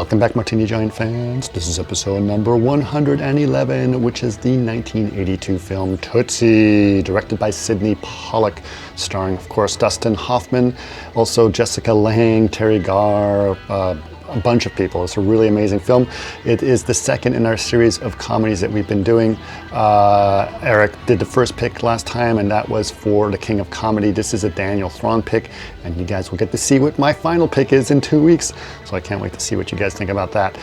Welcome back, Martini Giant fans. This is episode number 111, which is the 1982 film Tootsie, directed by Sydney Pollack, starring, of course, Dustin Hoffman, also Jessica Lange, Terry Garr, a bunch of people. It's a really amazing film. It is the second in our series of comedies that we've been doing. Eric did the first pick last time, and that was for the King of Comedy. This is a Daniel Thrawn pick, and you guys will get to see what my final pick is in 2 weeks. So I can't wait to see what you guys think about that.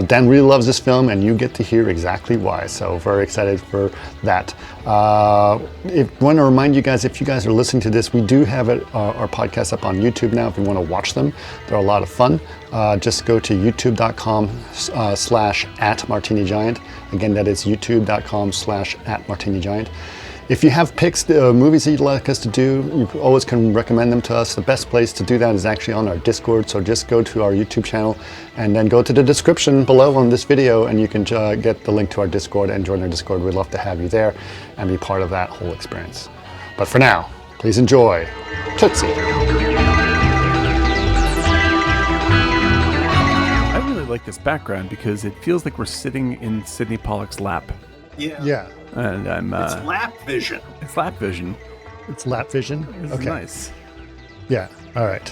Dan really loves this film, and you get to hear exactly why. So very excited for that. I want to remind you guys, if you guys are listening to this, we do have our podcast up on YouTube now if you want to watch them. They're a lot of fun. Just go to youtube.com/@martinigiant. Again, that is youtube.com/@martinigiant. If you have picks, movies that you'd like us to do, you always can recommend them to us. The best place to do that is actually on our Discord. So just go to our YouTube channel and then go to the description below on this video, and you can get the link to our Discord and join our Discord. We'd love to have you there and be part of that whole experience. But for now, please enjoy Tootsie. I really like this background because it feels like we're sitting in Sydney Pollack's lap. Yeah. And It's lap vision. It's lap vision. It's lap vision. It's Okay. nice. Yeah. All right.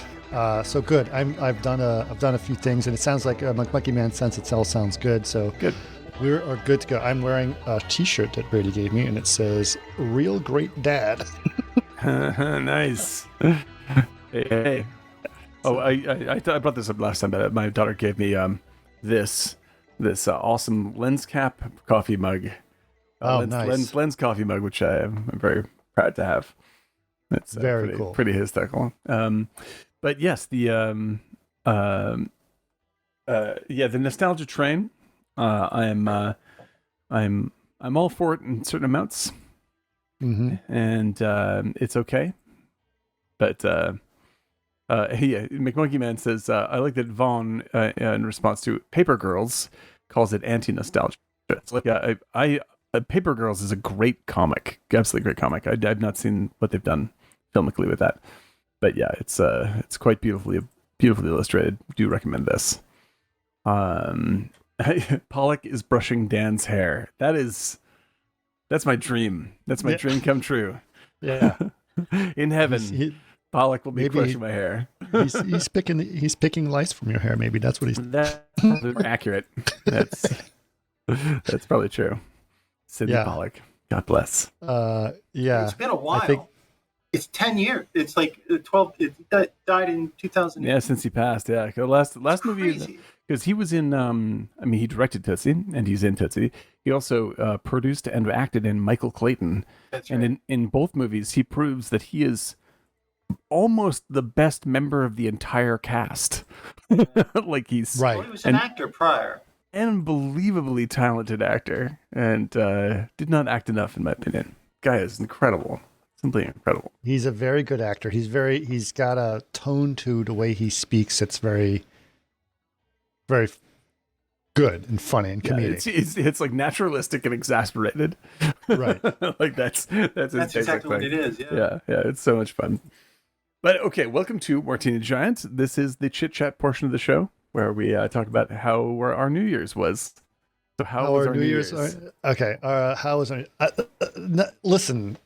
So good. I've done a few things, and it sounds like Monkey Man Sense Itself sounds good. So Good. We are good to go. I'm wearing a T-shirt that Brady gave me, and it says "Real Great Dad." Nice. Hey. Oh, I brought this up last time, but my daughter gave me this awesome lens cap coffee mug. Nice. Lens coffee mug, which I am very proud to have. It's Very cool. Pretty hysterical. But yes, the nostalgia train. I'm all for it in certain amounts, and it's okay. But McMonkey Man says I like that Vaughn in response to Paper Girls calls it anti-nostalgia. It's like Paper Girls is a great comic, absolutely great comic. I've not seen what they've done filmically with that, but yeah, it's quite beautifully illustrated. Do recommend this. Pollock is brushing Dan's hair. That's my dream. That's my dream come true. Yeah. In heaven, Pollock will be brushing my hair. he's picking lice from your hair. Maybe that's what he's. That's more accurate. That's probably true. Sydney Pollack. God bless. Yeah. It's been a while. It's 10 years. It's like 12. It died in 2000. Yeah, since he passed. Yeah, the last movie, because he was in. He directed Tootsie, and he's in Tootsie. He also produced and acted in Michael Clayton. That's right. And in both movies, he proves that he is almost the best member of the entire cast. Like he's right. Well, he was an actor prior. Unbelievably talented actor, and did not act enough in my opinion. Guy is incredible, simply incredible. He's a very good actor. He's got a tone to the way he speaks. It's very, very good and funny and comedic. It's like naturalistic and exasperated. Right. Like that's exactly what it is. Yeah. It's so much fun. But okay, welcome to Martini Giant. This is the chit chat portion of the show, where we talk about how our New Year's was. So how was our New Year's? Okay. How was our... listen,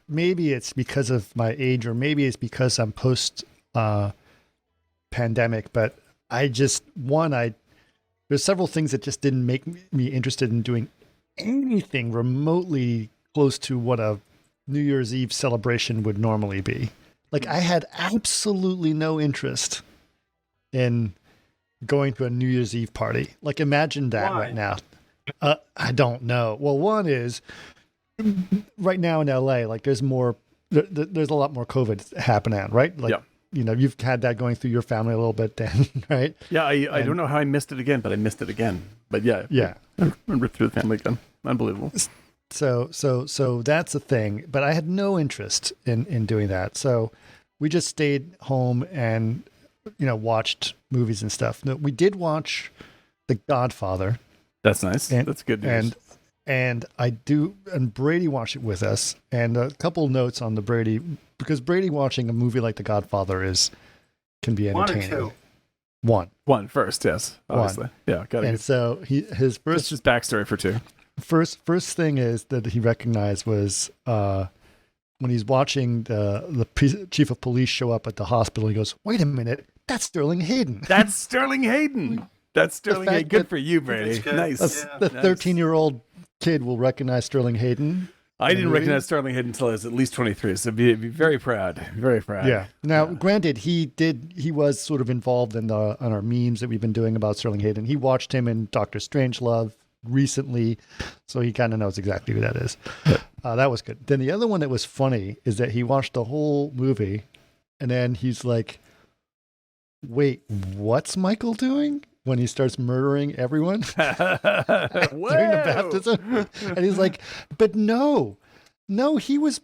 maybe it's because of my age, or maybe it's because I'm post pandemic, but there's several things that just didn't make me interested in doing anything remotely close to what a New Year's Eve celebration would normally be. Like, I had absolutely no interest in going to a New Year's Eve party. Like, imagine that. Why? Right now. I don't know. Well, one is right now in LA, like there's a lot more COVID happening, right? Like, you've had that going through your family a little bit, Dan, right? Yeah. I don't know how I missed it again, but I missed it again. But yeah. I remember through the family again. Unbelievable. So that's a thing, but I had no interest in doing that. So we just stayed home and, watched movies and stuff. No, we did watch The Godfather. That's nice. That's good news. And Brady watched it with us. And a couple notes on the Brady, because Brady watching a movie like The Godfather can be entertaining. One first, yes, obviously. One. Yeah, got And it. so his That's just backstory for 2. first thing is that he recognized was when he's watching the chief of police show up at the hospital. He goes, "Wait a minute, that's Sterling Hayden." That's Sterling Hayden. That's Sterling Hayden. Good for you, Brady. Nice. The 13-year-old kid will recognize Sterling Hayden. I didn't recognize Sterling Hayden until I was at least 23, so be very proud. Very proud. Yeah. Now, granted, he was sort of involved in on our memes that we've been doing about Sterling Hayden. He watched him in Doctor Strangelove recently, so he kind of knows exactly who that is. That was good. Then the other one that was funny is that he watched the whole movie, and then he's like, "Wait, what's Michael doing?" When he starts murdering everyone during the baptism. And he's like, "But no, he's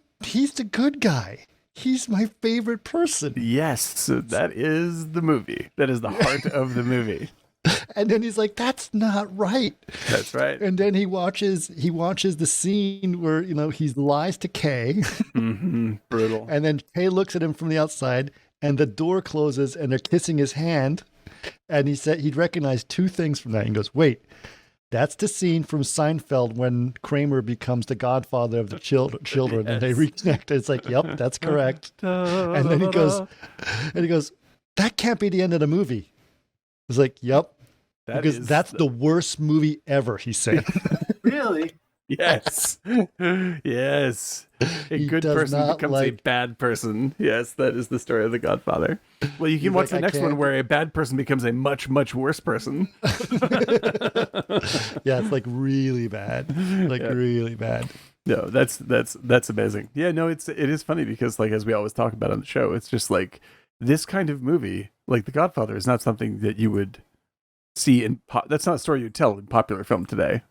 the good guy. He's my favorite person." Yes, that is the movie. That is the heart of the movie. And then he's like, "That's not right." That's right. And then he watches the scene where, he lies to Kay. Mm-hmm. Brutal. And then Kay looks at him from the outside and the door closes and they're kissing his hand. And he said he'd recognized 2 things from that. He goes, "Wait, that's the scene from Seinfeld when Kramer becomes the godfather of the children Yes. and they reconnect." It's like, "Yep, that's correct." And then he goes, "That can't be the end of the movie." It's like, "Yep." Because that's the worst movie ever, he said. Really? Yes. Yes. A good person becomes a bad person. Yes, that is the story of The Godfather. Well, you can watch the next one where a bad person becomes a much, much worse person. Yeah, it's like really bad. Really bad. No, that's amazing. Yeah, no, it is funny because, like, as we always talk about on the show, it's just like this kind of movie, like The Godfather, is not something that you would see that's not a story you'd tell in popular film today.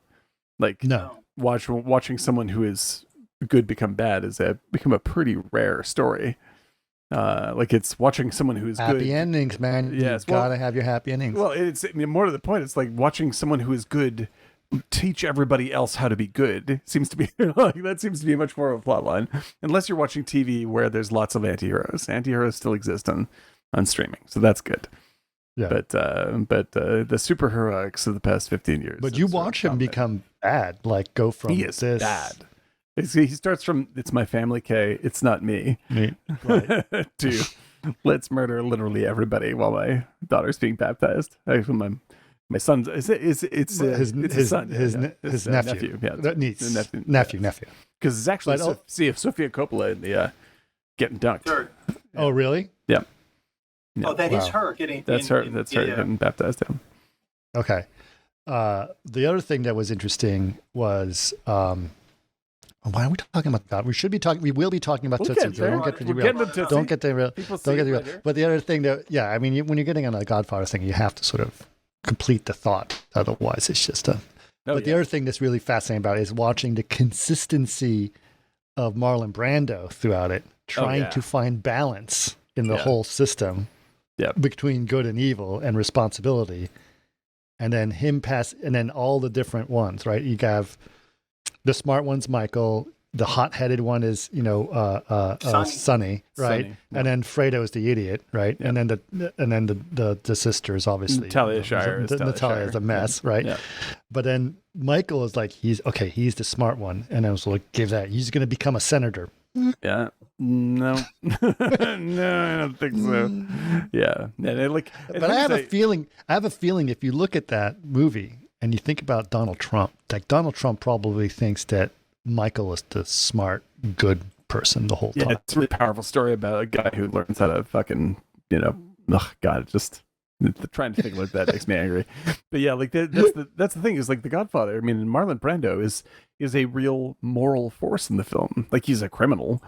Like, no. Watching someone who is good become bad become a pretty rare story. Like, it's watching someone who's good. Happy endings, man. Yes, you gotta have your happy endings. Well, more to the point. It's like watching someone who is good teach everybody else how to be good. Seems to be that seems to be much more of a plot line. Unless you're watching TV where there's lots of anti-heroes. Anti-heroes still exist on streaming, so that's good. Yeah. But the superheroics of the past 15 years. But you watch him become bad, like go from he is bad. He starts from "it's my family, Kay, it's not me," right. to "let's murder literally everybody while my daughter's being baptized." Actually, my son's it's his son, his nephew. Yeah, nephew. Because it's actually Sofia Coppola in the getting dunked. Third. Oh, really? Yeah. Oh, that is her getting. That's her getting baptized. Him. Okay. The other thing that was interesting was, why are we talking about that? We will be talking about Tootsie. Don't get derailed. But the other thing that, when you're getting on a Godfather thing, you have to sort of complete the thought. Otherwise, it's just a. The other thing that's really fascinating about it is watching the consistency of Marlon Brando throughout it, trying to find balance in the whole system. Yeah, between good and evil and responsibility, and then and then all the different ones, right? You have the smart one's Michael, the hot-headed one is Sonny, right? Sonny. And then Fredo's the idiot, right? Yeah. And then the sisters, obviously Talia Shire. Natalia is a mess, right? Yeah. But then Michael is like he's the smart one, and I was like, he's going to become a senator. Yeah. No. No, I don't think so. Yeah. But I have a feeling if you look at that movie and you think about Donald Trump, like Donald Trump probably thinks that Michael is the smart, good person the whole time. Yeah, it's a really powerful story about a guy who learns how to fucking, just trying to think like that makes me angry. But yeah, like that's the thing is like The Godfather. I mean, Marlon Brando is a real moral force in the film. Like, he's a criminal.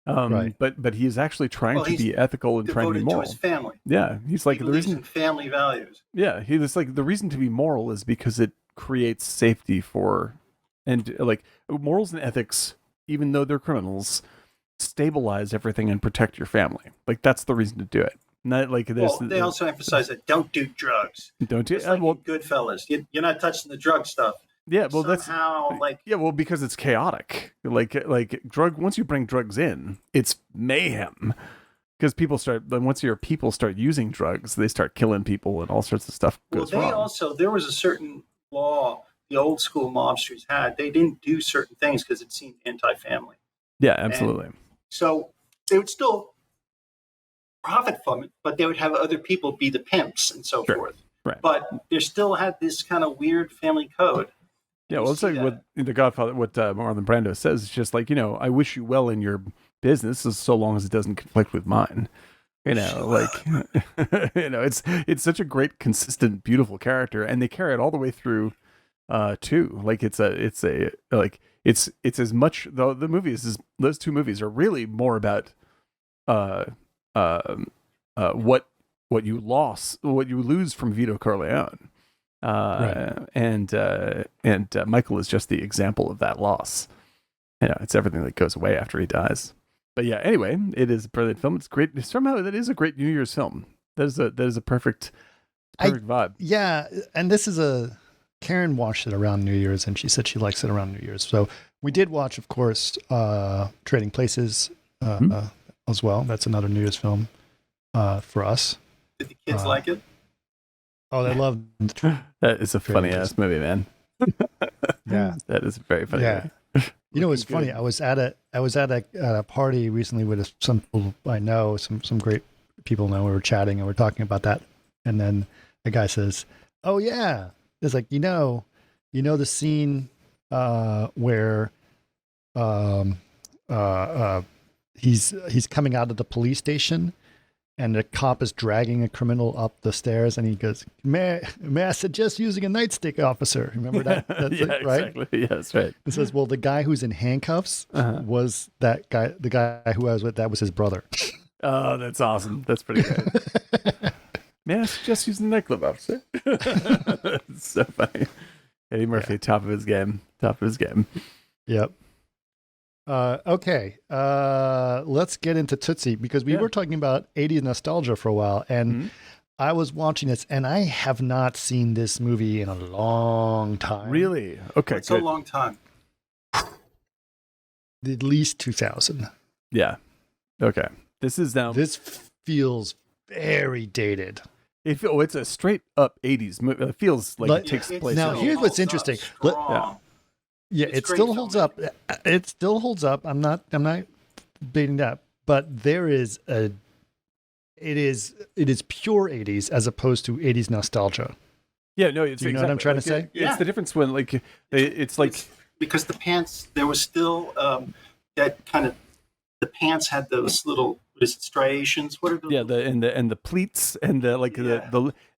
Right. But he's actually trying to be ethical and trying to be moral. To his family. Yeah, he's like the reason family values. Yeah, he's like the reason to be moral is because it creates safety for, and like morals and ethics, even though they're criminals, stabilize everything and protect your family. Like, that's the reason to do it. Not like this. Well, they also emphasize that don't do drugs. Don't do it. Like Goodfellas. You're not touching the drug stuff. Yeah, well, because it's chaotic. Like once you bring drugs in, it's mayhem. because once your people start using drugs, they start killing people and all sorts of stuff goes wrong. There was a certain law the old school mobsters had. They didn't do certain things because it seemed anti-family. Yeah, absolutely. And so they would still profit from it, but they would have other people be the pimps and so forth. Right. But they still had this kind of weird family code. Yeah, well, it's like what The Godfather, what Marlon Brando says. It's just like, I wish you well in your business, so long as it doesn't conflict with mine. It's such a great, consistent, beautiful character, and they carry it all the way through, too. Like it's as much though the movies is those two movies are really more about what you lose from Vito Corleone. And Michael is just the example of that loss. It's everything that goes away after he dies. But yeah, anyway, it is a brilliant film. It's great. Somehow that is a great New Year's film. That is a perfect vibe. Yeah, and this is Karen watched it around New Year's, and she said she likes it around New Year's. So we did watch, of course, Trading Places as well. That's another New Year's film for us. Did the kids like it? Oh, they love that. Is a funny ass movie, man. Yeah, that is very funny. Yeah, it's funny. I was at a party recently with some people I know, some great people know. We were chatting and we're talking about that, and then a guy says, "Oh yeah," it's like the scene where he's coming out of the police station. And the cop is dragging a criminal up the stairs, and he goes, "May I suggest using a nightstick, officer?" Remember that? That's yeah, it, right? Exactly. Yes, right. It says, "Well, the guy who's in handcuffs was that guy. The guy who I was with, that was his brother." Oh, that's awesome. That's pretty good. May I suggest using the nightclub, officer? It's so funny. Eddie Murphy, top of his game. Yep. Okay, let's get into Tootsie, because we were talking about 80s nostalgia for a while, and I was watching this, and I have not seen this movie in a long time. Really? Okay, it's a long time. At least 2000. Yeah. Okay. This feels very dated. It's a straight up 80s movie. It feels like it takes place. Now, here's what's interesting. Yeah, it still holds up. It still holds up. I'm not debating that. But it is pure 80s as opposed to 80s nostalgia. Yeah, no, it's Do you know what I'm trying to say? It's the difference when it's because the pants, there was still that kind of, the pants had those little, what is it, striations? What are those? Yeah, the pleats and the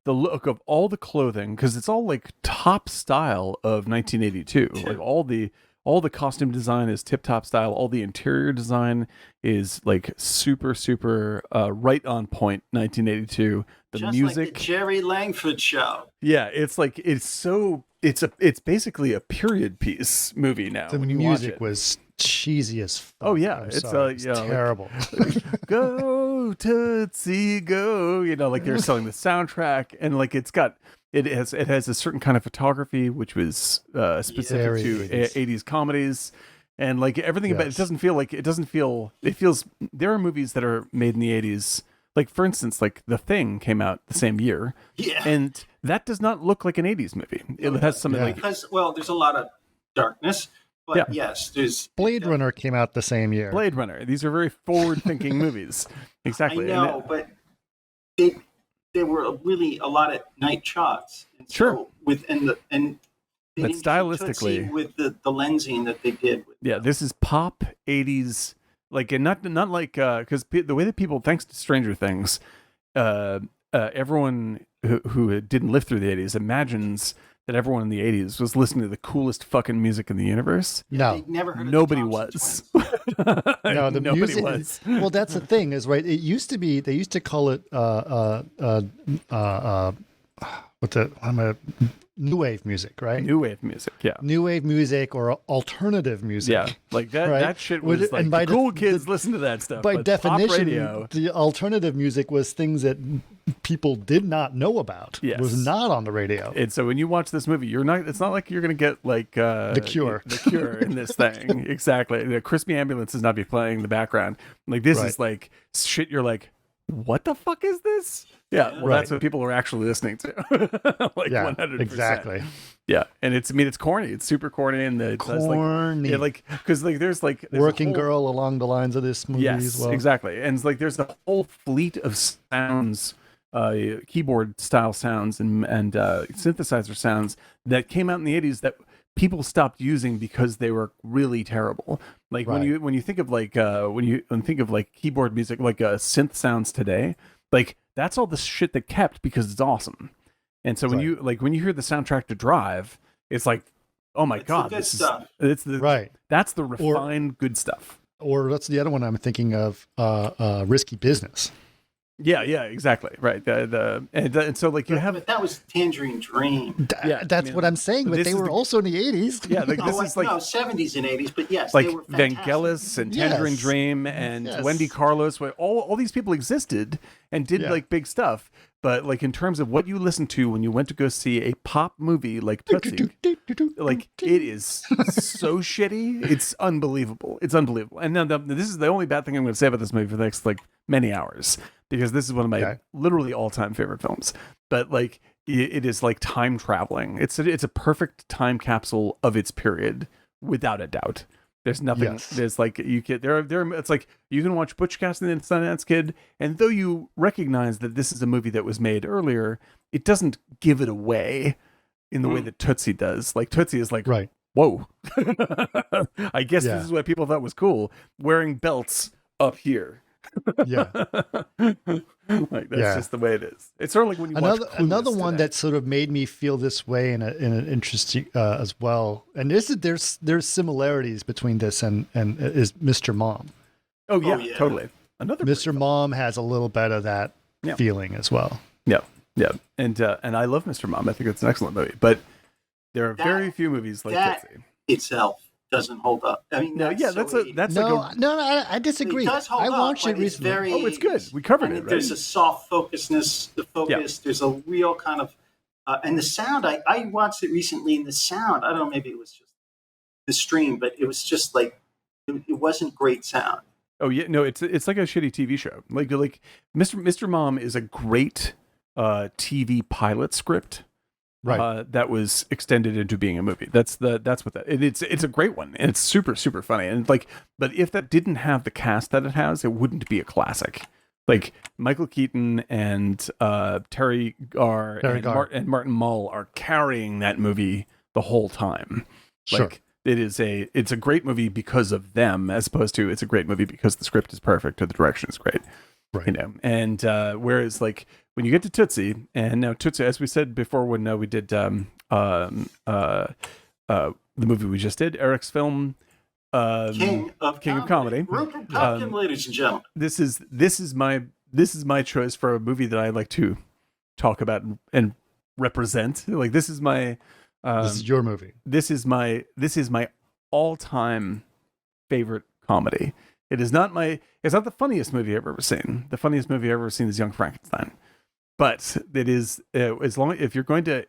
look of all the clothing, because it's all like top style of 1982. Like all the costume design is tip top style. All the interior design is like super right on point 1982. The just music, like the Jerry Langford show. Yeah, it's like it's basically a period piece movie now. The music was cheesy as fuck. Oh yeah, it's terrible. Go Tootsie go, like they're selling the soundtrack, and like it has a certain kind of photography which was specific to 80s comedies, and like everything about it feels there are movies that are made in the 80s, like for instance, like The Thing came out the same year, and that does not look like an 80s movie. It has something like, because there's a lot of darkness. But yes, there's Blade Runner came out the same year. Blade Runner. These are very forward-thinking movies. Exactly. I know, but there were really a lot of night shots. And sure. But stylistically, with the lensing that they did. This is pop 80s, like, and not like because the way that people, thanks to Stranger Things, everyone who didn't live through the 80s imagines that everyone in the 80s was listening to the coolest fucking music in the universe. No, never heard of nobody was. No, the nobody music was. Well, that's the thing, is right. It used to be, they used to call it new wave music, right? New wave music, yeah. New wave music or alternative music. Yeah, like that. Right? That shit was like the cool kids listen to that stuff. By but definition, pop radio, the alternative music was things that people did not know about. Yes. It was not on the radio. And so when you watch this movie, it's not like you're going to get like The Cure. The Cure in this thing. Exactly. The Crispy Ambulance does not be playing in the background. Like this is like shit. You're like, what the fuck is this? Yeah. Well, that's what people are actually listening to. Like 100%. Exactly. Yeah. And it's corny. It's super corny. And it's Corny. because there's Working Girl along the lines of this movie as well. Exactly. And it's like there's a whole fleet of sounds, keyboard style sounds and synthesizer sounds that came out in the 80s that people stopped using because they were really terrible. Like when you think of keyboard music, like synth sounds today, like that's all the shit that kept because it's awesome. And so when you hear the soundtrack to Drive, it's like, oh my god, the good stuff. That's the refined good stuff. Or that's the other one I'm thinking of, Risky Business. Yeah, exactly. Right. And so like you have, but that was Tangerine Dream. That's what I'm saying. But they were also in the 80s. Yeah, like this is like 70s and 80s. But yes, like they were fantastic. Vangelis and Tangerine Dream and Wendy Carlos. All these people existed and did like big stuff. But like in terms of what you listened to when you went to go see a pop movie like Tootsie, like it is so shitty. It's unbelievable. It's unbelievable. And now this is the only bad thing I'm going to say about this movie for the next like many hours, because this is one of my literally all-time favorite films. But like it is like time traveling. It's a perfect time capsule of its period without a doubt. There's nothing. Yes. There's like you get there. It's like you can watch Butch Cassidy and the Sundance Kid, and though you recognize that this is a movie that was made earlier, it doesn't give it away in the way that Tootsie does. Like Tootsie is like, whoa. I guess this is what people thought was cool. Wearing belts up here. Yeah. Like that's just the way it is. It's sort of like when you watch another one today. that sort of made me feel this way in an interesting as well. And there's similarities between this and is Mr. Mom. Oh yeah, totally. Another Mr. Mom has a little bit of that feeling as well. Yeah. And I love Mr. Mom. I think it's an excellent movie. But there are very few movies like Tootsie itself doesn't hold up. I mean, I disagree. It does hold I watched it recently. It's good. We covered it. Right? There's a soft focusness. The focus. There's a real kind of, and the sound. I watched it recently, and the sound. I don't know. Maybe it was just the stream, but it was just like it wasn't great sound. Oh yeah, no, it's like a shitty TV show. Like Mr. Mom is a great TV pilot script. Right. That was extended into being a movie. That's what that. It's a great one, and it's super super funny. And like, but if that didn't have the cast that it has, it wouldn't be a classic. Like Michael Keaton and Terry Garr and Martin Mull are carrying that movie the whole time. Sure. Like it's a great movie because of them, as opposed to it's a great movie because the script is perfect or the direction is great. Right. You know, and whereas like when you get to Tootsie, and now Tootsie, as we said before, when we did the movie we just did, Eric's film, King of Comedy, Rupert Pupkin, ladies and gentlemen. This is my choice for a movie that I like to talk about and represent. Like this is my this is your movie. This is my all-time favorite comedy. It's not the funniest movie I've ever seen. The funniest movie I've ever seen is Young Frankenstein. But it is if you're going to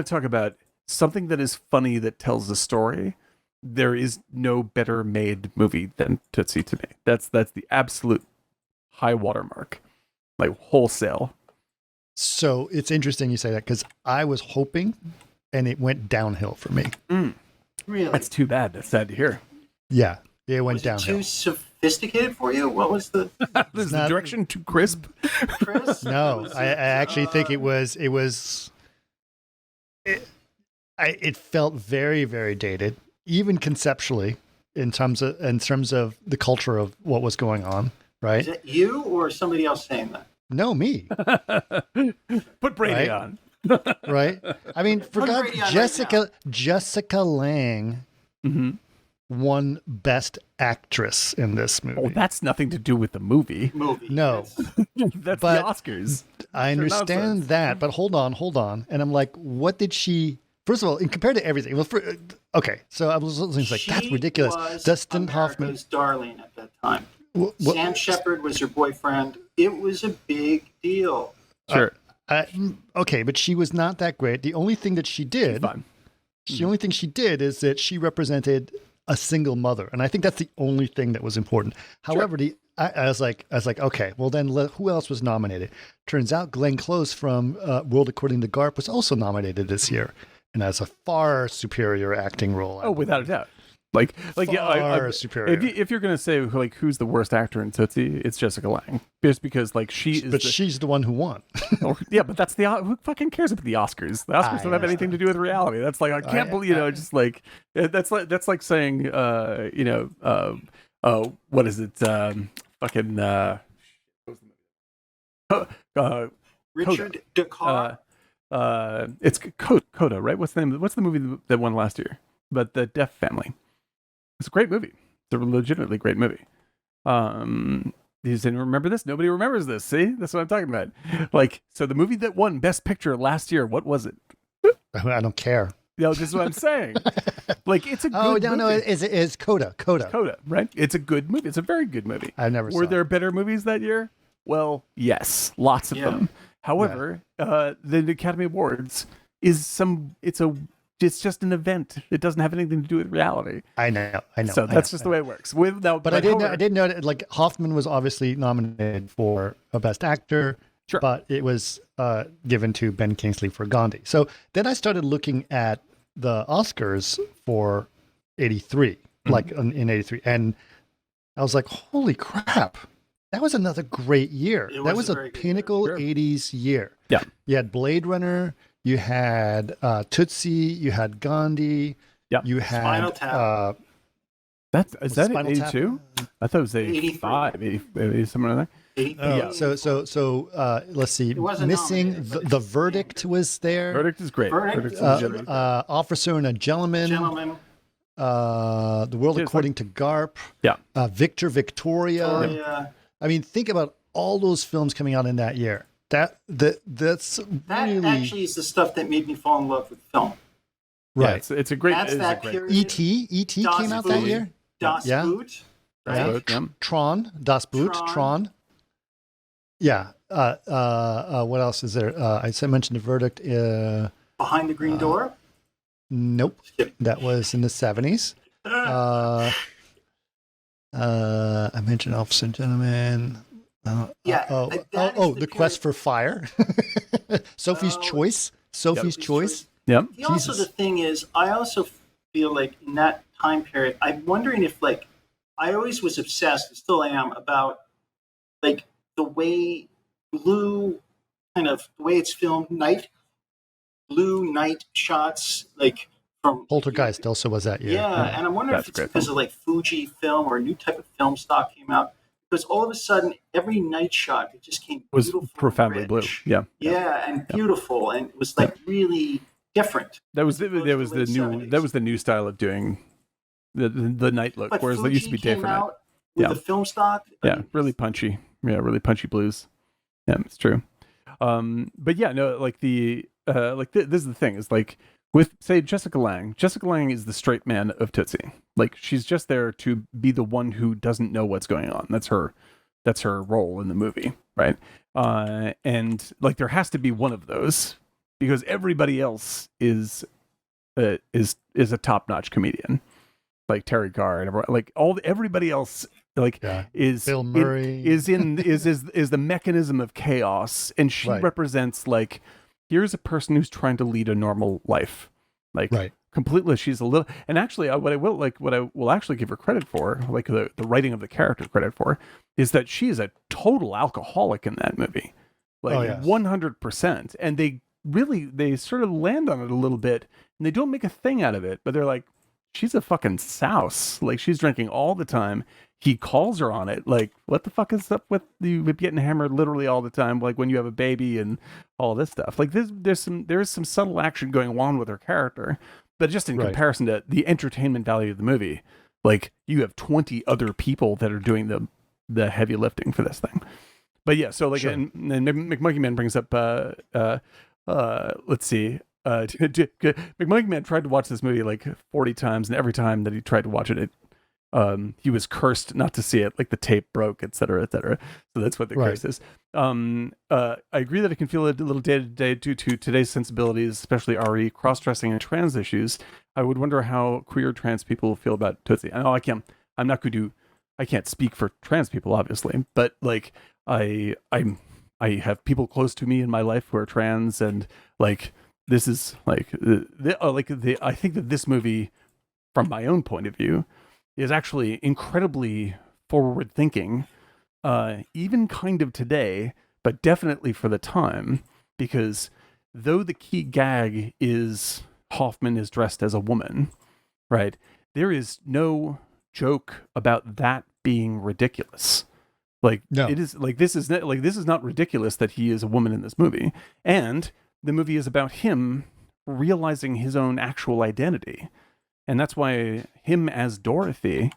talk about something that is funny that tells a story, there is no better made movie than Tootsie to me. That's the absolute high watermark, like wholesale. So it's interesting you say that, because I was hoping, and it went downhill for me. Really? That's too bad. That's sad to hear. Yeah, it went was downhill. Too sophisticated for you? What was the? Was the direction too crisp? No, I actually think it was. It felt very, very dated, even conceptually, in terms of the culture of what was going on. Right? Is it you or somebody else saying that? No, me. Put Brady on. Right? I mean, for God, Jessica Lange. Mm-hmm. Won Best Actress in this movie. Oh, that's nothing to do with the movie. No. That's the Oscars. I understand that, but hold on. And I'm like, what did she... First of all, compared to everything... Well, okay, so I was listening, like, that's ridiculous. Was Dustin Hoffman... America's darling at that time. Sam Shepard was her boyfriend. It was a big deal. Sure. Okay, but she was not that great. The only thing that she did, the only thing she did is that she represented a single mother, and I think that's the only thing that was important. However, I was like, okay, well then, who else was nominated? Turns out Glenn Close from World According to Garp was also nominated this year, and has a far superior acting role. Oh, without a doubt. Like, far superior. If you're gonna say like who's the worst actor in Tootsie, it's Jessica Lange, just because like she's the one who won. Yeah, but that's who fucking cares about the Oscars? The Oscars don't have anything to do with reality. That's like I can't believe just like that's like saying what is it Richard Dakar. It's Coda, right? What's the movie that won last year? But the Deaf Family. It's a great movie. It's a legitimately great movie. You didn't remember this? Nobody remembers this. See? That's what I'm talking about. Like, so the movie that won Best Picture last year, what was it? I don't care. This is what I'm saying. Like, it's a good movie. No, it's Coda. Coda, right? It's a good movie. It's a very good movie. I never saw Were there better movies that year? Well, yes. Lots of them. However, the Academy Awards it's just an event. It doesn't have anything to do with reality. I know. So that's just the way it works. But I did know that like Hoffman was obviously nominated for a Best Actor, but it was given to Ben Kingsley for Gandhi. So then I started looking at the Oscars for 83, like in 83, and I was like, holy crap. That was another great year. That was a pinnacle 80s year. Yeah. You had Blade Runner. You had Tootsie, you had Gandhi, you had Spinal Tap. Is that 82? I thought it was 85, 80, somewhere like that. So let's see. Missing the Verdict was there. Verdict is great. Officer and a Gentleman. The World According to Garp. Yeah. Victoria. I mean, think about all those films coming out in that year. That really actually is the stuff that made me fall in love with film. Right. Yeah, it's a great. That's that period. E.T. came out that year. Das Boot. Right? Tron. Das Boot. Tron. Yeah. What else is there? I mentioned The Verdict. Behind the Green Door. Nope. That was in the 70s. I mentioned Officer and Gentleman. The Quest for Fire. Sophie's Choice. Choice. Yep. Also, the thing is, I also feel like in that time period, I'm wondering if, like, I always was obsessed, and still am, about like the way the way it's filmed, blue night shots, like from Poltergeist also was that year. Yeah, and I'm wondering if it's because of like Fuji film or a new type of film stock came out. Because all of a sudden, every night shot it just came was beautiful, profoundly rich. Blue. Yeah, and beautiful, and it was like really different. That was the new style of doing the night look, but whereas Fuji there used to be day for night. With the film stock. Really punchy. Yeah, really punchy blues. Yeah, it's true. But yeah, no, like this is the thing is like with say Jessica Lange. Jessica Lange is the straight man of Tootsie. Like she's just there to be the one who doesn't know what's going on. That's her role in the movie, right? And like there has to be one of those because everybody else is a top-notch comedian, like Terry Garr and everybody else is Bill Murray is the mechanism of chaos, and she represents like here's a person who's trying to lead a normal life, completely. She's a little, and actually, what I will actually give her credit for, like the writing of the character credit for, is that she is a total alcoholic in that movie, 100%. And they sort of land on it a little bit, and they don't make a thing out of it, but they're like, she's a fucking souse. Like she's drinking all the time. He calls her on it. Like, what the fuck is up with you getting hammered literally all the time? Like when you have a baby and all this stuff. Like there's some subtle action going on with her character, but just in comparison to the entertainment value of the movie, like you have 20 other people that are doing the heavy lifting for this thing. But yeah, so like, and McMonkey Man brings up, let's see. McMonkey Man tried to watch this movie like 40 times, and every time that he tried to watch it, he was cursed not to see it, like the tape broke, et cetera, et cetera. So that's what the curse is. I agree that it can feel a little day-to-day due to today's sensibilities, especially RE, cross-dressing, and trans issues. I would wonder how queer trans people feel about Tootsie. I know I can't speak for trans people, obviously, but like I have people close to me in my life who are trans, and like this is like I think that this movie, from my own point of view, is actually incredibly forward thinking, even kind of today, but definitely for the time, because though the key gag is Hoffman is dressed as a woman, right? There is no joke about that being ridiculous. Like No. it is like this is not ridiculous that he is a woman in this movie, and the movie is about him realizing his own actual identity. And that's why him as Dorothy,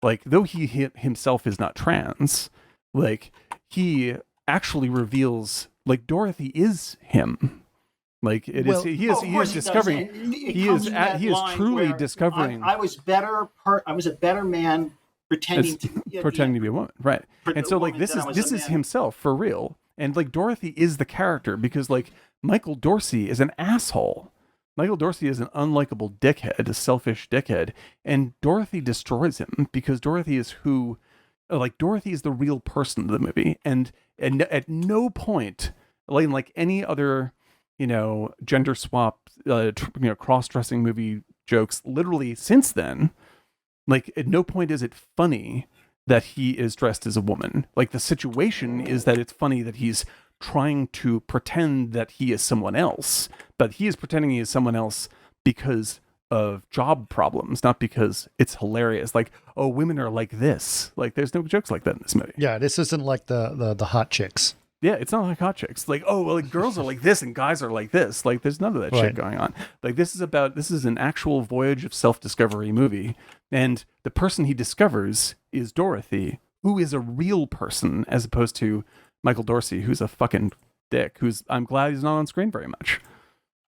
like, though he himself is not trans, like, he actually reveals, like, Dorothy is him. Like, he is discovering, he is truly discovering. I was a better man pretending to be a woman, right? And so, like, this is himself for real. And, like, Dorothy is the character because, like, Michael Dorsey is an asshole. Michael Dorsey is an unlikable dickhead, a selfish dickhead, and Dorothy destroys him because Dorothy is Dorothy is the real person of the movie, and at no point, like any other, gender swap, cross-dressing movie jokes, literally since then, like at no point is it funny that he is dressed as a woman. Like the situation is that it's funny that he's trying to pretend that he is someone else, but he is pretending he is someone else because of job problems, not because it's hilarious. Like, oh, women are like this. Like, there's no jokes like that in this movie. Yeah, this isn't like the hot chicks. Yeah, it's not like hot chicks. Like, oh, well, like girls are like this and guys are like this. Like, there's none of that shit going on. Like, this is an actual voyage of self-discovery movie, and the person he discovers is Dorothy, who is a real person, as opposed to Michael Dorsey, who's a fucking dick, I'm glad he's not on screen very much.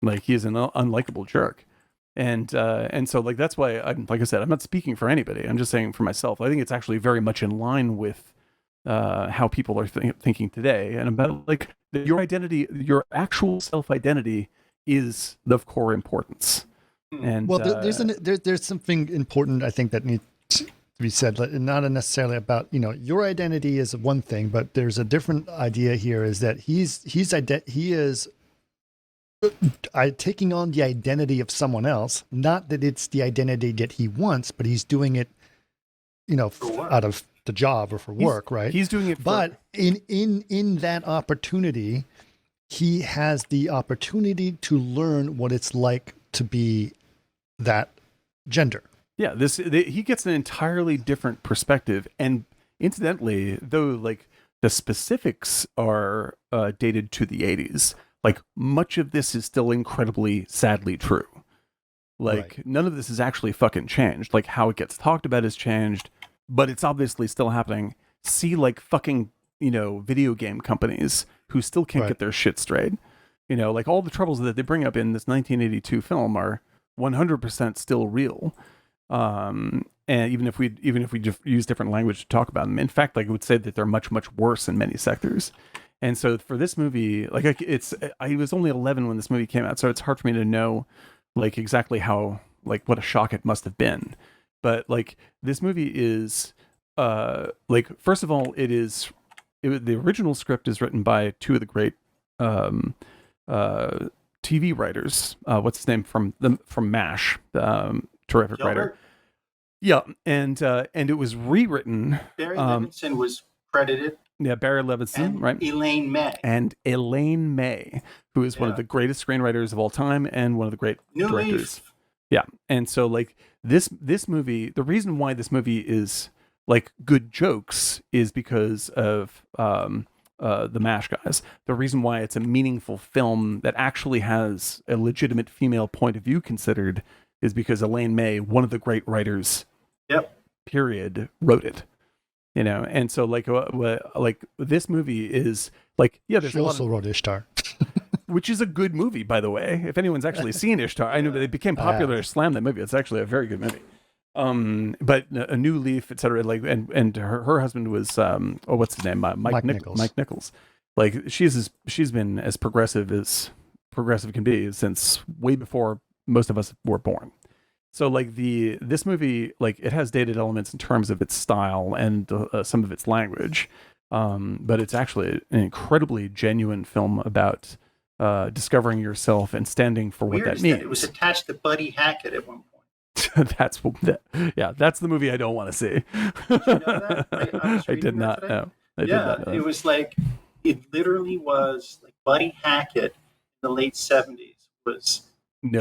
Like, he is an unlikable jerk. And so, like, that's why, like I said, I'm not speaking for anybody. I'm just saying for myself. I think it's actually very much in line with how people are thinking today. And about, like, your identity, your actual self-identity is of core importance. And well, there's something important, I think, that needs to be said, not necessarily about, your identity is one thing, but there's a different idea here, is that he is taking on the identity of someone else, not that it's the identity that he wants, but he's doing it, out of the job or for work, right? He's doing it but in that opportunity, he has the opportunity to learn what it's like to be that gender. Yeah, he gets an entirely different perspective, and incidentally, though, like the specifics are dated to the 80s, like much of this is still incredibly sadly true. Like none of this is actually fucking changed. Like how it gets talked about has changed, but it's obviously still happening. See, like fucking video game companies who still can't get their shit straight. Like all the troubles that they bring up in this 1982 film are 100% still real. And even if we just use different language to talk about them, in fact, like I would say that they're much, much worse in many sectors. And so for this movie, like I was only 11 when this movie came out, so it's hard for me to know like exactly how, like what a shock it must have been. But like this movie is, like, first of all, the original script is written by two of the great, TV writers. What's his name from MASH? Terrific Gilbert? Writer. Yeah, and it was rewritten. Barry Levinson was credited. Yeah, Barry Levinson, and right? Elaine May. And Elaine May, who is one of the greatest screenwriters of all time and one of the great directors. Yeah, and so like this movie, the reason why this movie is like good jokes is because of the MASH guys. The reason why it's a meaningful film that actually has a legitimate female point of view considered is because Elaine May, one of the great writers, period, wrote it. And so like this movie is like, there's she a also wrote Ishtar, which is a good movie, by the way. If anyone's actually seen Ishtar, I know that it became popular to slam that movie. It's actually a very good movie. But A New Leaf, etc. Like, and her husband was what's his name? Mike Nichols. Mike Nichols. Like she's been as progressive can be since way before most of us were born. So like this movie, like it has dated elements in terms of its style and some of its language, but it's actually an incredibly genuine film about discovering yourself and standing for what that means. That it was attached to Buddy Hackett at one point. That's the movie I don't want to see. Did you know that? I did not know. It was like, it literally was like Buddy Hackett in the late 70s was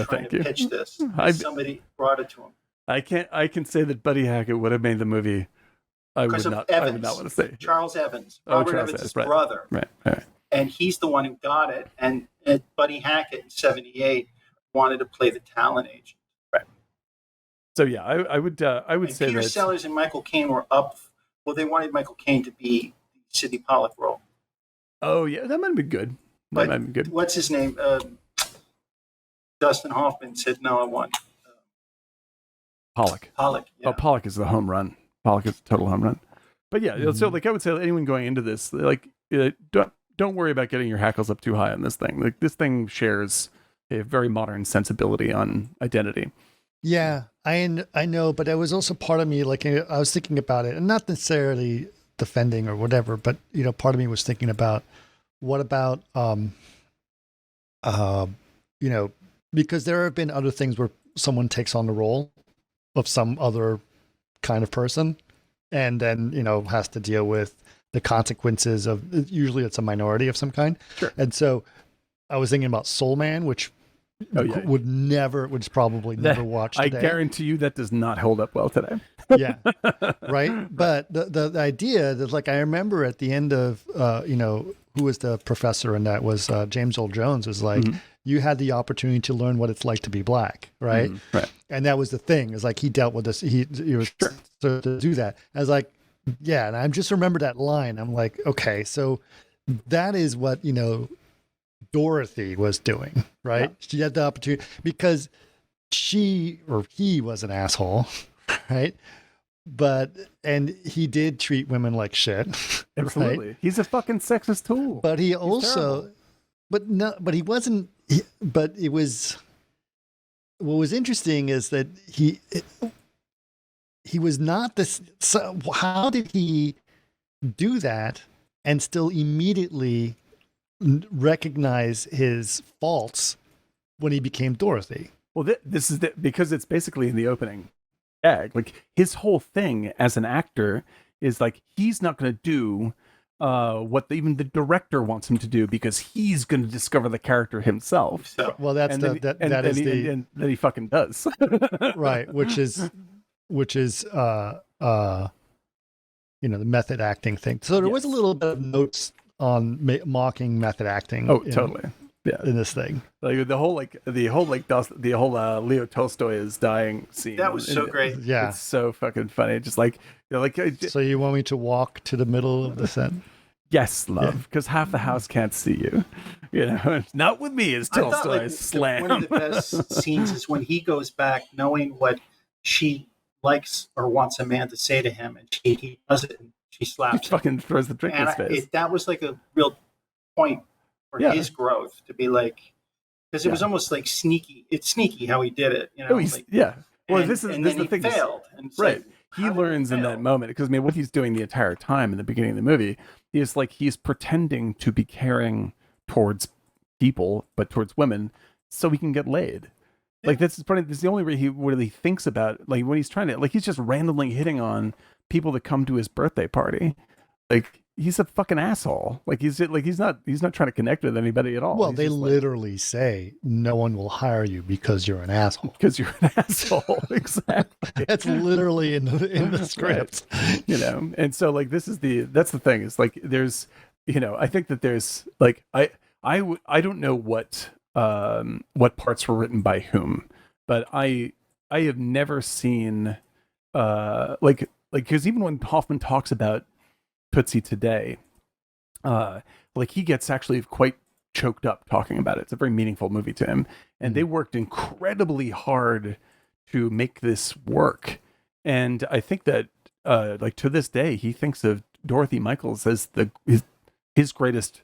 trying to pitch this. Somebody brought it to him. I can say that Buddy Hackett would have made the movie. I would not want to say Charles Evans, Robert Evans' brother, right. And he's the one who got it. And Buddy Hackett in '78 wanted to play the talent agent. Right. So yeah, I would say Peter Sellers and Michael Caine were up. Well, they wanted Michael Caine to be the Sydney Pollack role. Oh yeah, that might have been good. That might have been good. What's his name? Dustin Hoffman said, "No, I want Pollack." Pollack. Yeah. Oh, Pollack is the home run. Pollack is a total home run. But yeah, so like I would say, anyone going into this, like don't worry about getting your hackles up too high on this thing. Like this thing shares a very modern sensibility on identity. Yeah, I know, but there was also part of me, like I was thinking about it, and not necessarily defending or whatever, but part of me was thinking about what about because there have been other things where someone takes on the role of some other kind of person and then has to deal with the consequences of, usually it's a minority of some kind. Sure. And so I was thinking about Soul Man, which would probably never watch today. I guarantee you that does not hold up well today. Yeah. Right. But the idea that, like, I remember at the end of, who was the professor in that was James Earl Jones was like, you had the opportunity to learn what it's like to be black. Right. Right. And that was the thing, is like, he dealt with this. He was to do that. I was like, yeah. And I just remember that line. I'm like, okay, so that is what, Dorothy was doing, right? Yeah. She had the opportunity because she or he was an asshole, right? And he did treat women like shit. Absolutely. Right? He's a fucking sexist tool. But he also, but he wasn't, but it was, what was interesting is that he was not this, so how did he do that and still immediately recognize his faults when he became Dorothy? Well, this is because it's basically in the opening gag. Like, his whole thing as an actor is like, he's not going to do what even the director wants him to do, because he's going to discover the character himself. So, well, that's and then he fucking does. Right, which is the method acting thing. So there was a little bit of notes on mocking method acting. Oh, totally. Yeah, in this thing, like the whole Leo Tolstoy is dying scene. That was so great. Yeah, it's so fucking funny. Just like, so you want me to walk to the middle of the set? Yes, love, because half the house can't see you. Not with me. Is Tolstoy slam? One of the best scenes is when he goes back, knowing what she likes or wants a man to say to him, and he does it, and she slaps him. Fucking throws the drink in his face. That was like a real point for his growth, to be like, because it was almost like sneaky. It's sneaky how he did it. Well, this is the thing. Failed. And right. Like, he learns in that moment, because what he's doing the entire time in the beginning of the movie is like, he's pretending to be caring towards people, but towards women, so he can get laid. Like, this is the only way he really thinks about, like, when he's trying to, like, he's just randomly hitting on people that come to his birthday party. Like, he's a fucking asshole. Like, he's not trying to connect with anybody at all. Well, they literally say no one will hire you because you're an asshole. Because you're an asshole. Exactly. That's literally in the script. Right. And so, like, that's the thing, is like, there's, I think that there's, like, I don't know what parts were written by whom, but I have never seen because even when Hoffman talks about Tootsie today, like, he gets actually quite choked up talking about it. It's a very meaningful movie to him, and they worked incredibly hard to make this work. And I think that like to this day, he thinks of Dorothy Michaels as his greatest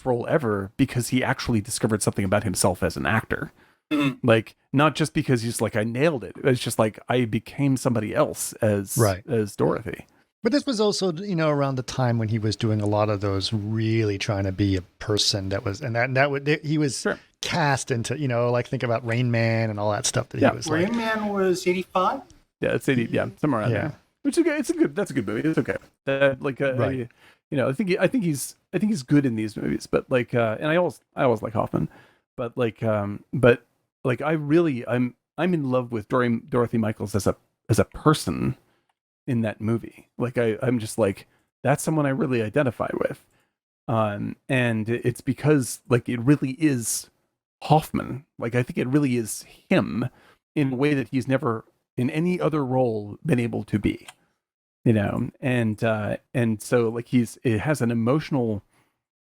role ever, because he actually discovered something about himself as an actor. Mm-hmm. Like, not just because he's like, I nailed it. It's just like I became somebody else as Dorothy. But this was also, around the time when he was doing a lot of those really trying to be a person he was cast into, like think about Rain Man and all that stuff that he was Rain Man was 85? Yeah, it's 80, somewhere around there. Which is okay. That's a good movie. It's okay. Right. I think he's good in these movies, but like, and I always like Hoffman, but I'm in love with Dorothy Michaels as a person in that movie. Like I'm just like, that's someone I really identify with. And it's because like it really is Hoffman. Like I think it really is him in a way that he's never in any other role been able to be. And so like it has an emotional,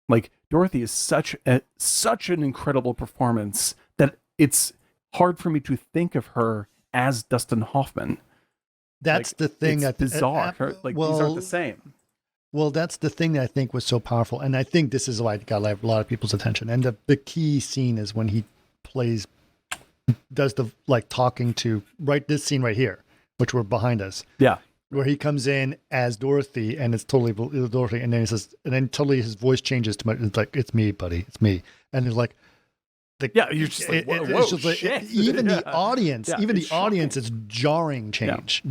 like Dorothy is such an incredible performance that it's hard for me to think of her as Dustin Hoffman. That's the thing. It's bizarre. These aren't the same. Well, that's the thing that I think was so powerful. And I think this is why it got a lot of people's attention. And the key scene is when he does the like talking to this scene right here, which we're behind us. Yeah. Where he comes in as Dorothy and it's totally Dorothy. And then he says, and then totally his voice changes to it's like, it's me, buddy. It's me. And it's like, you're just like, whoa, shit. Even the audience, it's jarring change,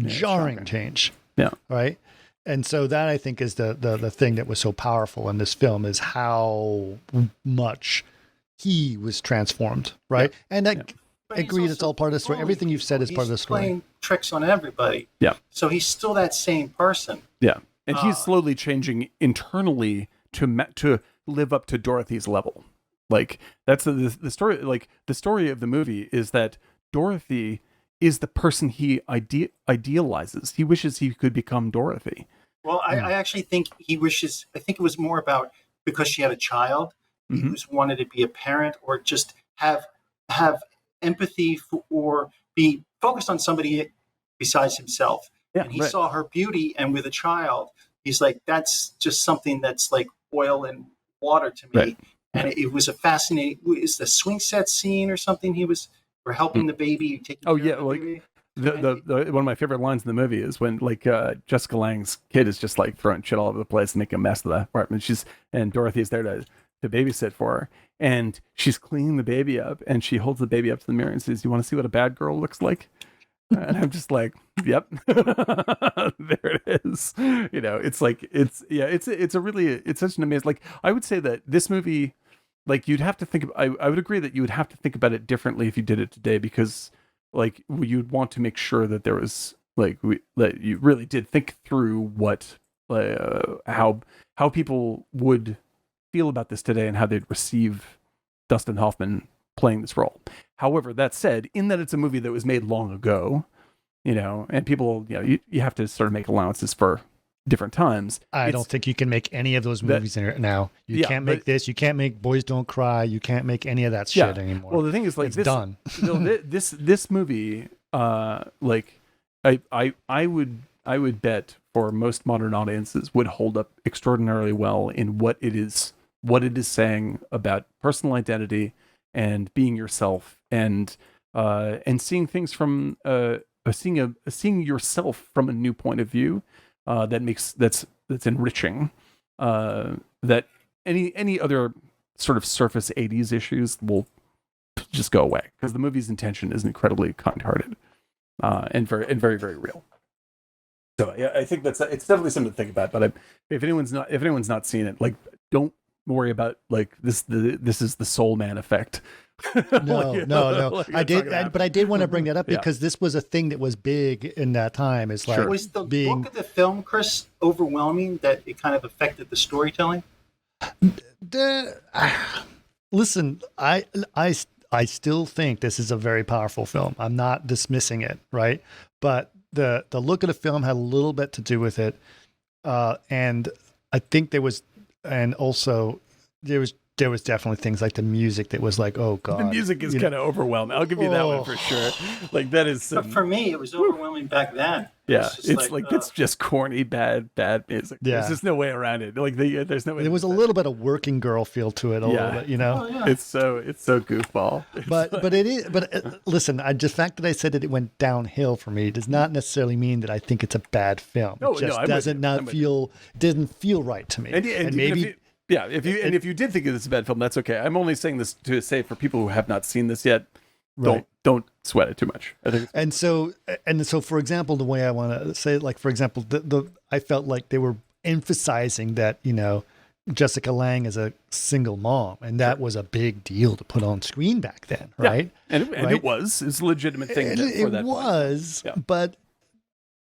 change. Yeah. Right. And so that I think is the thing that was so powerful in this film is how much he was transformed. Right. Yeah. And I agree, it's all part of the story. Everything you've said is part of the story. He's playing tricks on everybody. Yeah. So he's still that same person. Yeah. And he's slowly changing internally to live up to Dorothy's level. Like that's the story. Like the story of the movie is that Dorothy is the person he idealizes. He wishes he could become Dorothy. Well, I actually think he wishes. I think it was more about because she had a child. Mm-hmm. He just wanted to be a parent or just have empathy or be focused on somebody besides himself. Yeah, and he saw her beauty, and with a child, he's like, that's just something that's like oil and water to me. Right. And it was a fascinating. Is the swing set scene or something? We're helping the baby. The one of my favorite lines in the movie is when like Jessica Lange's kid is just like throwing shit all over the place and making a mess of the apartment. And Dorothy is there to babysit for her, and she's cleaning the baby up, and she holds the baby up to the mirror and says, "You want to see what a bad girl looks like?" And I'm just like, "Yep, there it is." It's like it's such an amazing. Like I would say that this movie, like you'd have to think. I would agree that you would have to think about it differently if you did it today, because like you'd want to make sure that there was that you really did think through what how people would feel about this today and how they'd receive Dustin Hoffman playing this role. However, that said, in that it's a movie that was made long ago, and people, you have to sort of make allowances for different times. I don't think you can make any of those movies now. You can't make this. You can't make Boys Don't Cry. You can't make any of that shit anymore. Well, the thing is, like, it's done. This movie, like, I would bet for most modern audiences would hold up extraordinarily well in what it is saying about personal identity and being yourself and seeing things from seeing yourself from a new point of view that's enriching, that any other sort of surface 80s issues will just go away, because the movie's intention is incredibly kind-hearted and very, very real. So yeah, I think it's definitely something to think about. But if anyone's not seen it, like, don't worry about like this is the Soul Man effect. No. Like, I did want to bring that up because this was a thing that was big in that time. It's like, was the book of the film, Chris, overwhelming that it kind of affected the storytelling? Listen, I still think this is a very powerful film. I'm not dismissing it, right? But the look of the film had a little bit to do with it, and I think there was there was definitely things like the music that was like, oh God. The music is kind of overwhelming. I'll give you that one for sure. Like that is But for me, it was overwhelming back then. Yeah, it's like it's just corny, bad music. Yeah. There's just no way around it. Like there's no way. There was a little bit of working girl feel to it, a little bit, you know. Oh, yeah. It's so goofball. But it is. But listen, the fact that I said that it went downhill for me does not necessarily mean that I think it's a bad film. No, it just I'm doesn't didn't feel right to me. And maybe. If you did think it's a bad film, that's okay. I'm only saying this to say for people who have not seen this yet, don't sweat it too much. I think. And so, for example, the way I want to say it, like for example, I felt like they were emphasizing that, you know, Jessica Lange is a single mom, and that was a big deal to put on screen back then, right? Yeah. And it was. It's a legitimate thing for that. It was, but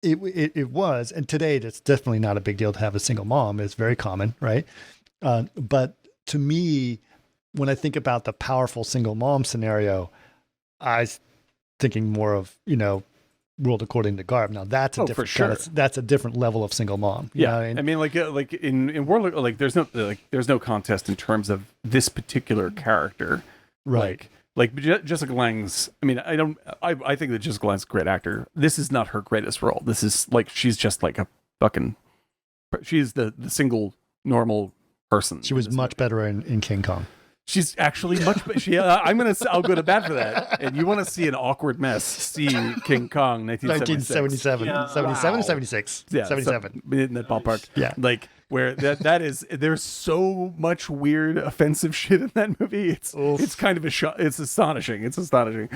it was, and today it's definitely not a big deal to have a single mom. It's very common, right? But to me, when I think about the powerful single mom scenario, I was thinking more of, you know, World According to Garb. Now that's a different that's a different level of single mom. You know what I mean? like in World, like there's no contest in terms of this particular character, right? Like Jessica Lange's. I mean, I think that Jessica Lange's a great actor. This is not her greatest role. This is like she's just like a fucking. She's the single normal person. She was much better in King Kong. She's actually much. I'll go to bat for that. And you want to see an awkward mess? See King Kong, 1977, Yeah. 77 Wow. or 76? Yeah, 77. In that ballpark. Yeah, like where that is. There's so much weird, offensive shit in that movie. It's kind of it's astonishing. It's astonishing.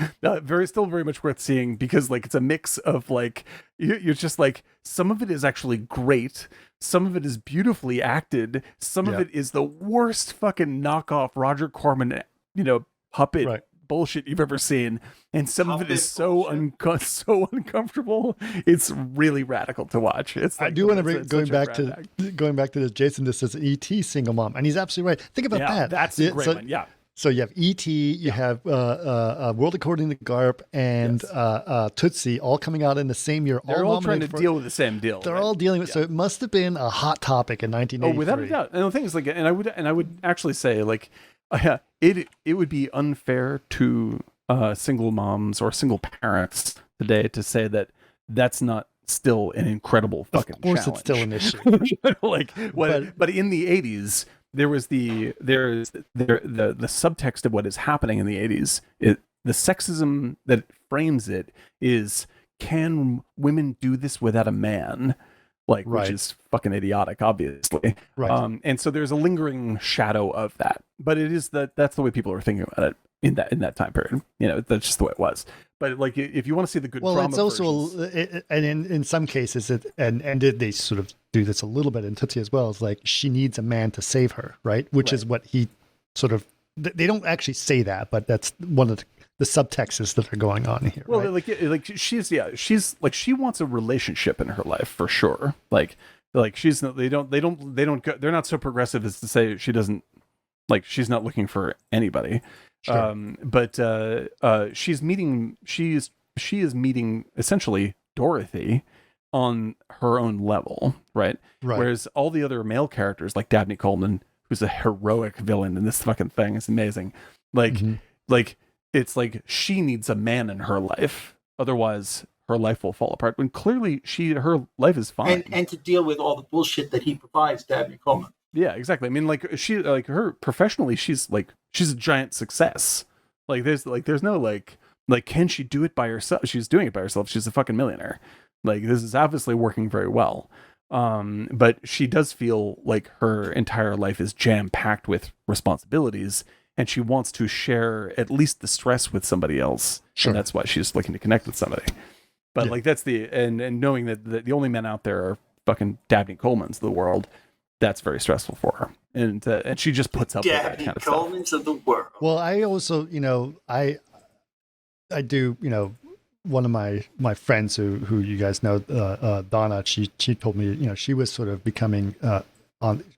Still very much worth seeing because like it's a mix of like you're just like some of it is actually great. Some of it is beautifully acted. Some of it is the worst fucking knockoff Roger Corman, you know, puppet bullshit you've ever seen. And some of it is so uncomfortable. It's really radical to watch. It's like, I do want to bring going back to this. Jason, this is E.T. single mom, and he's absolutely right. Think about that. That's a great one. Yeah. So you have E.T., you have World According to Garp, and Tootsie all coming out in the same year. They're all trying to deal with the same deal. They're all dealing with. So it must have been a hot topic in 1983. Oh, without a doubt. And the thing is, like, and I would actually say, like, it would be unfair to single moms or single parents today to say that that's not still an incredible fucking challenge. Of course, it's still an issue. But in the 80s. There was the subtext of what is happening in the 80s. The sexism that frames it is, can women do this without a man? Like, which is fucking idiotic, obviously. Right. And so there's a lingering shadow of that. But it is that's the way people are thinking about it in that time period. You know, that's just the way it was. But like, if you want to see the good drama it's also and in some cases and they sort of do this a little bit in Tootsie as well. It's like she needs a man to save her, right? Which is what he sort of. They don't actually say that, but that's one of the subtexts that are going on here. Well, right? like she's like she wants a relationship in her life for sure. Like she's not. They're not so progressive as to say she doesn't. Like she's not looking for anybody. Sure. But she is meeting essentially Dorothy on her own level, right? Whereas all the other male characters, like Dabney Coleman, who's a heroic villain in this fucking thing, is amazing. Like it's like she needs a man in her life, otherwise her life will fall apart. When clearly her life is fine, and to deal with all the bullshit that he provides, Dabney Coleman. Yeah, exactly. I mean, like her professionally, she's a giant success. Like there's no like can she do it by herself? She's doing it by herself. She's a fucking millionaire. Like this is obviously working very well. But she does feel like her entire life is jam packed with responsibilities, and she wants to share at least the stress with somebody else. Sure. And that's why she's looking to connect with somebody. But like that's and knowing that the only men out there are fucking Dabney Colemans of the world. That's very stressful for her, and she just puts up with that kind of stuff. Colemans of the world. Well, I also, I do, one of my friends who you guys know, Donna. She told me, she was sort of becoming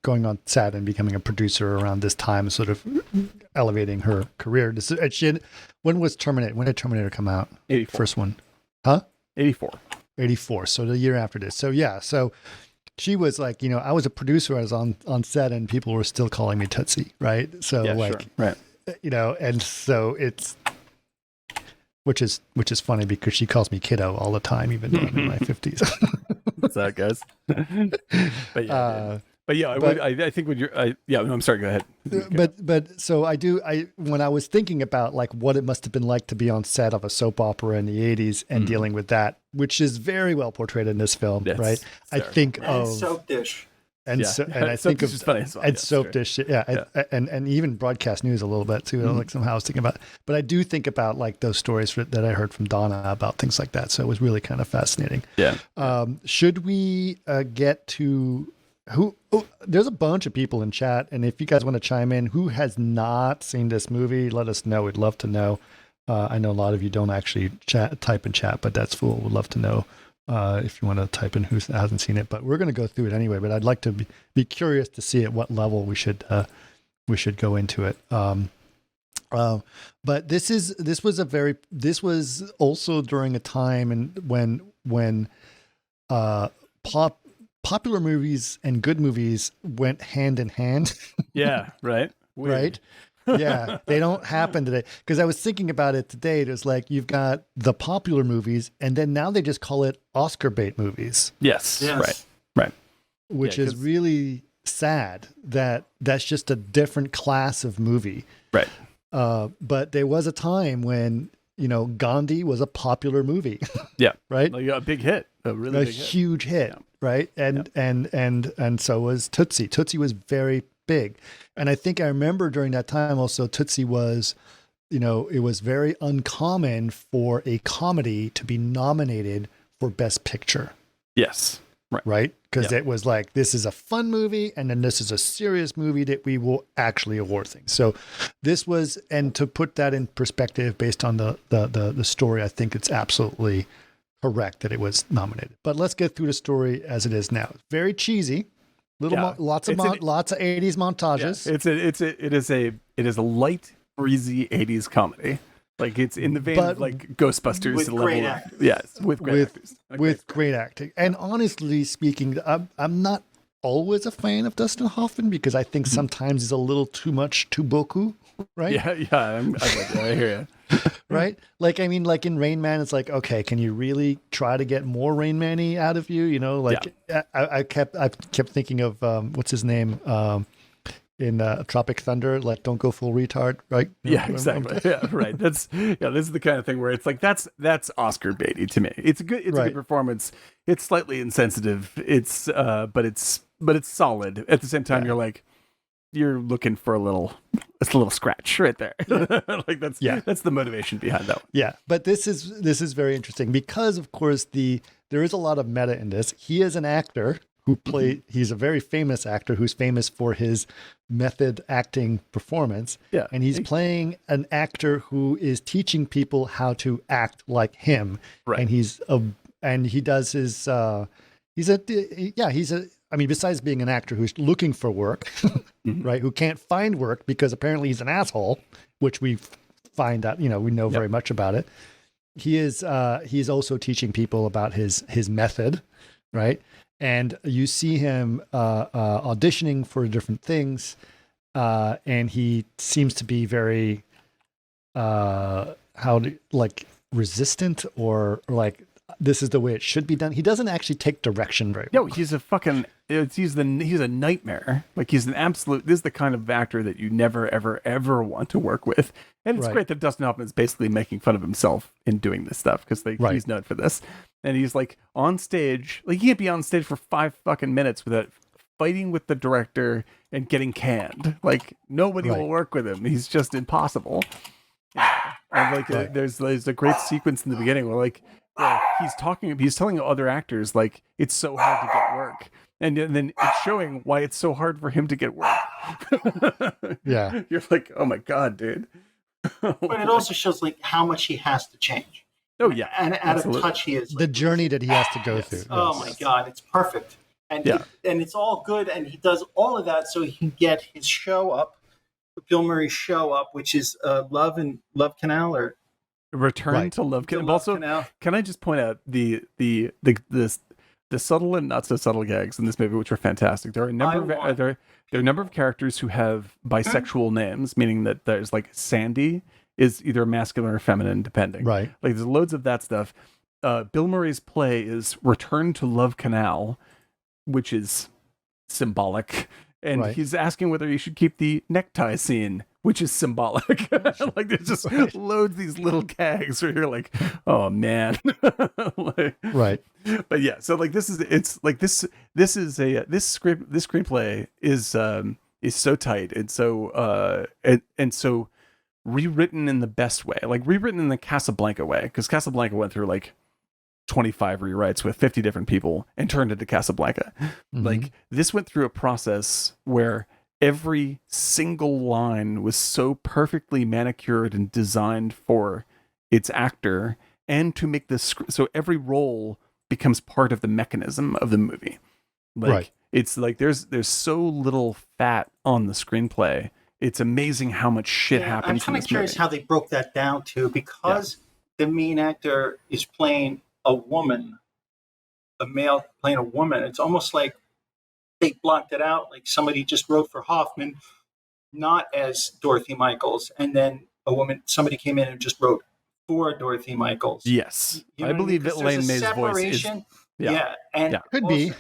going on set and becoming a producer around this time, sort of elevating her career. When was Terminator? When did Terminator come out? 84. First one, huh? 84. 84. So the year after this. So yeah. So she was like, I was a producer, I was on set, and people were still calling me Tootsie, right? So sure. Right. And so it's, which is funny because she calls me kiddo all the time, even though I'm in my 50s. What's that, guys? But yeah, I think when you're, I'm sorry, go ahead. But so when I was thinking about like what it must have been like to be on set of a soap opera in the 80s and dealing with that, which is very well portrayed in this film, right? I think and Soap Dish. And I think of funny as well. and Soap Dish, and even broadcast news a little bit too. Like somehow I was thinking about, but I do think about like those stories that I heard from Donna about things like that. So it was really kind of fascinating. Yeah. Should we get to who? Oh, there's a bunch of people in chat, and if you guys want to chime in, who has not seen this movie, let us know. We'd love to know. I know a lot of you don't actually type in chat, but that's cool. We'd love to know. If you want to type in who hasn't seen it, but we're going to go through it anyway. But I'd like to be curious to see at what level we should go into it. But this was also during a time and when popular movies and good movies went hand in hand. Yeah, right. Weird. Right. Yeah, they don't happen today. Because I was thinking about it today. It was like you've got the popular movies, and then now they just call it Oscar bait movies. Yes. Right. Which is really sad that that's just a different class of movie. Right. But there was a time when Gandhi was a popular movie. Yeah. Right. Like a big hit, a really big huge hit. Yeah. Right. And so was Tootsie. Tootsie was very big. And I think I remember during that time also Tootsie was, it was very uncommon for a comedy to be nominated for Best Picture. Yes. Right? Because it was like, this is a fun movie, and then this is a serious movie that we will actually award things. So this was, and to put that in perspective based on the story, I think it's absolutely correct that it was nominated. But let's get through the story as it is now. Very cheesy. Lots of 80s montages. Yeah. It is a light, breezy 80s comedy. Like it's in the vein of like Ghostbusters with great acting. Yes, with great actors. With great acting. And honestly speaking, I'm not always a fan of Dustin Hoffman because I think sometimes he's a little too much too beaucoup, right? Yeah, I'm like that. I hear you. Right? Like, I mean, like in Rain Man, it's like, okay, can you really try to get more Rain Man-y out of you? I kept thinking of what's his name in Tropic Thunder, like don't go full retard, right? Yeah, exactly. Yeah, right. This is the kind of thing where it's like that's Oscar baity to me. It's a good performance. It's slightly insensitive. But it's solid. At the same time, you're looking for a little scratch right there. Like that's the motivation behind that one. Yeah, but this is very interesting because of course there is a lot of meta in this. He is an actor who he's a very famous actor who's famous for his method acting performance. Yeah. And he's playing an actor who is teaching people how to act like him. Right. And he does his besides being an actor who's looking for work, right? Who can't find work because apparently he's an asshole, which we find out, we know very much about it. He's also teaching people about his method, right? And you see him auditioning for different things, and he seems to be very resistant or like this is the way it should be done. He doesn't actually take direction very well. No, he's a nightmare. Like he's an absolute. This is the kind of actor that you never ever ever want to work with. And it's great that Dustin Hoffman is basically making fun of himself in doing this stuff because he's known for this. And he's like on stage, like he can't be on stage for 5 fucking minutes without fighting with the director and getting canned. Like nobody will work with him. He's just impossible. And there's a great sequence in the beginning where he's telling other actors like it's so hard to get work. And then it's showing why it's so hard for him to get work. Yeah. You're like, oh my God, dude. But it also shows like how much he has to change. Oh yeah, and out of touch he is. The journey that he has to go through. Oh my God, it's perfect, and it's all good, and he does all of that so he can get his show up, Bill Murray's show up, which is Love Canal or Return to Love Canal. Also, can I just point out the the subtle and not so subtle gags in this movie, which are fantastic. There are a number there are a number of characters who have bisexual names, meaning that there's like Sandy is either masculine or feminine, depending. Right. Like there's loads of that stuff. Bill Murray's play is Return to Love Canal, which is symbolic. And he's asking whether you should keep the necktie scene, which is symbolic. Like there's just loads of these little gags where you're like, oh man. Like, right. But yeah, so like this screenplay is so tight and so and so rewritten in the best way, like rewritten in the Casablanca way, because Casablanca went through like 25 rewrites with 50 different people and turned into Casablanca. Mm-hmm. Like this went through a process where every single line was so perfectly manicured and designed for its actor, and to make this so every role becomes part of the mechanism of the movie. Like it's like there's so little fat on the screenplay. It's amazing how much shit happens. I'm kind of curious how they broke that down too, because the main actor is playing a woman, a male playing a woman. It's almost like they blocked it out, like somebody just wrote for Hoffman, not as Dorothy Michaels, and then somebody came in and just wrote for Dorothy Michaels. Yes, I believe that Elaine May's voice is. And could also, be.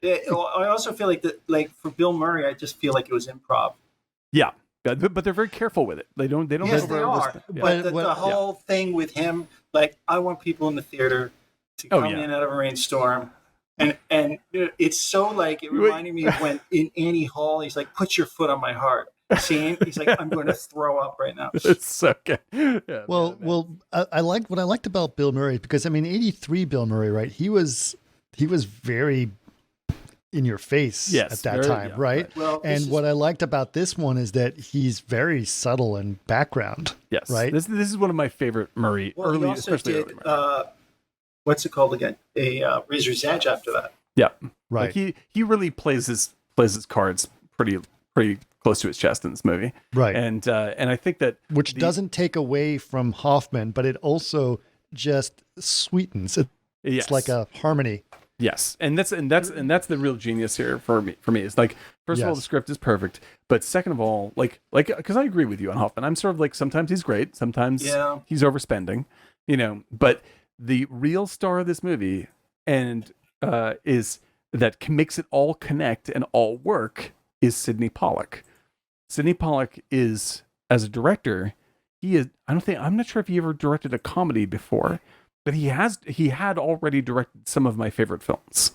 I also feel like that, like for Bill Murray, I just feel like it was improv. Yeah. But they're very careful with it. They don't. Yes, they are. But the whole thing with him, like, I want people in the theater to come in out of a rainstorm, and it's so like it reminded me of when in Annie Hall, he's like, "Put your foot on my heart." Scene. He's like, "I'm going to throw up right now." It's so good. Yeah, I liked what I liked about Bill Murray, because I mean, 83 Bill Murray, right? He was very in your face at that time, right? Well, and what I liked about this one is that he's very subtle in background. Yes, right. This is one of my favorite Murray early, especially early Murray. What's it called again? A Razor's Edge after that. Yeah, right. Like he really plays his cards pretty close to his chest in this movie, right? And I think that which doesn't take away from Hoffman, but it also just sweetens it. It's like a harmony. Yes, and that's the real genius here for me. Is like, first of all, the script is perfect, but second of all, like because I agree with you on Hoffman. I'm sort of like, sometimes he's great, sometimes he's overspending, But the real star of this movie and is that makes it all connect and all work is Sydney Pollack. Sydney Pollack is, as a director, I'm not sure if he ever directed a comedy before. But he had already directed some of my favorite films.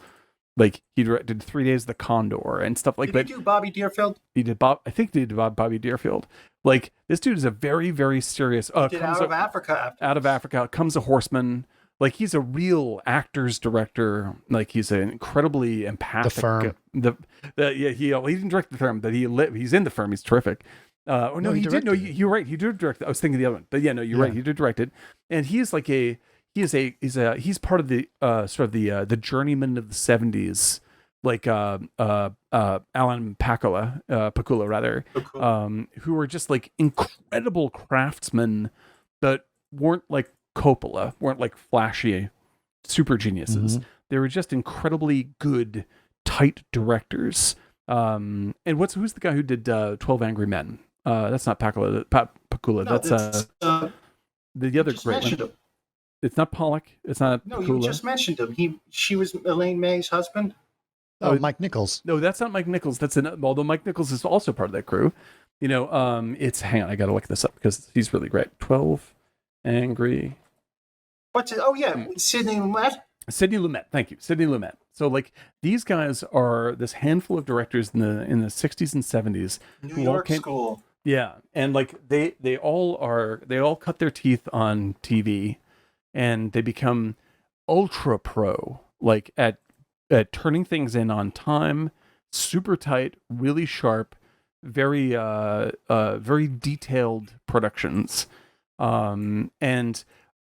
Like he directed 3 Days of the Condor and stuff like that. Did he do Bobby Deerfield? He did I think he did Bobby Deerfield. Like this dude is a very, very serious did Out of Africa. Out of Africa Comes a Horseman. Like he's a real actor's director. Like he's an incredibly empathic. The Firm. He didn't direct The Firm, but he's in The Firm. He's terrific. No, he did. No, you're right. He did direct. I was thinking the other one, but you're right. He did direct it, and he's like he's part of the sort of the journeyman of the 70s, like Alan Pakula rather, who were just like incredible craftsmen that weren't like Coppola, weren't like flashy super geniuses. Mm-hmm. They were just incredibly good, tight directors. And who's the guy who did 12 Angry Men? That's not Pakula. Pakula. No, that's the other great one. It's not Pollack. It's not. No, Pakula. You just mentioned him. She was Elaine May's husband. Oh, Mike Nichols. No, that's not Mike Nichols. Although Mike Nichols is also part of that crew. It's hang on, I got to look this up because he's really great. 12 Angry. What's it? Oh yeah, Sidney Lumet. Sidney Lumet. Thank you, Sidney Lumet. So like these guys are this handful of directors in the 60s and 70s. New York school. Yeah, and like they all cut their teeth on TV. And they become ultra pro, like at turning things in on time, super tight, really sharp, very detailed productions, and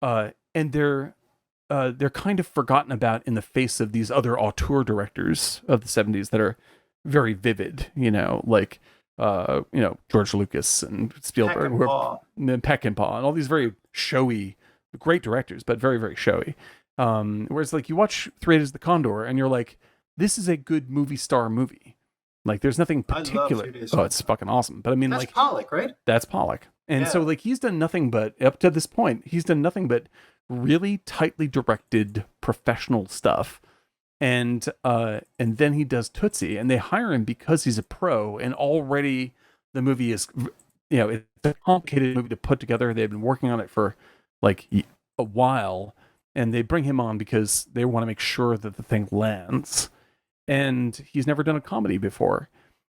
they're kind of forgotten about in the face of these other auteur directors of the 70s that are very vivid, like George Lucas and Spielberg, Peckinpah, and all these very showy. Great directors, but very, very showy. Whereas like you watch Three Days of the Condor and you're like, this is a good movie star movie. Like there's nothing particular. Oh, it's fucking awesome. But I mean, that's like Pollack, right? That's Pollack. And so like he's done nothing but up to this point, he's done nothing but really tightly directed professional stuff. And then he does Tootsie, and they hire him because he's a pro, and already the movie is, it's a complicated movie to put together. They've been working on it for like a while, and they bring him on because they want to make sure that the thing lands. And he's never done a comedy before,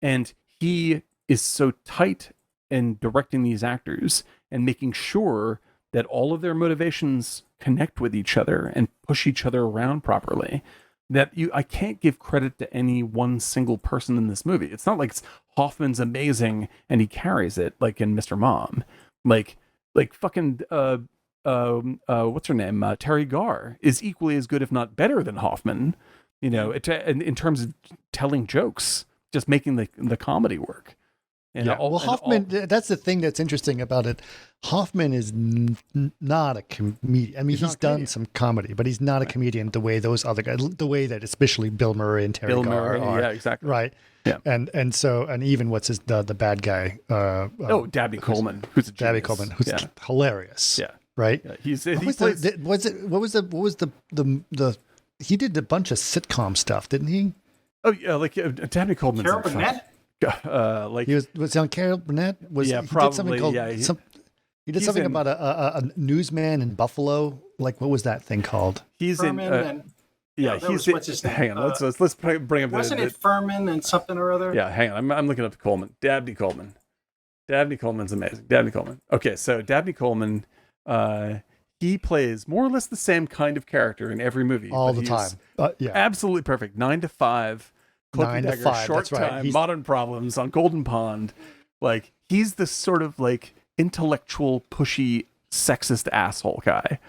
and he is so tight in directing these actors and making sure that all of their motivations connect with each other and push each other around properly, that I can't give credit to any one single person in this movie. It's not like Hoffman's amazing and he carries it like in Mr. Mom. Like fucking what's her name? Terry Garr is equally as good, if not better than Hoffman, in terms of telling jokes, just making the comedy work. And Hoffman, that's the thing that's interesting about it. Hoffman is not a comedian. I mean, he's done some comedy, but he's not a comedian the way those other guys, the way that especially Bill Murray and Terry Garr are. Yeah, exactly. Right. Yeah. And even what's the bad guy? Dabney Coleman, who's a genius. Dabney Coleman, who's hilarious. Yeah. Right. Yeah. He did a bunch of sitcom stuff, didn't he? Oh yeah, like Dabney Coleman. Carol Burnett. Was on Carol Burnett? Probably. Did something called he did something about a newsman in Buffalo. Like, what was that thing called? He's Furman what's his name? Hang on, let's bring up. Wasn't it Furman and something or other? Yeah, hang on. I'm looking up Coleman. Dabney Coleman. Dabney Coleman's amazing. Dabney Coleman. Okay, so Dabney Coleman, he plays more or less the same kind of character in every movie all the time. Absolutely perfect. 9 to 5. 9 to 5. Short That's Time, right. Modern Problems on Golden Pond. Like, he's this sort of like intellectual, pushy, sexist asshole guy.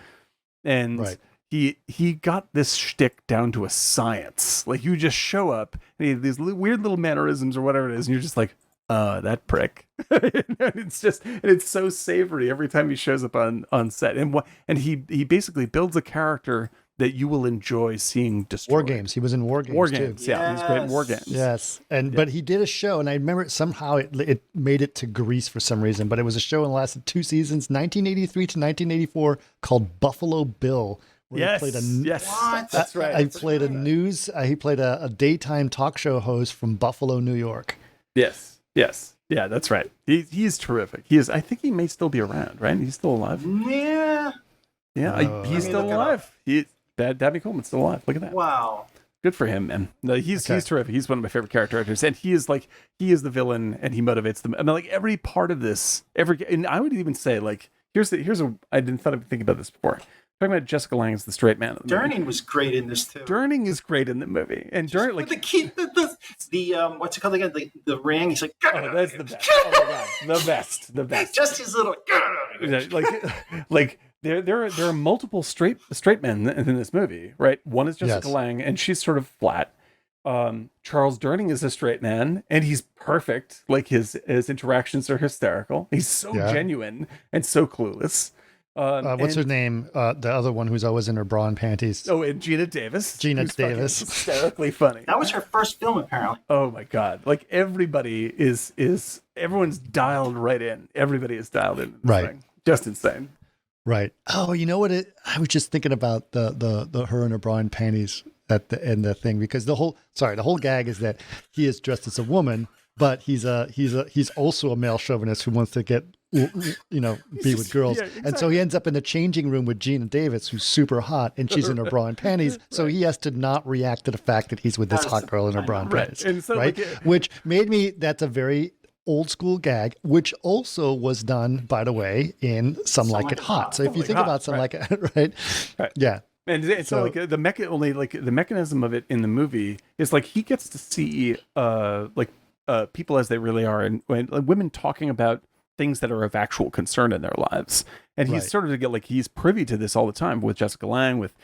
And he got this shtick down to a science. Like, you just show up and he has these weird little mannerisms or whatever it is, and you're just like, that prick. it's so savory every time he shows up on set. And he basically builds a character that you will enjoy seeing destroyed. War Games. He was in War Games too. Yeah, he's great in War Games. Yes, but he did a show, and I remember somehow it made it to Greece for some reason. But it was a show and lasted 2 seasons, 1983 to 1984, called Buffalo Bill. Yes, that's right. He played a daytime talk show host from Buffalo, New York. Yes, yeah, that's right. He's terrific. I think he may still be around, right? He's still alive. Yeah, he's still alive. Dabney Coleman's still alive. Look at that. Wow. Good for him, man. No, he's terrific. He's one of my favorite character actors, and he is the villain, and he motivates them. I mean, like every part of this, and I would even say, like, I didn't think about this before. Talking about Jessica Lange as the straight man. Durning was great in this too. Durning is great in the movie, and Durning, like the what's it called again? The ring. He's like, oh, that's the best. Oh my god, the best. Just his little, like. There are multiple straight men in this movie, right? One is Jessica Lange, and she's sort of flat. Charles Durning is a straight man, and he's perfect. Like his interactions are hysterical. He's so genuine and so clueless. What's her name? The other one who's always in her bra and panties. Oh, and Gina Davis. Hysterically funny. That was her first film, apparently. Oh my god! Like everyone's dialed right in. Everybody is dialed in. Right. Thing. Just insane. Right. Oh, you know what? I was just thinking about the her and her bra and panties at the end of the thing, because the whole gag is that he is dressed as a woman, but he's also a male chauvinist who wants to get be with girls, and so he ends up in the changing room with Gina Davis, who's super hot, and she's in her bra and panties. So he has to not react to the fact that he's with this hot girl in her bra and panties, and so, right? Which made me. That's a very old school gag, which also was done, by the way, in Some Like It Hot. So if you think about Some Like It, right? Yeah. And so like the mechanism of it in the movie is like he gets to see people as they really are, and women talking about things that are of actual concern in their lives. And he's sort of he's privy to this all the time with Jessica Lange, with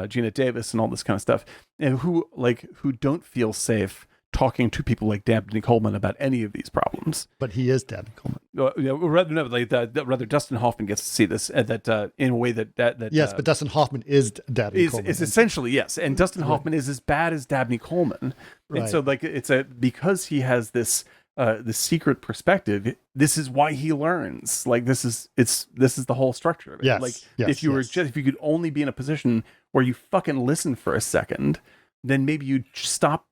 Gina Davis, and all this kind of stuff, and who don't feel safe talking to people like Dabney Coleman about any of these problems. But he is Dabney Coleman. Rather, Dustin Hoffman gets to see this that in a way that yes, but Dustin Hoffman is Dabney Coleman. Is essentially, yes, and Dustin Hoffman is as bad as Dabney Coleman, Right. and so like because he has this the secret perspective. This is why he learns. Like this is the whole structure of it. Yes, like yes, if you were if you could only be in a position where you fucking listen for a second, then maybe you'd stop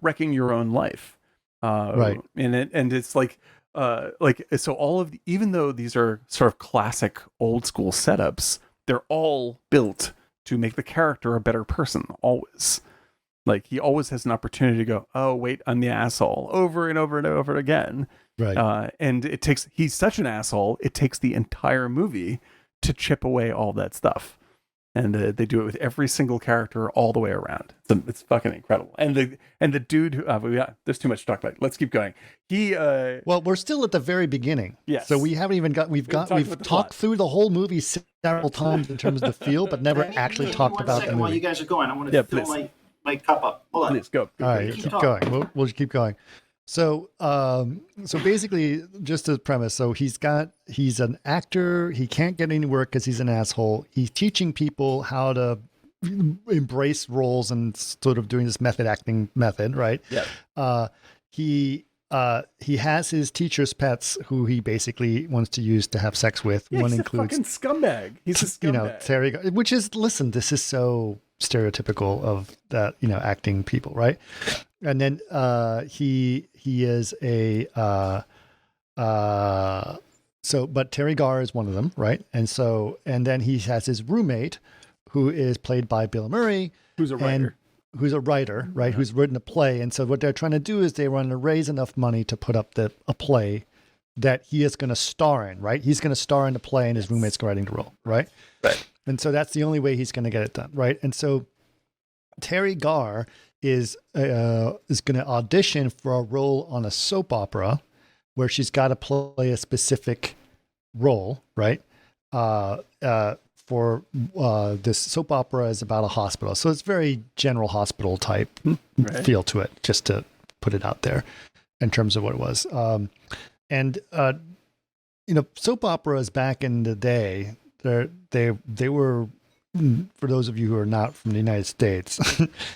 wrecking your own life. Right. And it's like so all of even though these are sort of classic old school setups, they're all built to make the character a better person always. Like he always has an opportunity to go, oh wait, I'm the asshole, over and over and over again. Right. And he's such an asshole, it takes the entire movie to chip away all that stuff. And they do it with every single character all the way around. It's fucking incredible. And the dude who there's too much to talk about. Let's keep going. Well, we're still at the very beginning. Yes. So we haven't even we've talked through the whole movie several times in terms of the feel, but never actually talked about the movie. While you guys are going, I want to fill my cup up. Hold on. Please go. All right, keep going. We'll keep going. So, so basically, just as premise, so he's an actor. He can't get any work because he's an asshole. He's teaching people how to embrace roles and sort of doing this method acting method, right? Yeah. He has his teacher's pets who he basically wants to use to have sex with. Yeah, One he's includes a fucking scumbag. He's a scumbag. Terry, which is, listen, this is so stereotypical of that, acting people, right? And then he is but Terry Garr is one of them, right? And then he has his roommate who is played by Bill Murray, who's a writer. Right? Who's written a play. And so what they're trying to do is they want to raise enough money to put up a play that he is going to star in, right? He's going to star in the play and his roommate's writing the role, right? Right. And so that's the only way he's going to get it done, right? And so Terry Garr is going to audition for a role on a soap opera where she's got to play a specific role, right? For this soap opera is about a hospital. So it's very general hospital type feel to it, just to put it out there in terms of what it was. Soap operas back in the day, they were, for those of you who are not from the United States,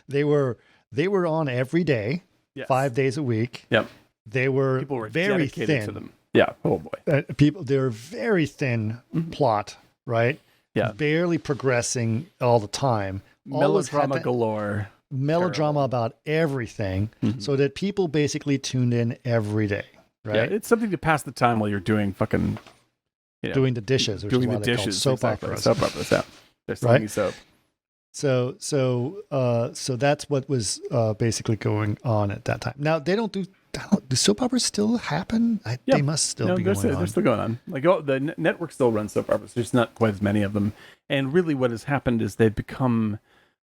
they were on every day, Yes. 5 days a week. Yep. People were very dedicated thin. to them. Yeah. Oh boy. They were very thin plot, right? Yeah. Barely progressing all the time. Melodrama galore. Melodrama about everything, so that people basically tuned in every day, right? Yeah, it's something to pass the time while you're doing fucking doing the dishes, which is why they're called soap operas. Soap operas, yeah. They're slinging soap. So that's what was basically going on at that time. Now they don't do soap operas still happen? They must still be going on. They're still going on. Like the network still runs soap operas. There's not quite as many of them. And really, what has happened is they've become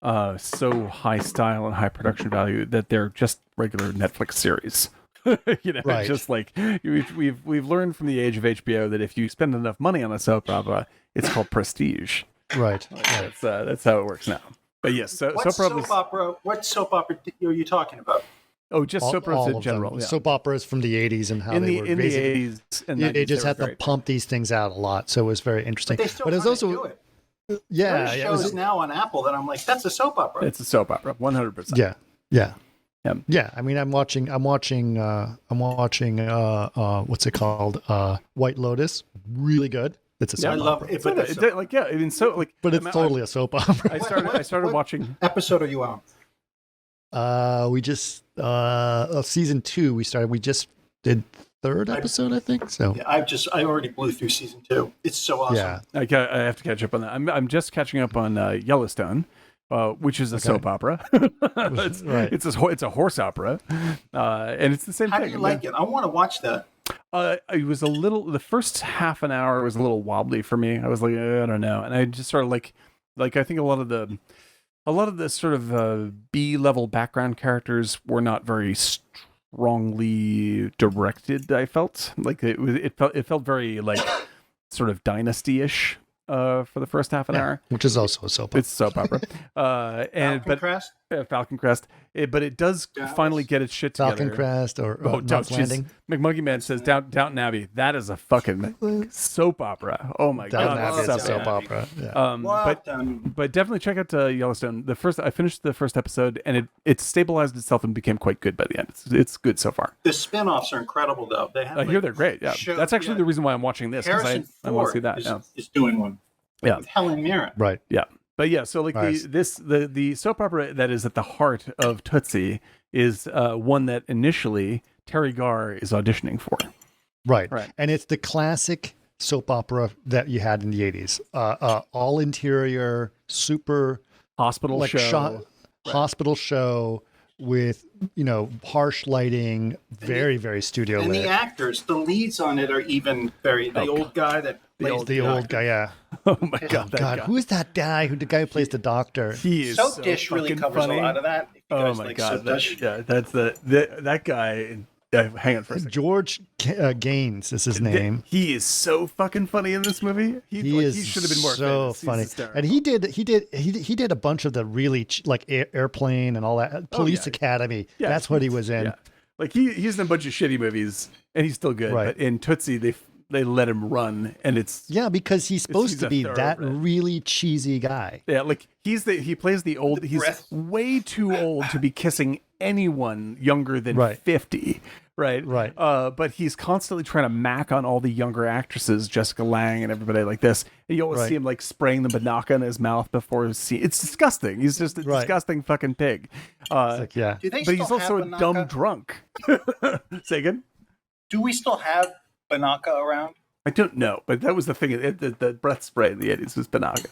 so high style and high production value that they're just regular Netflix series. Right. Just like we've learned from the age of HBO that if you spend enough money on a soap opera, it's called prestige. Right. That's how it works now. But yes, what soap opera are you talking about? Oh, just soap operas in general. Yeah. Soap operas from the 80s and how in they were the 80s and 90s, they just had to pump these things out a lot, so it was very interesting. But they still it was also do it. yeah, There's shows now on Apple that I'm like, that's a soap opera. It's a soap opera, 100%. Yeah. I mean, I'm watching what's it called? White Lotus. Really good. It's a soap opera. I love it. But it's totally a soap opera. I started watching. Episode are you on? We just season 2 we started. We just did third episode, I think. So yeah, I already blew through season 2. It's so awesome. Yeah, I have to catch up on that. I'm just catching up on Yellowstone, which is a soap opera. It's a horse opera, and it's the same thing. How do you like it? I want to watch that. It was the first half an hour was a little wobbly for me. I was like, I don't know, and I just sort of like I think a lot of the sort of B-level background characters were not very strongly directed. I felt like it felt very like sort of Dynasty-ish for the first half an hour, which is also a soap opera. It's a soap opera, Crest? Falcon Crest. But it does finally get its shit together. Falcon Crest or Knots Landing. McMonkey Man says Downton Abbey. That is a fucking soap opera. Oh my Downton god, Abbey is a that's soap opera. Yeah. But definitely check out Yellowstone. I finished the first episode, and it stabilized itself and became quite good by the end. It's good so far. The spin-offs are incredible, though. They have, I hear they're great. Yeah, that's actually the reason why I'm watching this, because I want to see that. Is doing one. Yeah, with Helen Mirren. Right. Yeah. But yeah, so like the soap opera that is at the heart of Tootsie is one that initially Terry Garr is auditioning for. Right. And it's the classic soap opera that you had in the 80s. All interior, super hospital show. Hospital show with, harsh lighting, very, very studio and lit. And the actors, the leads on it are even the old guy that plays the old guy, yeah. Oh my God. Who is that guy? The guy who plays the doctor? He is Soap Dish really covers funny. a lot of that. Oh my God. That's that guy. Hang on for a second. George Gaines is his name. He is so fucking funny in this movie. He should have been more so famous. funny. And he did a bunch of the really Airplane and all that. Police Academy. Yeah, that's what he was in. Yeah. Like he's in a bunch of shitty movies and he's still good. Right. But in Tootsie, they let him run, and it's because he's supposed to be that really cheesy guy. Yeah, like he plays the old. He's way too old to be kissing anyone younger than 50. Right. But he's constantly trying to mac on all the younger actresses, Jessica Lange and everybody like this. And you always see him like spraying the Banaka in his mouth before his scene. It's disgusting. He's just a disgusting fucking pig. But he's also a dumb drunk. Say again? Do we still have Banaka around? I don't know, but that was the thing. The breath spray in the 80s was Banaka.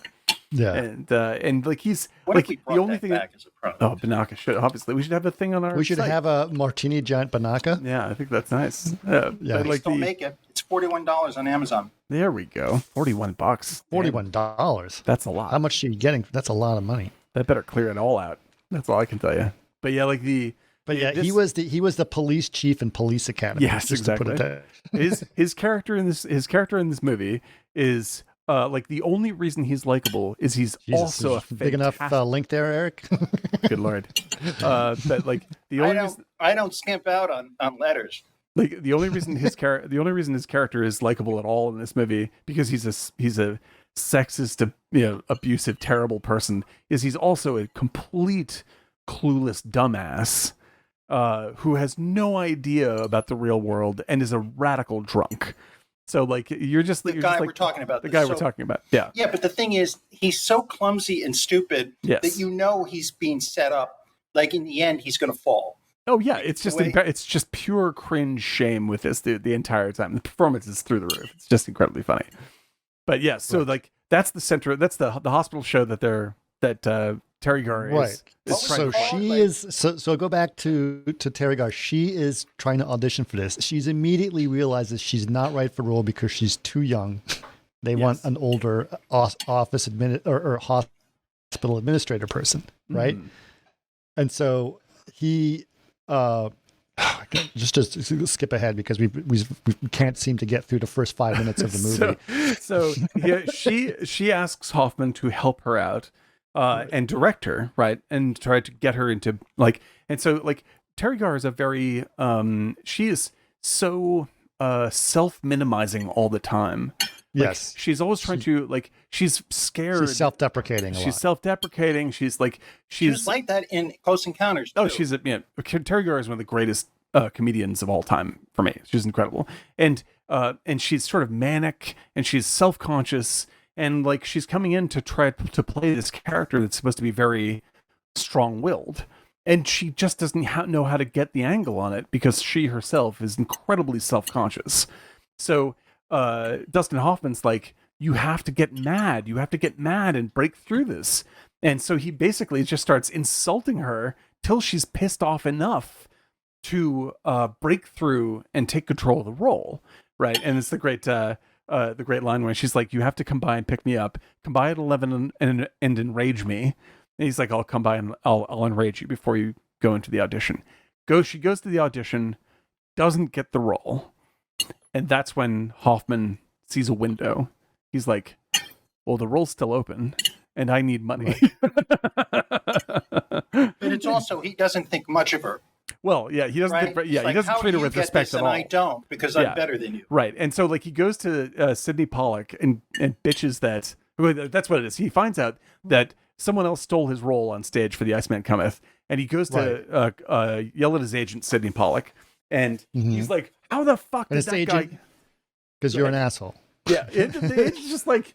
Yeah, and like he's what like if we brought the only that thing. Back as a product? Oh, Banaka should obviously we should have a thing on our. We should have a martini giant Banaka. Yeah, I think that's nice. Yeah, like don't make it. It's $41 on Amazon. There we go. $41. $41. That's a lot. How much are you getting? That's a lot of money. That better clear it all out. That's all I can tell you. But yeah, like he was the police chief in Police Academy. Yes, exactly. His character in this movie is like the only reason he's likable is he's also a big enough link there, Eric. Good Lord. But like the only I don't skimp out on letters. Like the only reason his character is likable at all in this movie, because he's a sexist, abusive, terrible person, is he's also a complete clueless dumbass who has no idea about the real world and is a radical drunk. So like we're talking about. Yeah. Yeah, but the thing is, he's so clumsy and stupid that he's being set up. Like in the end, he's going to fall. Oh yeah, it's just pure cringe shame with this the entire time. The performance is through the roof. It's just incredibly funny. But yeah, so like that's the center. That's the hospital show that Terry Garr is. So go back to Terry Garr. She is trying to audition for this. She's immediately realizes she's not right for the role because she's too young. They want an older office or hospital administrator person, right? Mm. And so he just to skip ahead because we can't seem to get through the first 5 minutes of the movie. So she asks Hoffman to help her out. And direct her, right, and try to get her into and so Terry Garr is a very she is so self-minimizing all the time. Yes, she's always trying to she's scared. She's self-deprecating. Self-deprecating. She's like that in Close Encounters. Too. Oh, Terry Garr is one of the greatest comedians of all time for me. She's incredible, and she's sort of manic, and she's self-conscious. And she's coming in to try to play this character that's supposed to be very strong-willed, and she just doesn't know how to get the angle on it because she herself is incredibly self-conscious. So Dustin Hoffman's like, you have to get mad and break through this. And so he basically just starts insulting her till she's pissed off enough to break through and take control of the role, right? And it's the great line where she's like, you have to come by and pick me up. Come by at 11 and enrage me. And he's like, I'll come by and I'll enrage you before you go into the audition. She goes to the audition, doesn't get the role. And that's when Hoffman sees a window. He's like, well, the role's still open. and I need money. But it's also, he doesn't think much of her. Well, yeah, he doesn't. Right? He doesn't treat her with respect at all. I don't, because I'm better than you. Right, and so like he goes to Sydney Pollack and bitches that. Well, that's what it is. He finds out that someone else stole his role on stage for The Iceman Cometh, and he goes to yell at his agent Sydney Pollack, and he's like, "How the fuck did that guy?" Because you're an asshole. Yeah, it's just like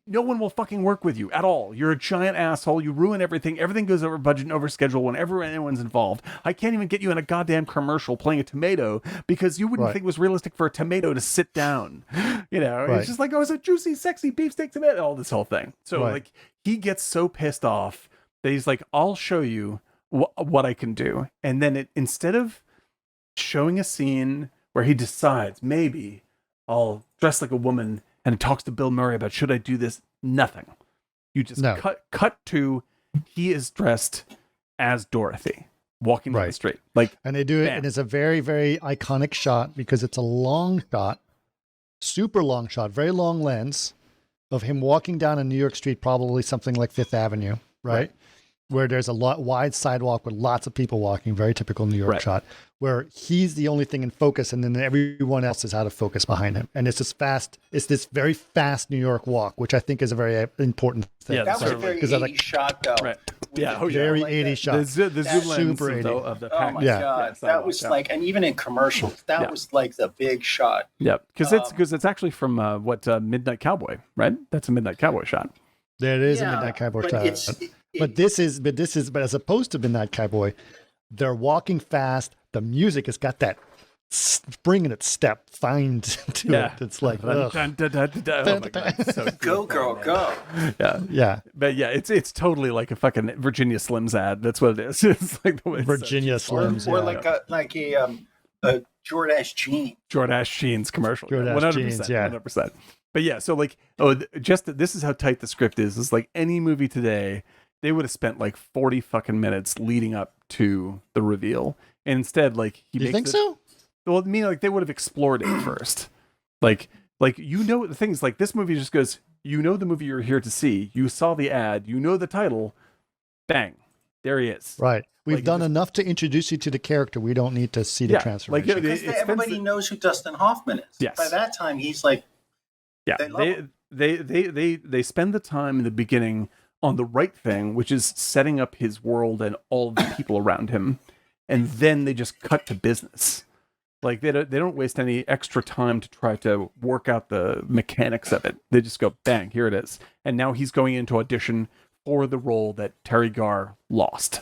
no one will fucking work with you at all. You're a giant asshole. You ruin everything. Everything goes over budget and over schedule whenever anyone's involved. I can't even get you in a goddamn commercial playing a tomato because you wouldn't think it was realistic for a tomato to sit down. You know, it's just like, oh, it's a juicy, sexy beefsteak tomato. All this whole thing. So like he gets so pissed off that he's like, I'll show you what I can do. And then instead of showing a scene where he decides maybe I'll dress like a woman and it talks to Bill Murray about should I do this? Nothing. You just cut to he is dressed as Dorothy walking down the street. And they do it, and it's a very, very iconic shot because it's a long shot, super long shot, very long lens of him walking down a New York street, probably something like Fifth Avenue, right? Where there's a wide sidewalk with lots of people walking, very typical New York shot, where he's the only thing in focus and then everyone else is out of focus behind him. And it's this very fast New York walk, which I think is a very important thing. Yeah, that was a very 80s shot, though. Right. Yeah, very 80s shot. The zoom lens super 80s. of the oh my God. That was like, and even in commercials, that was like the big shot. Yeah, because it's actually from Midnight Cowboy, right? That's a Midnight Cowboy shot. There it is a Midnight Cowboy shot. But as opposed to Midnight Cowboy, they're walking fast. The music has got that spring in its step, find to it. It's like, oh my God, so go, girl, go. Yeah. But yeah, it's totally like a fucking Virginia Slims ad. That's what it is. It's like the way Virginia Slims, or like a Jordache jeans. Jordache jeans commercial. Jordache 100%, jeans, 100%. But yeah, so like, this is how tight the script is. It's like any movie today, they would have spent like 40 fucking minutes leading up to the reveal. And instead, like, you think so? Well, I mean, like, they would have explored it first. Like, the things like this movie just goes, the movie you're here to see. You saw the ad. You know the title. Bang. There he is. Right. We've done enough to introduce you to the character. We don't need to see the transformation. Because everybody knows who Dustin Hoffman is. Yes. By that time, he's like, they spend the time in the beginning on the right thing, which is setting up his world and all the people around him, and then they just cut to business. Like they don't waste any extra time to try to work out the mechanics of it. They just go bang, here it is, and now he's going into audition for the role that Terry Garr lost.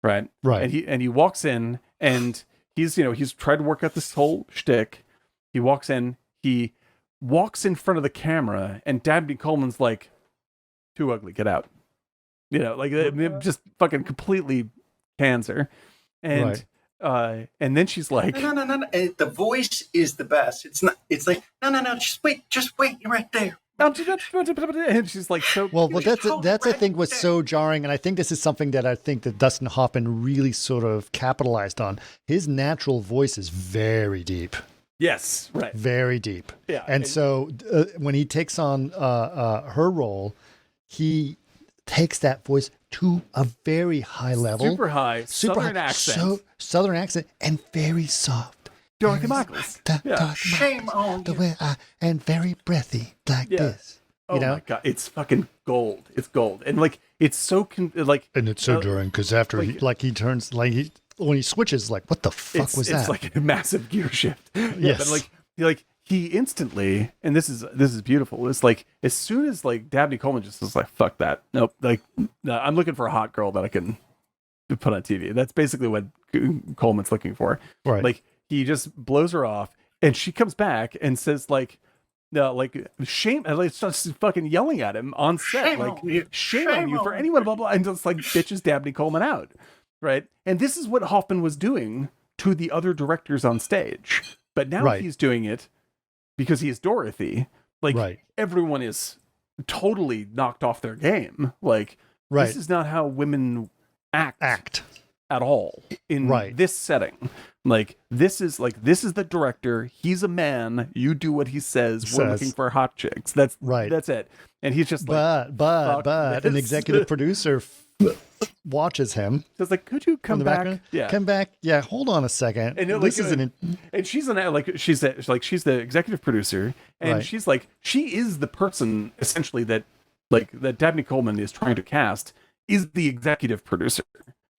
Right. And he walks in, and he's tried to work out this whole shtick. He walks in front of the camera, and Dabney Coleman's like, too ugly, get out. You know, like just fucking completely cans her. And and then she's like, no. And the voice is the best. It's not. It's like, no. Just wait. You're right there. And she's like, so well. But that's I think was so jarring, and I think this is something that I think that Dustin Hoffman really sort of capitalized on. His natural voice is very deep. Yes, right. Very deep. Yeah. And so when he takes on her role, he takes that voice to a very high level. Super high. Southern accent. So, Southern accent and very soft. Dorothy Michaels. Shame on you. And very breathy like this. Oh my God. It's fucking gold. It's gold. And like, it's so, and it's so jarring because after he turns, like when he switches, like, what the fuck was that? It's like a massive gear shift. Yes. But like he instantly, and this is beautiful. It's like as soon as like Dabney Coleman just was like, fuck that. Nope. Like, no, I'm looking for a hot girl that I can put on TV. That's basically what Coleman's looking for. Right. Like he just blows her off, and she comes back and says like, no, like shame, and like starts fucking yelling at him on set, shame on you for anyone, blah blah, and just like bitches Dabney Coleman out. Right. And this is what Hoffman was doing to the other directors on stage. But now he's doing it because he is Dorothy. Like everyone is totally knocked off their game. Like this is not how women act at all in this setting. Like this is the director. He's a man. You do what he says. We're looking for hot chicks. That's right. That's it. And he's just but an executive producer watches him. So it's like, could you come back? Yeah, come back. Yeah, hold on a second. And this isn't. And she's she's the executive producer, and she's like, she is the person essentially that Dabney Coleman is trying to cast is the executive producer.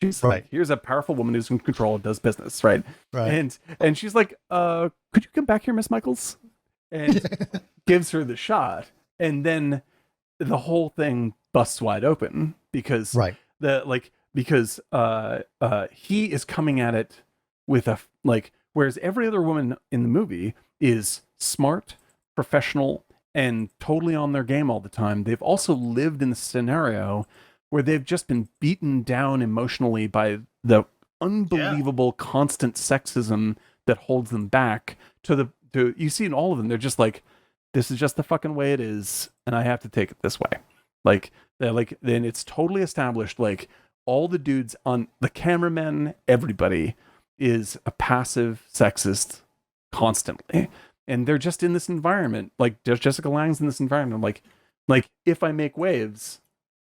She's like, here's a powerful woman who's in control and does business, right? And she's like, could you come back here, Miss Michaels? And gives her the shot, and then the whole thing busts wide open because he is coming at it with whereas every other woman in the movie is smart, professional, and totally on their game all the time. They've also lived in the scenario where they've just been beaten down emotionally by the unbelievable constant sexism that holds them back to you see in all of them, they're just like, this is just the fucking way it is, and I have to take it this way. Then it's totally established, all the dudes on the cameramen, everybody is a passive sexist constantly. And they're just in this environment, Jessica Lange's in this environment, like if I make waves,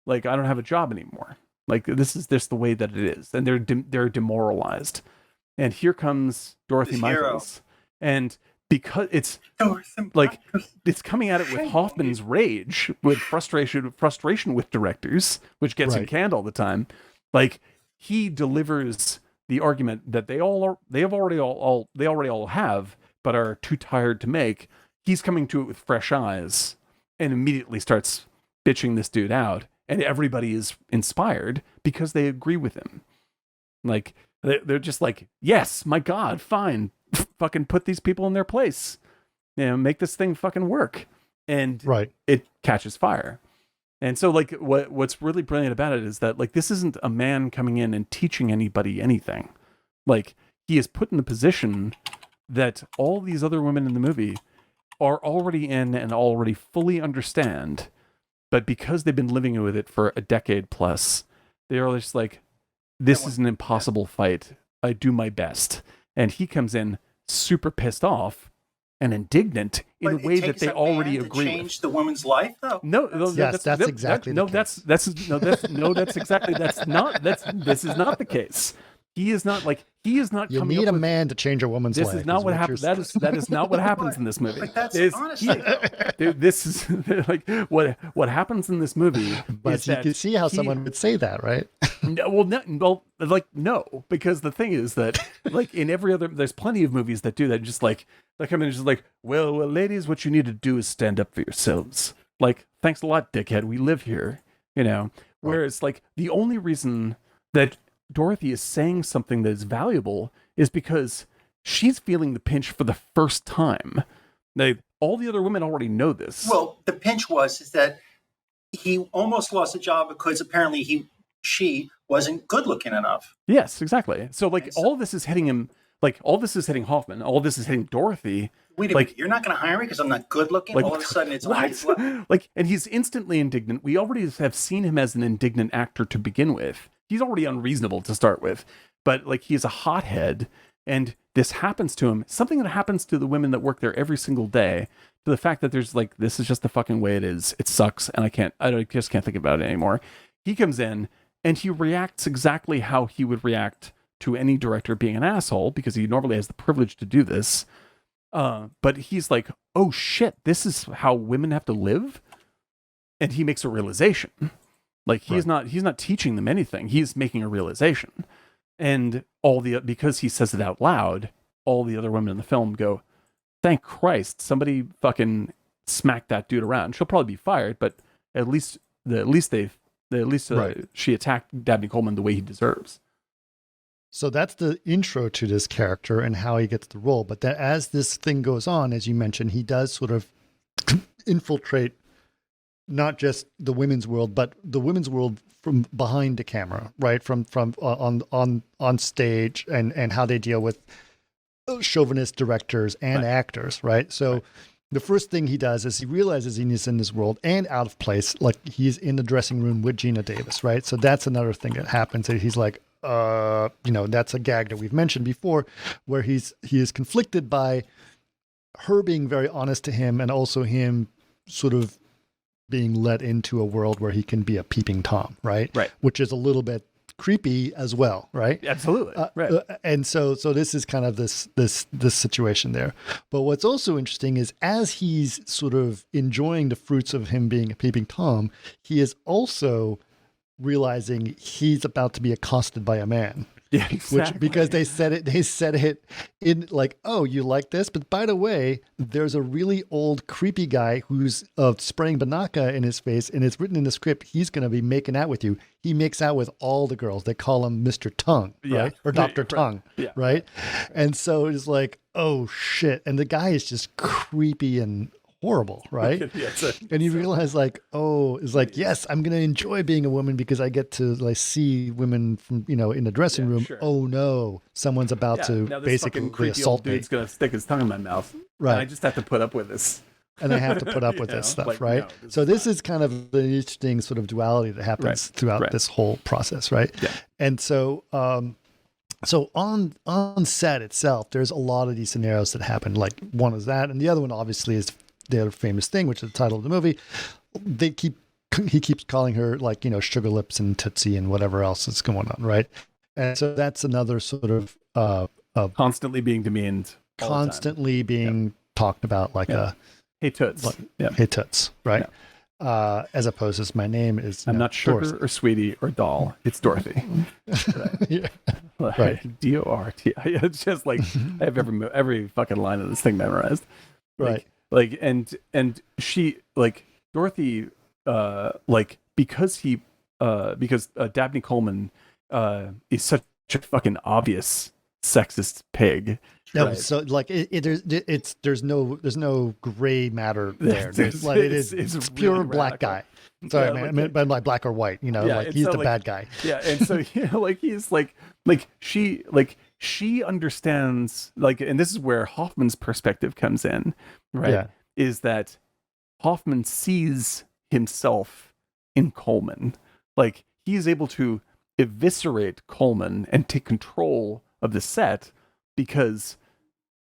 I don't have a job anymore. This is just the way that it is. And they're demoralized. And here comes Dorothy Michaels. And because it's it's coming at it with Hoffman's rage, with frustration with directors, which gets him canned all the time. He delivers the argument that they already all have, but are too tired to make. He's coming to it with fresh eyes and immediately starts bitching this dude out. And everybody is inspired because they agree with him. They're just like, yes, my God, fine. Fucking put these people in their place. Make this thing fucking work. And it catches fire. And so what's really brilliant about it is that this isn't a man coming in and teaching anybody anything. He is put in the position that all these other women in the movie are already in and already fully understand. But because they've been living with it for a decade plus, they are just like, this is an impossible fight. I do my best. And he comes in super pissed off and indignant in a way that they already agree with. Change the woman's life, though. This is not the case. He is not You need a man to change a woman's life. This is not what happens. That is not what happens in this movie. But that's honestly, this is what happens in this movie. But you can see how someone would say that, right? No, because the thing is that in every other, there's plenty of movies that do that. Just they come in and just well, ladies, what you need to do is stand up for yourselves. Thanks a lot, dickhead. We live here, Whereas the only reason that Dorothy is saying something that is valuable is because she's feeling the pinch for the first time. All the other women already know this. Well, the pinch is that he almost lost a job because apparently she wasn't good looking enough. Yes, exactly. So all this is hitting him. All this is hitting Hoffman. All this is hitting Dorothy. Wait a minute, you're not going to hire me because I'm not good looking? All of a sudden it's what? And he's instantly indignant. We already have seen him as an indignant actor to begin with. He's already unreasonable to start with, but he's a hothead, and this happens to him. Something that happens to the women that work there every single day. To the fact that there's this is just the fucking way it is. It sucks, and I just can't think about it anymore. He comes in and he reacts exactly how he would react to any director being an asshole, because he normally has the privilege to do this. But he's like, oh shit, this is how women have to live, and he makes a realization. He's not teaching them anything. He's making a realization. And because he says it out loud, all the other women in the film go, thank Christ, somebody fucking smacked that dude around. She'll probably be fired, but at least she attacked Dabney Coleman the way he deserves. So that's the intro to this character and how he gets the role. But that as this thing goes on, as you mentioned, he does sort of infiltrate not just the women's world, but the women's world from behind the camera, right? From on stage, and how they deal with chauvinist directors and actors, right? So the first thing he does is he realizes he's in this world and out of place, he's in the dressing room with Gina Davis, right? So that's another thing that happens. He's like, that's a gag that we've mentioned before, where he is conflicted by her being very honest to him, and also him sort of being let into a world where he can be a peeping Tom, right? Right. Which is a little bit creepy as well, right? Absolutely. Right. And so this is kind of this situation there. But what's also interesting is, as he's sort of enjoying the fruits of him being a peeping Tom, he is also realizing he's about to be accosted by a man. Yeah, exactly. Because they said it in like, oh, you like this? But by the way, there's a really old creepy guy who's spraying Banaka in his face, and it's written in the script, he's going to be making out with you. He makes out with all the girls. They call him Mr. Tongue, right? Or Dr. Tongue, right? And so it's like, oh shit. And the guy is just creepy and horrible, right? And you realize like, oh, it's like, yes, I'm going to enjoy being a woman because I get to like see women from, in the dressing room. Sure. Oh no, someone's about to basically assault me. Dude's going to stick his tongue in my mouth. Right. And I just have to put up with this. And I have to put up with this stuff, right? So this is kind of the interesting sort of duality that happens throughout this whole process, right? Yeah. And so, so on set itself, there's a lot of these scenarios that happen. Like one is that, and the other one obviously is the other famous thing, which is the title of the movie. He keeps calling her like, Sugar Lips and Tootsie and whatever else is going on, right? And so that's another sort of constantly being demeaned, constantly being talked about like a hey Toots, hey Toots, right? Yeah. As opposed to my name is I'm not Sugar Dorothy. Or Sweetie or Doll. It's Dorothy. Right. DORT. It's just like I have every fucking line of this thing memorized. Right. Like and she like Dorothy because Dabney Coleman is such a fucking obvious sexist pig. No, right. So like there's no gray matter there. It's pure really black guy. Sorry, man. I meant by like black or white. Like he's the bad guy. Yeah, and so like he's like she understands and this is where Hoffman's perspective comes in, right? Yeah. Is that Hoffman sees himself in Coleman. Like he's able to eviscerate Coleman and take control of the set because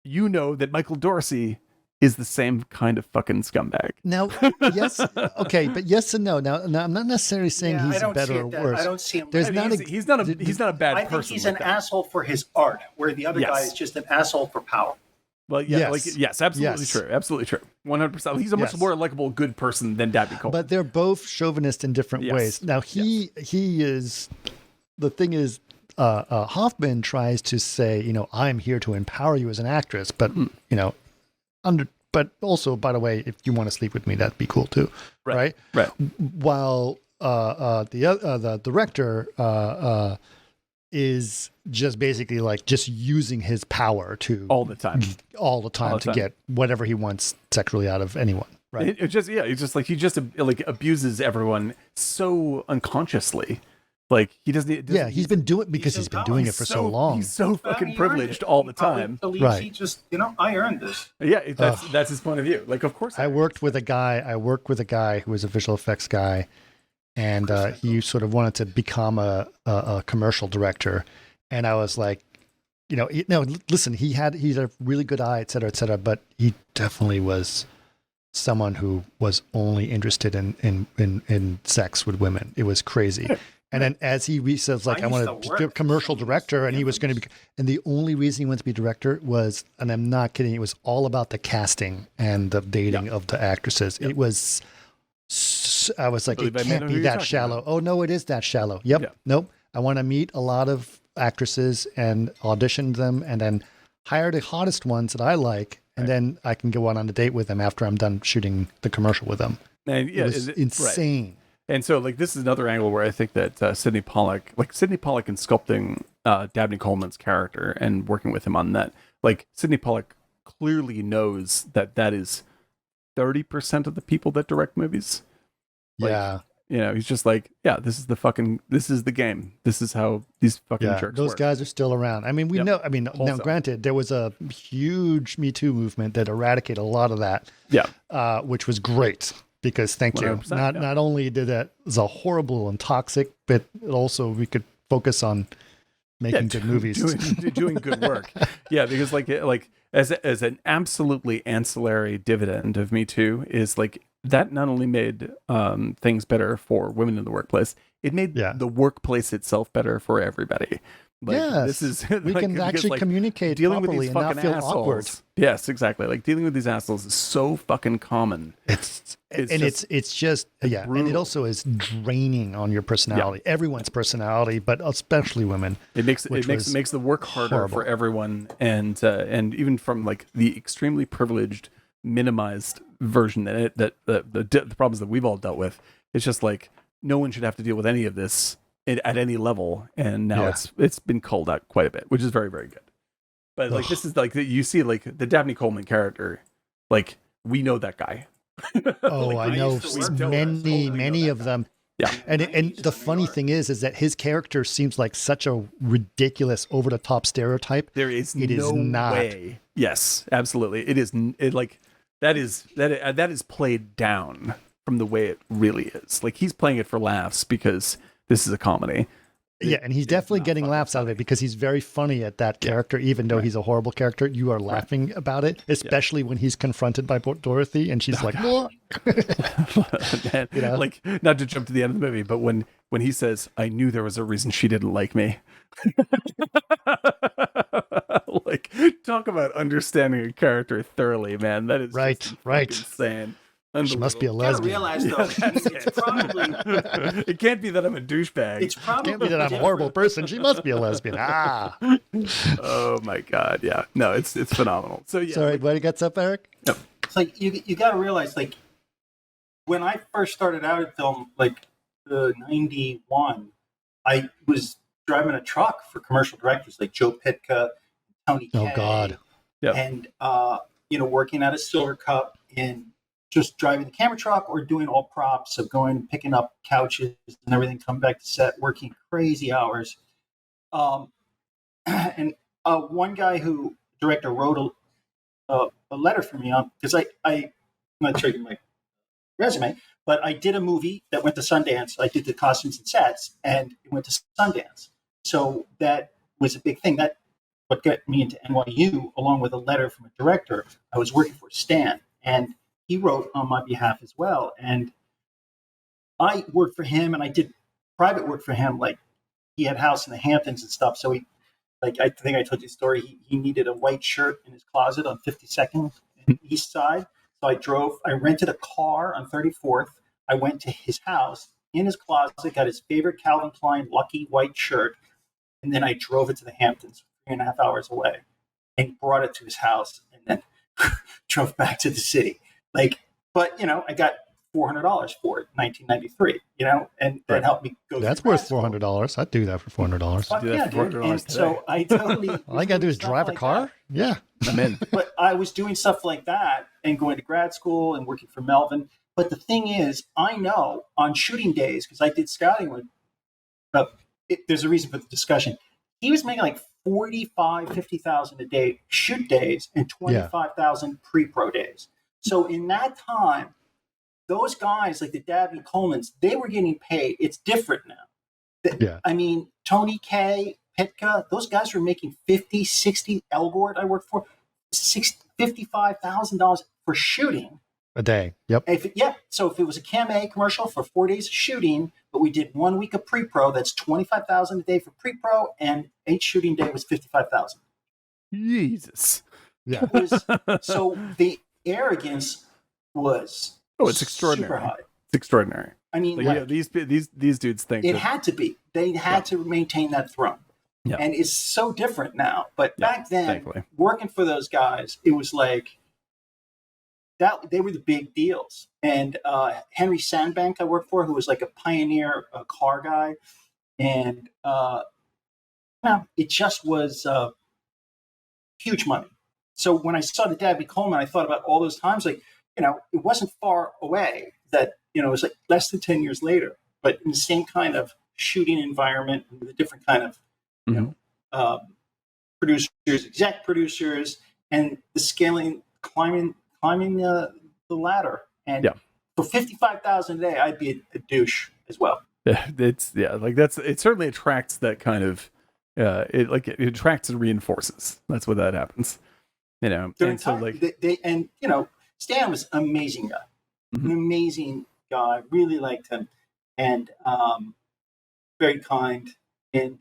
that Michael Dorsey is the same kind of fucking scumbag. Now, yes, okay, but yes and no. Now I'm not necessarily saying he's better or worse. I don't see him. He's not a bad person. I think he's an asshole for his art, where the other guy is just an asshole for power. Well, yeah, absolutely true. Absolutely true. 100%. He's a much more likable, good person than Dabney Coleman. But they're both chauvinist in different ways. Now, he is, the thing is, Hoffman tries to say, I'm here to empower you as an actress, but, but also, by the way, if you want to sleep with me, that'd be cool too. Right. While the director is just basically like just using his power to all the time to get whatever he wants sexually out of anyone. Right. It's just like he just abuses everyone so unconsciously. Like he doesn't. He's been doing it for so long. He's so fucking privileged all the time. Right. He just, I earned this. Yeah, that's his point of view. Like, of course. I worked with a guy who was a visual effects guy, and he sort of wanted to become a commercial director, and I was like, listen, he's a really good eye, et cetera, but he definitely was someone who was only interested in sex with women. It was crazy. And then as he says, like, I want to be a commercial director, and he was going to be, and the only reason he went to be director was, and I'm not kidding, it was all about the casting and the dating of the actresses. It was, I was like, it can't be that shallow. Oh no, it is that shallow. Yep. Yeah. Nope. I want to meet a lot of actresses and audition them, and then hire the hottest ones that I like, and then I can go on a date with them after I'm done shooting the commercial with them. And it was insane. Right. And so, this is another angle where I think that Sydney Pollack in sculpting Dabney Coleman's character and working with him on that, Sydney Pollack clearly knows that is 30% of the people that direct movies. He's just like, this is the game. This is how these fucking jerks those work. Guys are still around. I mean, we know. I mean, now granted, there was a huge Me Too movement that eradicated a lot of that. Yeah, which was great. Because thank you. Not only did that was a horrible and toxic, but also we could focus on making good movies. doing good work. Yeah, because like as an absolutely ancillary dividend of Me Too is like that not only made things better for women in the workplace, it made the workplace itself better for everybody. Like, yes, this is we can actually communicate dealing with properly these and not fucking feel assholes. awkward. Yes, exactly. Like dealing with these assholes is so fucking common. It's just brutal. and it also is draining on your personality, everyone's personality, but especially women. It makes the work harder horrible. for everyone, and even from like the extremely privileged, minimized version that the problems that we've all dealt with. It's just like no one should have to deal with any of this at any level, and now it's been culled out quite a bit, which is very, very good. But like this is like you see like the Dabney Coleman character, like we know that guy. Oh, Like, I know many of them. Yeah, and the funny thing is that his character seems like such a ridiculous, over the top stereotype. It is not way. Yes, absolutely. It is. Like that is played down from the way it really is. Like he's playing it for laughs because this is a comedy. Yeah, and he's definitely getting laughs out of it because he's very funny at that character, even though he's a horrible character. You are laughing about it, especially when he's confronted by Dorothy and she's like, "What?" Man, like not to jump to the end of the movie, but when he says, "I knew there was a reason she didn't like me." Like, talk about understanding a character thoroughly, man. That is right. Insane. She must be a lesbian. You gotta realize, though, it's probably... It can't be that I'm a douchebag. It's probably can't be that I'm a horrible person. She must be a lesbian. Ah. Oh my God. Yeah. No, it's phenomenal. So yeah. Sorry, what gets up, Eric? No. It's like you gotta realize, like, when I first started out in film, like 91, I was driving a truck for commercial directors like Joe Pitka, Tony Kaye. Oh God. Yeah. And working at a Silver Cup and just driving the camera truck or doing all props of going and picking up couches and everything, come back to set, working crazy hours. And one guy director wrote a letter for me on, because I'm not sure my resume, but I did a movie that went to Sundance. I did the costumes and sets, and it went to Sundance. So that was a big thing. That what got me into NYU, along with a letter from a director I was working for, Stan, and he wrote on my behalf as well. And I worked for him, and I did private work for him. Like, he had a house in the Hamptons and stuff. So he, like, I think I told you the story. He needed a white shirt in his closet on 52nd and East Side. So I rented a car on 34th. I went to his house, in his closet, got his favorite Calvin Klein Lucky white shirt. And then I drove it to the Hamptons 3.5 hours away and brought it to his house, and then drove back to the city. Like, but I got $400 for it, 1993. And that helped me go. That's worth $400. I'd do that for $400. Do that for $400 and today. so I totally. All I gotta do is drive a car. Yeah, I'm in. But I was doing stuff like that and going to grad school and working for Melvin. But the thing is, I know on shooting days, because I did scouting with. There's a reason for the discussion. He was making like 45, 50,000 a day shoot days and 25,000 pre-pro days. So in that time, those guys like the Dabney Colemans, they were getting paid. It's different now. Yeah. I mean, Tony Kaye, Pitka, those guys were making 50, 60. Elgort, I worked for, $55,000 for shooting a day. Yep. So if it was a Cam A commercial for 4 days of shooting, but we did 1 week of pre-pro, that's 25,000 a day for pre-pro, and 8 shooting day was 55,000. Jesus. Yeah. So the arrogance was it's extraordinary. super high. It's extraordinary. I mean, these dudes think it had to be. They had to maintain that throne. Yeah. And it's so different now. But back then, thankfully, working for those guys, it was like that. They were the big deals. And Henry Sandbank, I worked for, who was like a pioneer car guy, and it just was huge money. So when I saw the Dabney Coleman, I thought about all those times. Like, it wasn't far away that it was like less than 10 years later, but in the same kind of shooting environment with a different kind of producers, exec producers, and the scaling, climbing the ladder. And for 55,000 a day, I'd be a douche as well. It certainly attracts that kind of it attracts and reinforces. That's what that happens. Stan was an amazing guy, Mm-hmm. an amazing guy. Really liked him, and very kind. And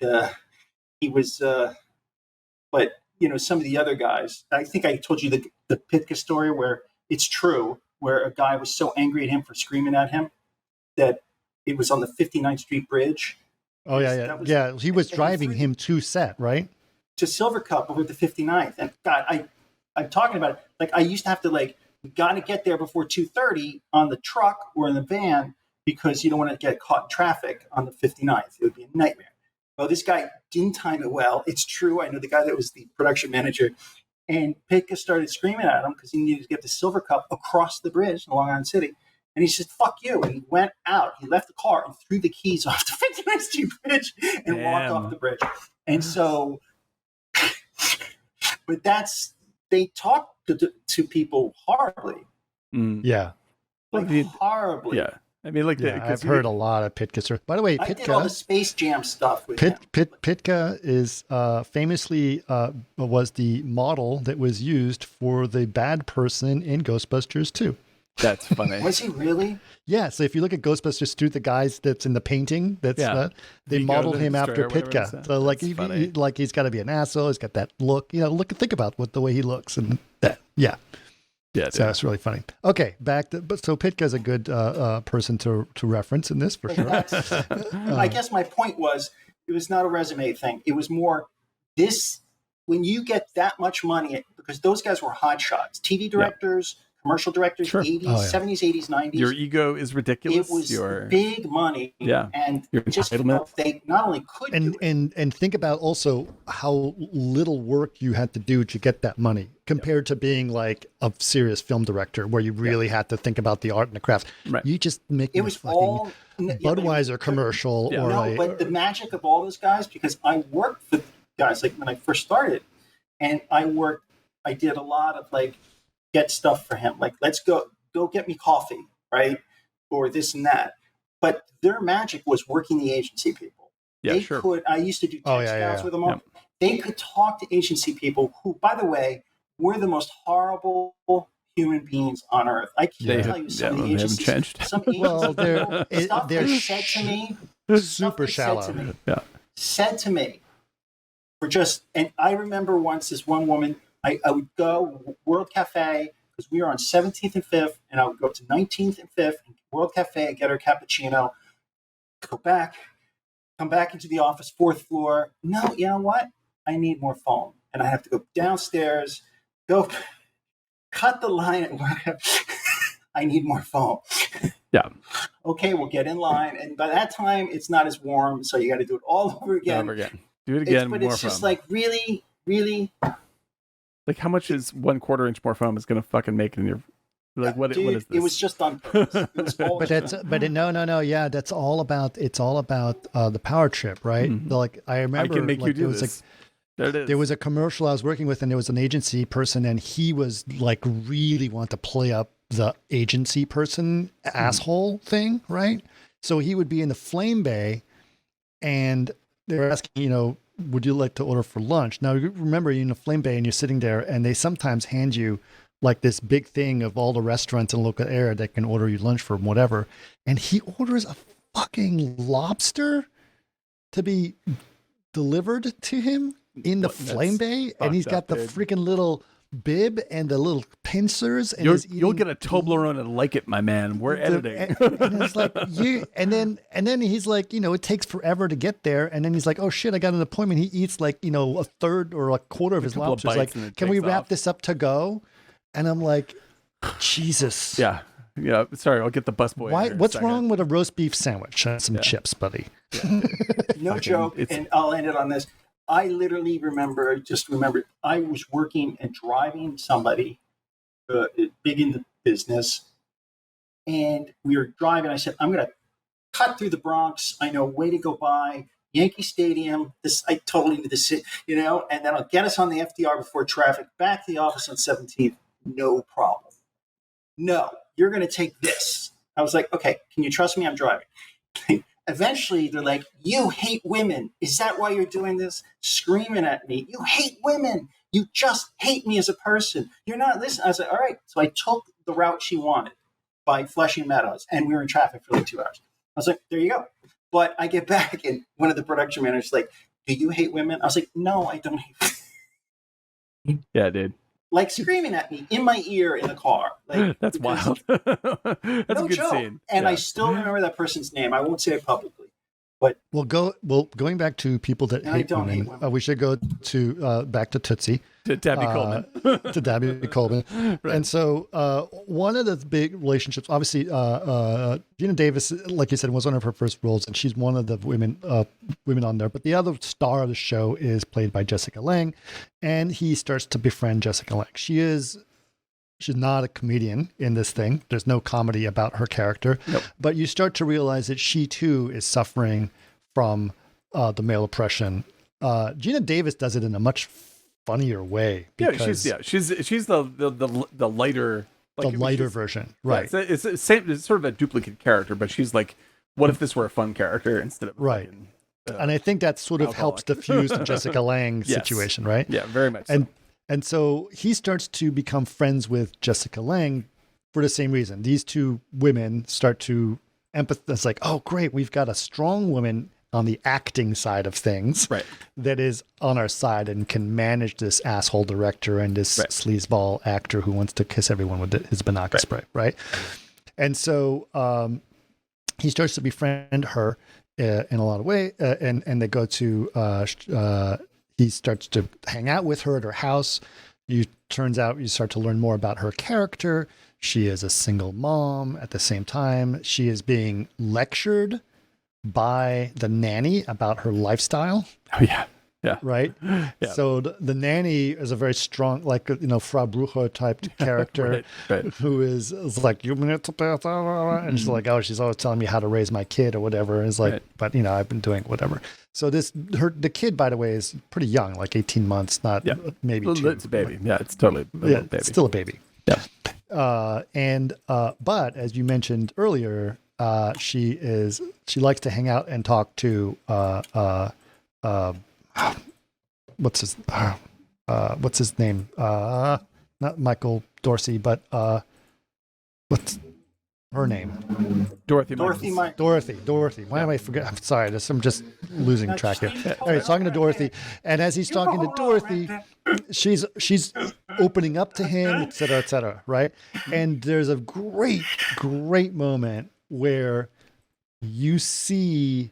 he was, but some of the other guys. I think I told you the Pitka story where it's true, where a guy was so angry at him for screaming at him that it was on the 59th Street Bridge. Oh yeah. He was driving him to set, right? To Silver Cup over the 59th, and God, I'm talking about it. Like I used to have to we got to get there before 2:30 on the truck or in the van because you don't want to get caught in traffic on the 59th. It would be a nightmare. Well, this guy didn't time it well. It's true. I know the guy that was the production manager, and Pitka started screaming at him because he needed to get the Silver Cup across the bridge in Long Island City. And he said, "Fuck you!" And he went out. He left the car and threw the keys off the 59th Street Bridge and walked off the bridge. And so, but they talk to people horribly. Yeah, horribly. Yeah, I mean, I've heard a lot of Pitka stories. By the way, I did all the Space Jam stuff with him. Pitka is famously was the model that was used for the bad person in Ghostbusters 2. That's funny. Was he really? Yeah. So if you look at Ghostbusters 2, the guys that's in the painting, they modeled him after Pitka. So he's got to be an asshole. He's got that look. Think about the way he looks and that. Yeah. Yeah. So that's really funny. Okay, so Pitka is a good person to reference in this for sure. I guess my point was it was not a resume thing. It was more this when you get that much money because those guys were hot shots, TV directors. Yeah. Commercial directors, sure. 80s, 70s, 80s, 90s. Your ego is ridiculous. It was big money. Yeah. And your just entitlement. They not only could do it. And think about also how little work you had to do to get that money compared to being like a serious film director where you really had to think about the art and the craft. Right. You just make it was all Budweiser commercial but the magic of all those guys, because I worked with guys like when I first started and I did a lot of get stuff for him. Let's go get me coffee, right? Or this and that. But their magic was working the agency people. Yeah, sure. I used to do text scouts with them all. Yep. They could talk to agency people who, by the way, were the most horrible human beings on earth. I can't tell you some of the agencies. Haven't changed. Some agencies, they're said to me, super shallow. Said to me, and I remember once this one woman, I would go World Cafe because we were on 17th and 5th, and I would go to 19th and 5th, World Cafe, and get her cappuccino, go back, come back into the office, 4th floor. No, you know what? I need more foam. And I have to go downstairs, go cut the line at work. I need more foam. Yeah. Okay, we'll get in line. And by that time, it's not as warm, so you got to do it all over again. Do it again, but more it's foam. Just really, really... how much is 1/4 inch more foam is going to fucking make in your what is this? It was just on purpose. That's all about the power trip, right? Mm-hmm. I remember I can make you do this. There was a commercial I was working with and there was an agency person and he was really wanted to play up the agency person asshole thing, right? So he would be in the flame bay and they're asking, would you like to order for lunch? Now, remember, you're in a flame bay and you're sitting there and they sometimes hand you this big thing of all the restaurants in the local area that can order you lunch from whatever. And he orders a fucking lobster to be delivered to him in the flame bay. And he's got the freaking little bib and the little pincers. And you'll get a Toblerone and like it, my man. We're editing. And it's and then he's like, it takes forever to get there. And then he's like, oh shit, I got an appointment. He eats a third or a quarter of his lobsters. Can we wrap this up to go? And I'm like, Jesus. Yeah. Sorry, I'll get the busboy. What's wrong with a roast beef sandwich and some chips, buddy? No joke. And I'll end it on this. I literally remember I was working and driving somebody big in the business, and we were driving. I said, I'm going to cut through the Bronx. I know, way to go by Yankee Stadium. I totally need to sit, and then I'll get us on the FDR before traffic, back to the office on 17th. No problem. No, you're going to take this. I was like, okay, can you trust me? I'm driving. eventually they're like, you hate women. Is that why you're doing this? Screaming at me. You hate women. You just hate me as a person. You're not listening. I was like, all right. So I took the route she wanted by Flushing Meadows, and we were in traffic for like 2 hours. I was like, there you go. But I get back, and one of the production managers like, do you hate women? I was like, no, I don't hate women. Yeah, dude. Like screaming at me in my ear in the car. Like, That's wild. That's no a good joke. scene. And yeah. I still remember that person's name. I won't say it publicly. Going back to people that hate women, we should go to back to Tootsie. To Dabby Coleman. To Dabby Coleman. Right. And so one of the big relationships, obviously, Gina Davis, like you said, was one of her first roles, and she's one of the women on there. But the other star of the show is played by Jessica Lange, and he starts to befriend Jessica Lange. She's not a comedian in this thing. There's no comedy about her character. Nope. But you start to realize that she too is suffering from the male oppression. Gina Davis does it in a much funnier way. She's the lighter, like, the lighter version, right? Yeah, it's the same. It's sort of a duplicate character, but she's like, what if this were a fun character instead of right? And I think that sort of alcoholic. helps diffuse the Jessica Lange situation, right? Yeah, very much. And so he starts to become friends with Jessica Lange for the same reason. These two women start to empathize. It's like, oh, great, we've got a strong woman on the acting side of things, right, that is on our side and can manage this asshole director and this sleazeball actor who wants to kiss everyone with his banana spray, right? And so he starts to befriend her in a lot of ways, and they go to he starts to hang out with her at her house. Turns out you start to learn more about her character. She is a single mom. At the same time, she is being lectured by the nanny about her lifestyle. Oh yeah. Yeah. Right. Yeah. So the nanny is a very strong, like, Frau Brucher type character, right. who is like, and she's like, oh, she's always telling me how to raise my kid or whatever. And it's like, but I've been doing whatever. So the kid, by the way, is pretty young, like 18 months, not maybe 2. It's a baby. Yeah, it's totally a baby. It's still a baby. Yeah. But as you mentioned earlier, she likes to hang out and talk to what's his name? Not Michael Dorsey, but what's her name? Dorothy Michaels. Dorothy. Why am I forgetting? I'm sorry. I'm just losing track here. Anyway, he's talking to Dorothy, and as he's talking to Dorothy, she's opening up to him, et cetera, right? And there's a great moment where you see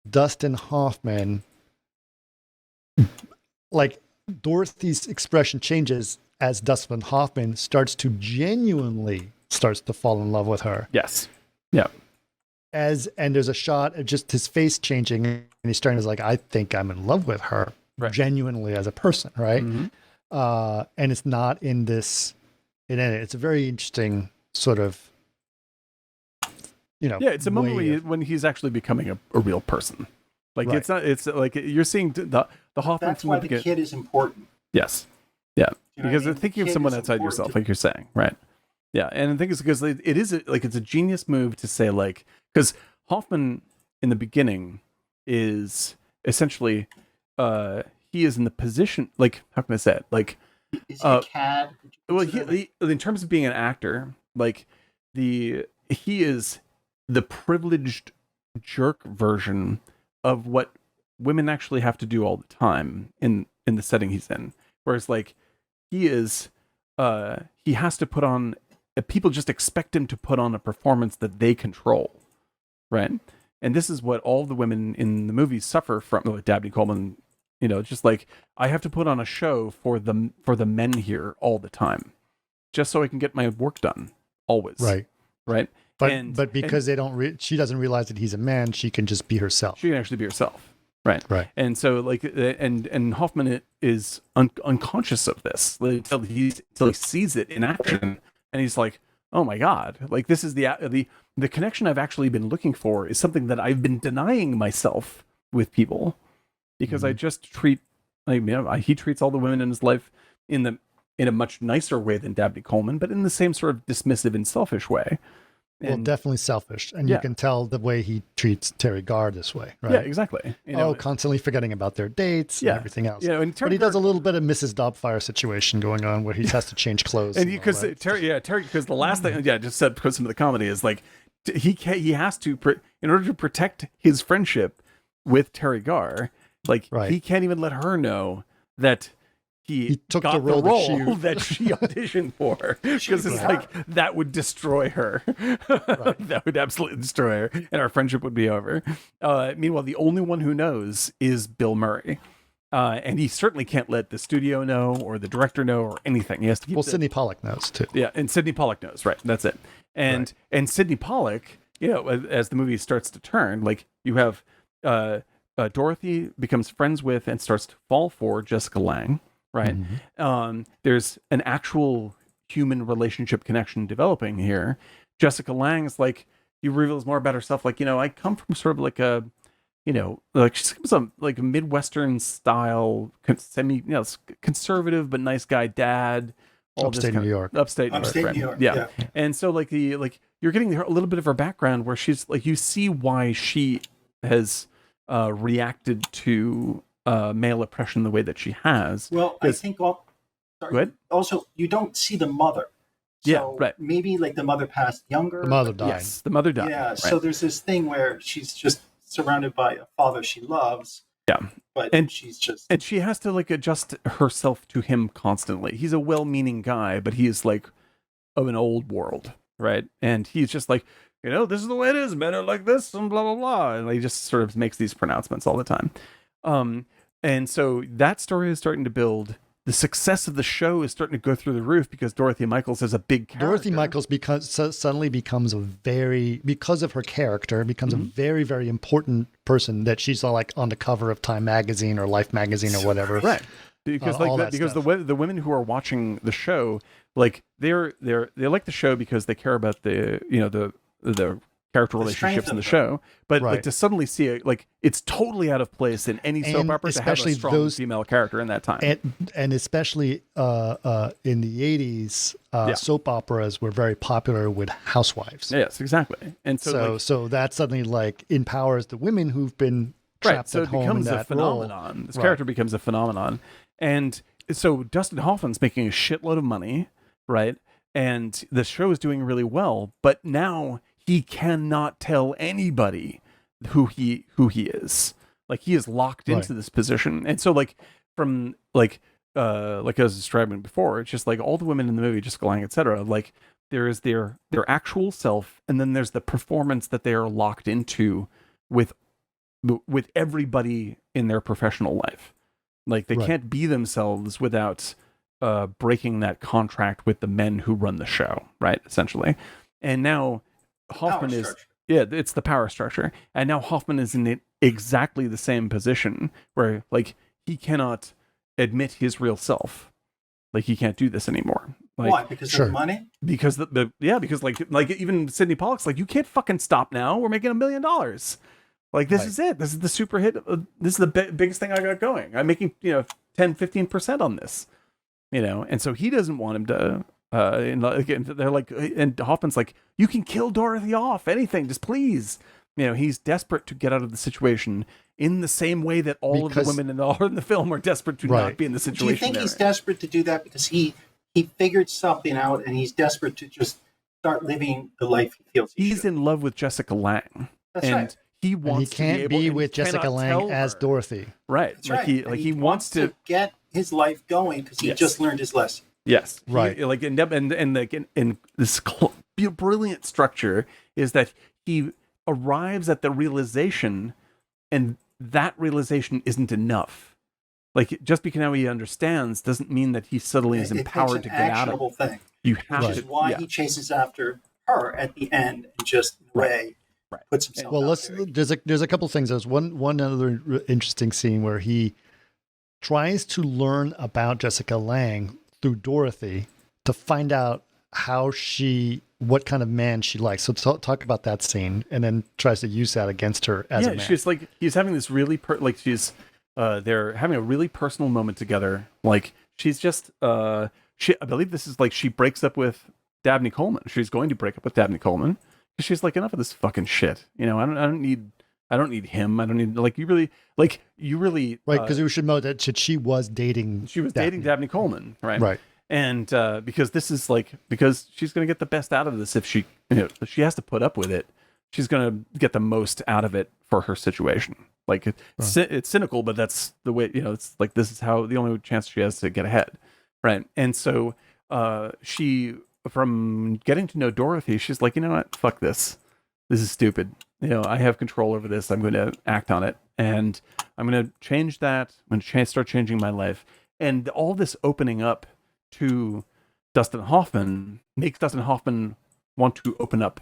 Dustin Hoffman, like, Dorothy's expression changes as Dustin Hoffman starts to fall in love with her. Yes. Yeah. And there's a shot of just his face changing, and he's starting to like, I think I'm in love with her, genuinely as a person, right? Mm-hmm. And it's not in this. It's a very interesting sort of. It's a moment when he's actually becoming a real person. Like, it's like you're seeing the Hoffman. That's why the kid is important. Yes. Yeah. Because thinking of someone outside yourself, like you're saying, right? Yeah. And I think it's because it's a genius move to say, like, because Hoffman in the beginning is essentially, he is in the position, like, how can I say it? Like, is he a cad? Well, he, in terms of being an actor, like, he is the privileged jerk version of what women actually have to do all the time in the setting he's in. Whereas, like, he has to put on, people just expect him to put on a performance that they control, right? And this is what all the women in the movies suffer from, like Dabney Coleman, just like, I have to put on a show for the men here all the time, just so I can get my work done, always. Right. But because she doesn't realize that he's a man, she can just be herself. She can actually be herself. Right. And so, like, and Hoffman is unconscious of this until he sees it in action, and he's like, oh my God, like, this is the connection I've actually been looking for, is something that I've been denying myself with people, because I just treat, he treats all the women in his life in a much nicer way than Dabney Coleman, but in the same sort of dismissive and selfish way. Well, And definitely selfish. And Yeah. you can tell the way he treats Terry Gar this way, right? yeah, exactly. You know, Constantly forgetting about their dates Yeah. and everything else. you know, and But he does a little bit of Mrs. Doubtfire situation going on where he has to change clothes. and all because that. Terry, because the last thing, just said because some of the comedy is like he has to in order to protect his friendship with Terry Gar, like Right. he can't even let her know that he took got the role that she auditioned for, because it's like that would destroy her. That would absolutely destroy her, and our friendship would be over. Meanwhile, the only one who knows is Bill Murray. And he certainly can't let the studio know or the director know or anything. He has to keep Sydney Pollack knows too. Yeah, and Sydney Pollack knows, right? That's it. And Sydney Pollack, you know, as the movie starts to turn, like you have Dorothy becomes friends with and starts to fall for Jessica Lange, right? Mm-hmm. There's an actual human relationship connection developing here. Jessica Lange's like, he reveals more about herself, like, you know, I come from sort of like a, you know, like she's some like a Midwestern style, conservative but nice guy dad. Upstate New York. Upstate New York. Yeah. And so like you're getting a little bit of her background where she's like, you see why she has reacted to male oppression the way that she has. Well, I think Go ahead. Also, you don't see the mother. So maybe like the mother passed younger. The mother died. Yes, the mother died. Yeah. So there's this thing where she's just surrounded by a father she loves. Yeah. But she's just... And she has to like adjust herself to him constantly. He's a well-meaning guy, but he is like of an old world, right? And he's just like, you know, this is the way it is. Men are like this and blah, blah, blah. And he just sort of makes these pronouncements all the time. And so that story is starting to build. The success of the show is starting to go through the roof because Dorothy Michaels is a big character. Dorothy Michaels suddenly becomes because of her character, becomes a very, very important person that she's like on the cover of Time magazine or Life magazine or whatever. Right. Because the women who are watching the show, like they like the show because they care about the character relationships in the show, but like to suddenly see it, like it's totally out of place in any soap opera to have a strong female character in that time, and especially in the 80s, soap operas were very popular with housewives. Yes, exactly. And so that suddenly like empowers the women who've been trapped at home in that role. So it becomes a phenomenon. This character becomes a phenomenon, and so Dustin Hoffman's making a shitload of money, right? And the show is doing really well, but now he cannot tell anybody who he is. Like he is locked into this position. And so like from like I was describing before, it's just like all the women in the movie, Jessica Lange, etc. Like there is their actual self, and then there's the performance that they are locked into with everybody in their professional life. Like they can't be themselves without breaking that contract with the men who run the show, right? Essentially. And now Hoffman is it's the power structure, and now Hoffman is in exactly the same position where like he cannot admit his real self, like he can't do this anymore. Like, why? Because of money? Because because like even Sydney Pollack's like, you can't fucking stop now. We're making $1 million. Like this is it. This is the super hit. This is the biggest thing I got going. I'm making 10-15% on this, and so he doesn't want him to. And they're like, and Hoffman's like, you can kill Dorothy off, anything, just please. He's desperate to get out of the situation in the same way that all of the women in the film are desperate to not be in the situation. Do you think he's desperate to do that because he figured something out and he's desperate to just start living the life he feels he's in love with Jessica Lange? That's right. He wants to be with Jessica Lange as Dorothy. Right. That's right. He wants to get his life going because he just learned his lesson. Yes, right. And this brilliant structure is that he arrives at the realization, and that realization isn't enough. Like just because now he understands doesn't mean that he suddenly is empowered to get out of it. Thing. You have which is why he chases after her at the end and just puts himself. Well, there's a couple things. There's one other interesting scene where he tries to learn about Jessica Lange through Dorothy to find out what kind of man she likes. So talk about that scene, and then tries to use that against her as a man. She's like, he's having this really they're having a really personal moment together. Like she's just I believe this is like she breaks up with Dabney Coleman. She's going to break up with Dabney Coleman she's like, enough of this fucking shit. You know, I don't need him. I don't need like you really right, because we should know that she was dating. She was dating Dabney Coleman, right? Right. And because this is like, because she's going to get the best out of this if she, you know, she has to put up with it. She's going to get the most out of it for her situation. Like it's cynical, but that's the way, you know, it's like, this is how the only chance she has to get ahead. Right. And so she, from getting to know Dorothy, she's like, you know what? Fuck this. This is stupid. You know, I have control over this. I'm going to act on it. And I'm going to change that. I'm going to start changing my life. And all this opening up to Dustin Hoffman makes Dustin Hoffman want to open up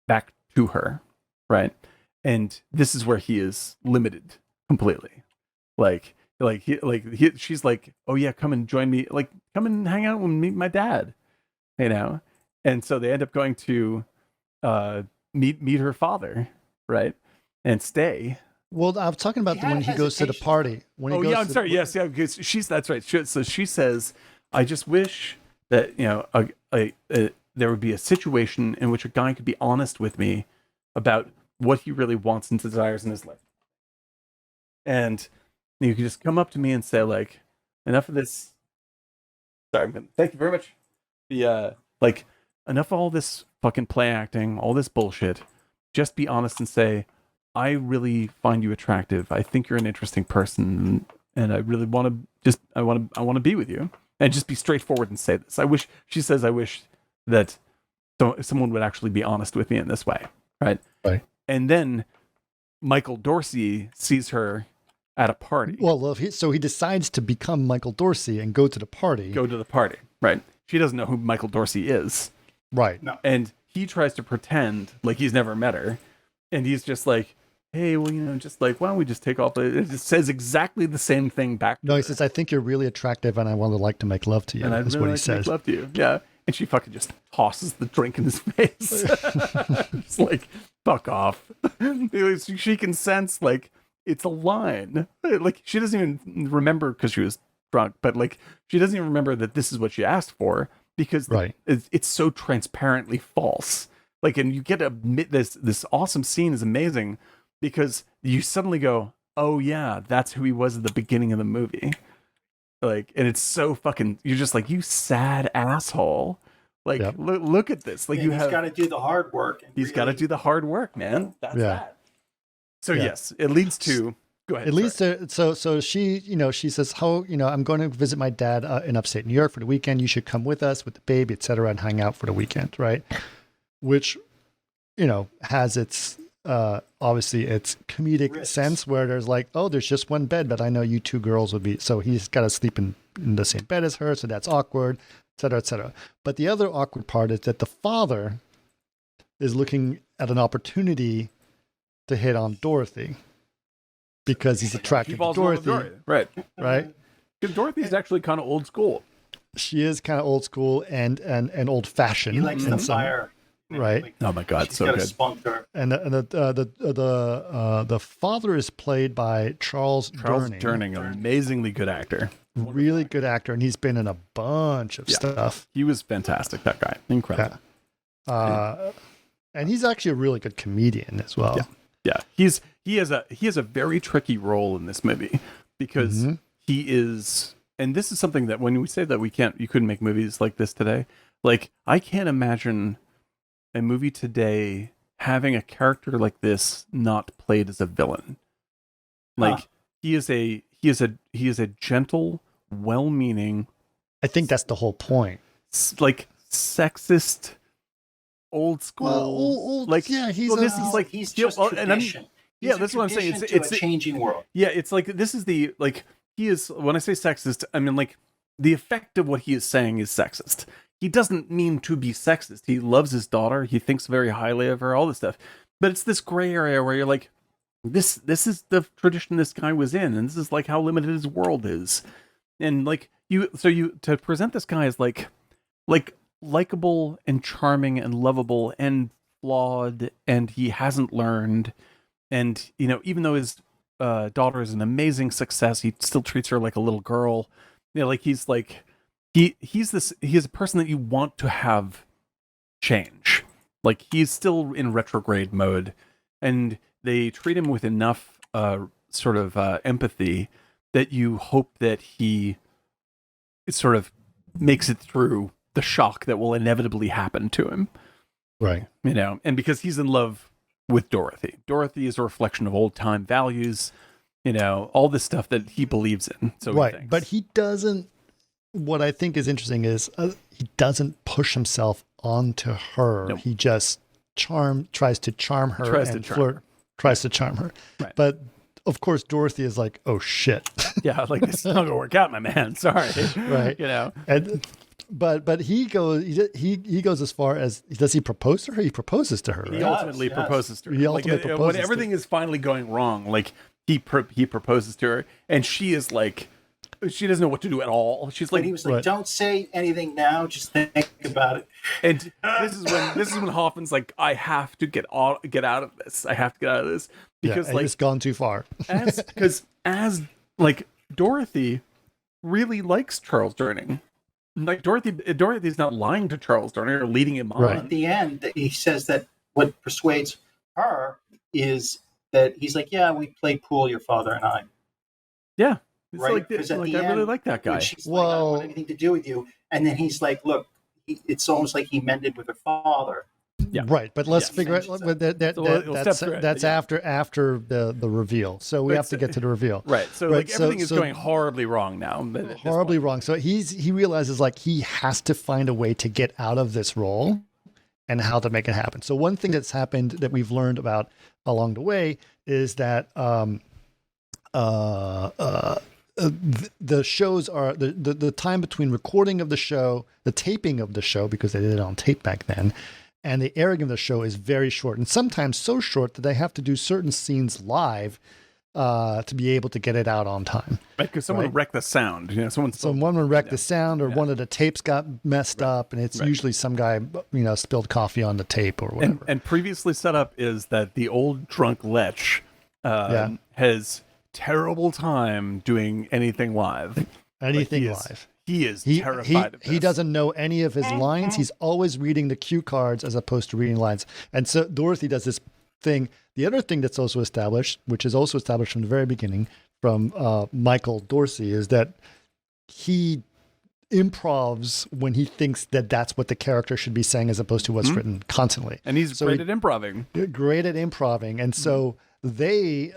back to her, right? And this is where he is limited completely. She's like, oh yeah, come and join me. Like, come and hang out and meet my dad, you know? And so they end up going to meet her father, right? And stay. Well, I'm talking about when he goes to the party. I'm sorry. Yes, yeah, because that's right. So she says, I just wish that, you know, there would be a situation in which a guy could be honest with me about what he really wants and desires in his life. And you could just come up to me and say, like, enough of this. Sorry, thank you very much. Like, enough of all this fucking play acting, all this bullshit. Just be honest and say, I really find you attractive. I think you're an interesting person, and I really want to I want to be with you. And just be straightforward and say this. I wish that someone would actually be honest with me in this way, right? Right. And then Michael Dorsey sees her at a party. Well, so he decides to become Michael Dorsey and go to the party. Right? She doesn't know who Michael Dorsey is. Right. No. And he tries to pretend like he's never met her, and he's just like, hey, well, you know, just like, why don't we just take off? It just says exactly the same thing back to No, her. he says, I think you're really attractive and I want to like to make love to you. And That's really what he says. make love to you. Yeah. And she fucking just tosses the drink in his face. It's like, fuck off. She can sense, like, it's a line. Like, she doesn't even remember because she was drunk, but like, she doesn't even remember that this is what she asked for because it's so transparently false. Like, and you get to admit this awesome scene is amazing because you suddenly go, oh yeah, that's who he was at the beginning of the movie. Like, and it's so fucking, you're just like, you sad asshole. Like, look at this. Like, he's got to do the hard work. He's got to do the hard work, man. That's that. So yes, it leads to, go ahead. It leads to, so she, you know, she says, oh, you know, I'm going to visit my dad in upstate New York for the weekend. You should come with us with the baby, etc., and hang out for the weekend, right? Which, you know, has its, obviously its comedic risks. sense where there's like, oh, there's just one bed, but I know you two girls would be, so he's got to sleep in the same bed as her, so that's awkward, etc., etc. But the other awkward part is that the father is looking at an opportunity to hit on Dorothy because he's attracted to Dorothy. Right. Because Dorothy's actually kind of old school. She is kind of old school and old fashioned. He likes the fire. Right. Like, Oh my God, she's so got good. a spunk to her. And the father is played by Charles Durning, an amazingly good actor. Really good actor, and he's been in a bunch of stuff. He was fantastic, that guy. Incredible. And he's actually a really good comedian as well. Yeah. He has a very tricky role in this movie because he is, and this is something that when we say that you couldn't make movies like this today, like I can't imagine a movie today having a character like this not played as a villain. Like he is a gentle, well-meaning. I think that's the whole point. Like sexist, old school. Old, like he's just tradition. That's what I'm saying. It's a changing world. Yeah, it's like this is the like he is. When I say sexist, I mean like the effect of what he is saying is sexist. He doesn't mean to be sexist. He loves his daughter. He thinks very highly of her. All this stuff, but it's this gray area where you're like, this is the tradition this guy was in, and this is like how limited his world is, and like you to present this guy as like likable and charming and lovable and flawed, and he hasn't learned, and you know, even though his daughter is an amazing success, he still treats her like a little girl. You know, like he's like. He's a person that you want to have change, Like he's still in retrograde mode, and they treat him with enough sort of empathy that you hope that he sort of makes it through the shock that will inevitably happen to him. Right. You know, and because he's in love with Dorothy. Dorothy is a reflection of old time values, you know, all this stuff that he believes in. So right. But he doesn't, what I think is interesting is he doesn't push himself onto her. Nope. He just tries to charm her tries to charm her. Right. But of course, Dorothy is like, oh shit. Yeah, like this is not gonna work out, my man. Sorry. Right. You know. And but he goes as far as, does he propose to her? He proposes to her. Right? He ultimately proposes to her. He ultimately proposes when everything is finally going wrong, like he proposes to her, and she is like, she doesn't know what to do at all. She's like, he was like, "Don't say anything now. Just think about it." And this is when Hoffman's like, "I have to get out of this. I have to get out of this because like it's gone too far." as like Dorothy really likes Charles Durning. Like Dorothy's not lying to Charles Durning or leading him on. Right. At the end, he says that what persuades her is that he's like, "Yeah, we played pool, your father and I." Yeah. It's right? like I really like that guy. She's like, "I don't want anything to do with you," and then he's like, "Look, it's almost like he mended with her father." Yeah. Right, but let's figure out that's after the reveal. So we have to get to the reveal. Right. So like everything is going horribly wrong now. Horribly wrong. So he realizes like he has to find a way to get out of this role and how to make it happen. So one thing that's happened that we've learned about along the way is that the shows are the time between recording of the show, the taping of the show, because they did it on tape back then, and the airing of the show is very short, and sometimes so short that they have to do certain scenes live to be able to get it out on time. Right, because someone wrecked the sound. You know, someone wrecked the sound, or one of the tapes got messed up, and it's usually some guy, you know, spilled coffee on the tape or whatever. And previously set up is that the old drunk lech has terrible time doing anything live. Live. He is terrified of this. He doesn't know any of his lines. He's always reading the cue cards as opposed to reading lines. And so Dorothy does this thing. The other thing that's also established, which is also established from the very beginning from Michael Dorsey, is that he improvs when he thinks that that's what the character should be saying as opposed to what's written constantly. And he's great at improving. Great at improving. And so the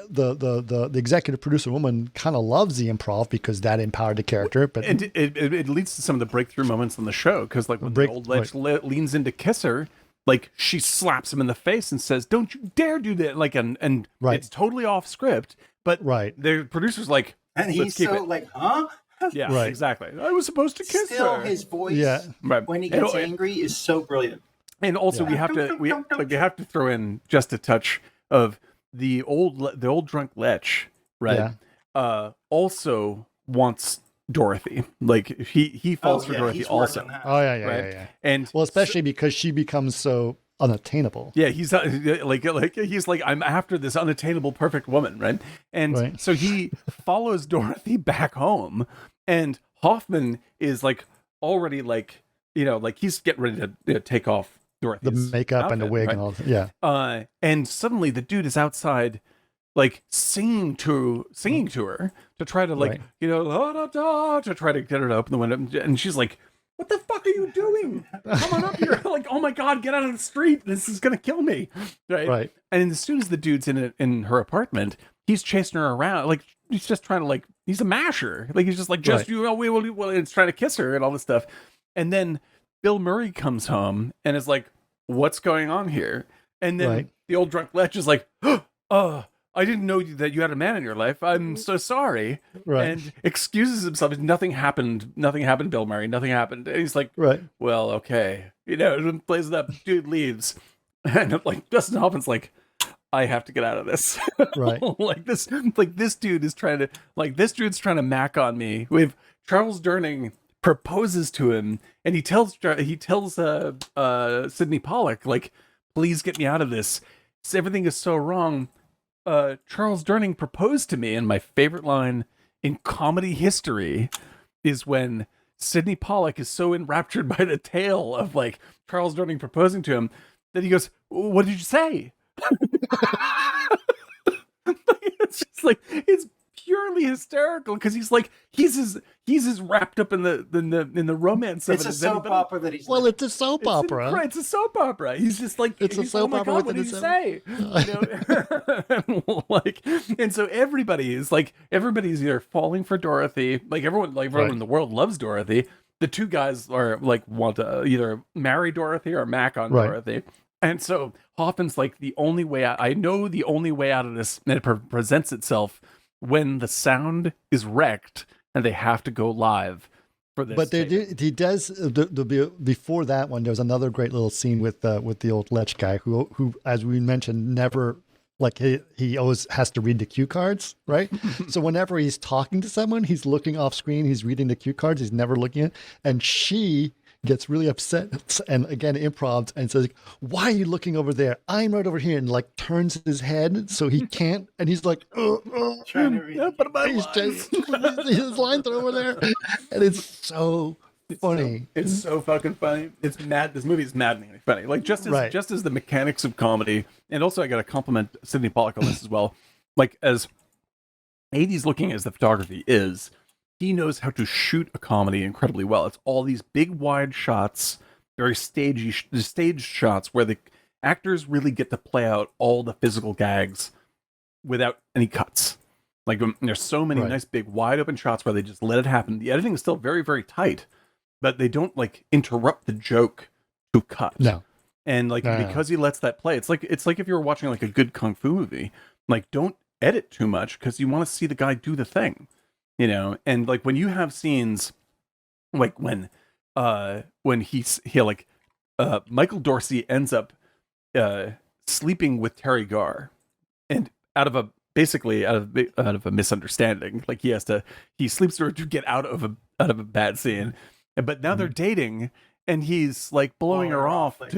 executive producer woman kind of loves the improv because that empowered the character. But it leads to some of the breakthrough moments on the show, because like when the old lech leans in to kiss her, like she slaps him in the face and says, "Don't you dare do that!" Like and it's totally off script. But the producer's like, and he's so like, "Huh?" Yeah, exactly. I was supposed to kiss her. His voice when he gets angry is so brilliant. And also we have to throw in just a touch of the old drunk lech, right? Yeah. Also wants Dorothy. Like he falls for Dorothy also. Oh yeah. And well, especially because she becomes so unattainable. Yeah, he's like I'm after this unattainable perfect woman, right? And so he follows Dorothy back home, and Hoffman is like already like, you know, like he's getting ready to take off Dorothy's the makeup outfit, and the wig and all that. Yeah. And suddenly the dude is outside like singing to her to try to like, you know, la, da, da, to try to get her to open the window, and she's like, "What the fuck are you doing? Come on up here!" Like, "Oh my god, get out of the street! This is gonna kill me!" Right. And as soon as the dude's in her apartment, he's chasing her around. Like he's just trying to like, he's a masher. Like he's just like, you know, well, it's trying to kiss her and all this stuff. And then Bill Murray comes home and is like, "What's going on here?" And then the old drunk lech is like, "I didn't know that you had a man in your life. I'm so sorry." And excuses himself. Nothing happened, Bill Murray. Nothing happened. And he's like, "Well, okay." You know, and plays it up. Dude leaves. And like Dustin Hoffman's like, "I have to get out of this." This dude's trying to mac on me. We have Charles Durning proposes to him, and he tells Sydney Pollack, like, "Please get me out of this. Everything is so wrong." Charles Durning proposed to me, and my favorite line in comedy history is when Sydney Pollack is so enraptured by the tale of like Charles Durning proposing to him Then he goes, "What did you say?" It's just like it's purely hysterical because he's as wrapped up in the romance of It's it a as soap anybody. opera that he's. Well, it's a soap opera. Right, it's a soap opera. He's just like It's a soap oh my opera God, within what did you say? And so everybody's either falling for Dorothy, everyone in the world loves Dorothy. The two guys are want to either marry Dorothy or mac on Dorothy. And so Hoffman's like, the only way out, I know the only way out of this, and it presents itself when the sound is wrecked and they have to go live for this. But he does before that one. There's another great little scene with the old Lech guy who, as we mentioned, never he always has to read the cue cards, right? So whenever he's talking to someone, he's looking off screen, he's reading the cue cards, he's never looking at, and she gets really upset and again improvs and says, "Why are you looking over there? I'm right over here," and turns his head so he can't, and he's like, trying to read his lines are over there, and it's so funny. It's so fucking funny. It's mad. This movie is maddeningly funny. Just as the mechanics of comedy, and also I got to compliment Sydney Pollack on this as well. As 80s looking as the photography is, he knows how to shoot a comedy incredibly well. It's all these big wide shots, very staged shots where the actors really get to play out all the physical gags without any cuts. There's so many nice big wide open shots where they just let it happen. The editing is still very, very tight, but they don't interrupt the joke to cut. No. And because he lets that play, it's like if you were watching a good kung fu movie, don't edit too much because you want to see the guy do the thing. And when you have scenes when Michael Dorsey ends up sleeping with Terry Garr, and out of a misunderstanding, he sleeps with her to get out of a bad scene, but now they're dating, and he's blowing her off and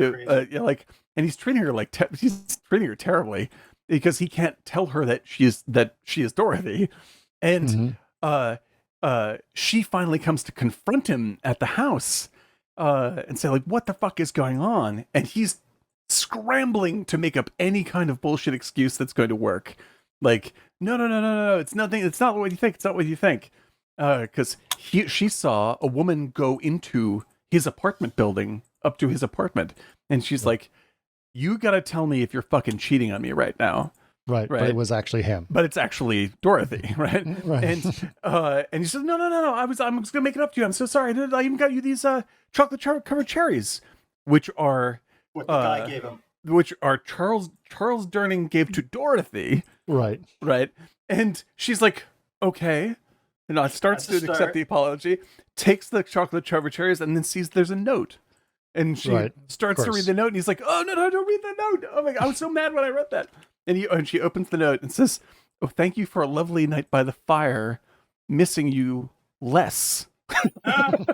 he's treating her terribly because he can't tell her that she is Dorothy, and she finally comes to confront him at the house and say what the fuck is going on, and he's scrambling to make up any kind of bullshit excuse that's going to work. No, it's nothing, it's not what you think, because she saw a woman go into his apartment building up to his apartment, and she's like, you gotta tell me if you're fucking cheating on me right now. Right, but it was actually him. But it's actually Dorothy, right? And he says, no, I'm just gonna make it up to you. I'm so sorry. I even got you these chocolate covered cherries, which are what the guy gave him, which are Charles Durning gave to Dorothy. Right. And she's like, okay, and starts to accept the apology, takes the chocolate covered cherries, and then sees there's a note. And she starts to read the note, and he's like, oh, no, don't read the note. Oh my God, I was so mad when I read that. And she opens the note and says, "Oh, thank you for a lovely night by the fire. Missing you less." And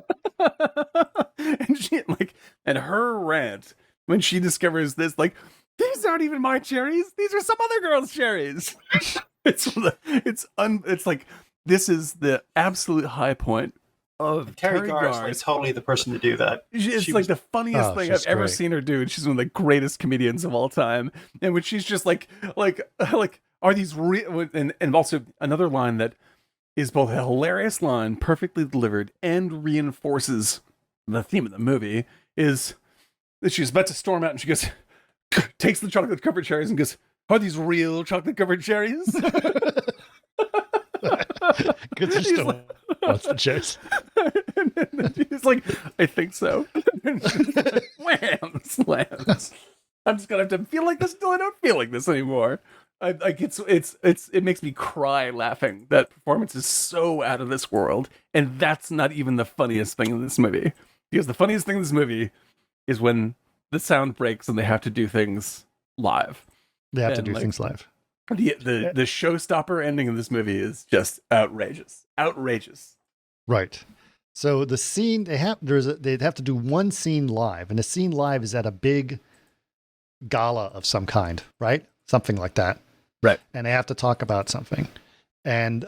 and her rant when she discovers this, these aren't even my cherries. These are some other girl's cherries. This is the absolute high point of Terry Garr is totally the person to do that. It's the funniest thing I've ever seen her do, and she's one of the greatest comedians of all time. And when she's just are these real? And also another line that is both a hilarious line, perfectly delivered, and reinforces the theme of the movie is that she's about to storm out, and she goes, takes the chocolate covered cherries and goes, "Are these real chocolate covered cherries?" Because she still wants the cherries. And he's like, "I think so." And she's like, wham, slams. I'm just gonna have to feel like this until I don't feel like this anymore. It makes me cry laughing. That performance is so out of this world, and that's not even the funniest thing in this movie. Because the funniest thing in this movie is when the sound breaks and they have to do things live. They have to do things live. The showstopper ending of this movie is just outrageous. Right. So the scene they'd have to do one scene live, and the scene live is at a big gala of some kind, right? Something like that. Right. And they have to talk about something. And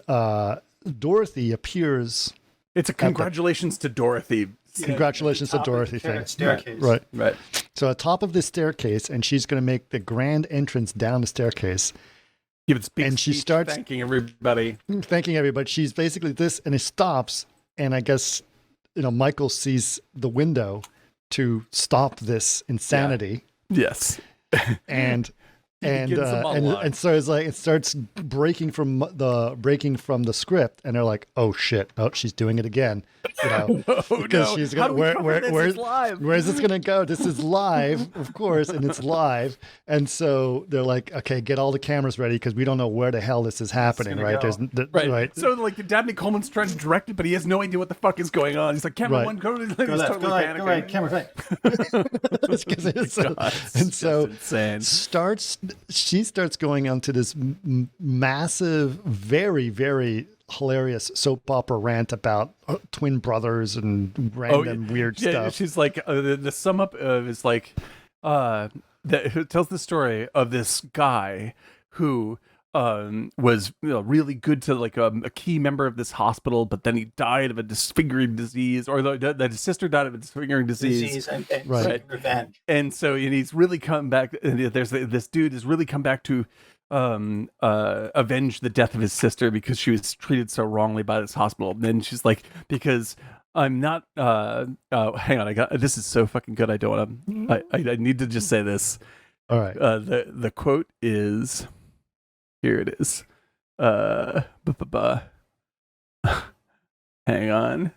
Dorothy appears. It's a congratulations to Dorothy Congratulations to Dorothy thing. Staircase. Right. So at top of the staircase, and she's going to make the grand entrance down the staircase. And she starts thanking everybody. She's basically this, and it stops. And I guess, Michael sees the window to stop this insanity. Yes. And so it's like it starts breaking from the script, and they're like, "Oh shit! Oh, she's doing it again." Because she's gonna, where's this gonna go? This is live, of course, and it's live. And so they're like, "Okay, get all the cameras ready because we don't know where the hell this is happening." Right? Right. So like Dabney Coleman's trying to direct it, but he has no idea what the fuck is going on. He's like, "Camera one, go left, go right, camera right." And so insane. She starts going onto this massive, very, very hilarious soap opera rant about twin brothers and random weird stuff. She's like, the sum up is like, it tells the story of this guy who was really good to like a key member of this hospital, but then he died of a disfiguring disease, or that his sister died of a disfiguring disease and revenge. And so he's really come back. And there's this dude has really come back to avenge the death of his sister because she was treated so wrongly by this hospital. And then she's like, because I'm not. Hang on, this is so fucking good. I don't want to. I need to just say this. All right. The quote is. Here it is. Hang on.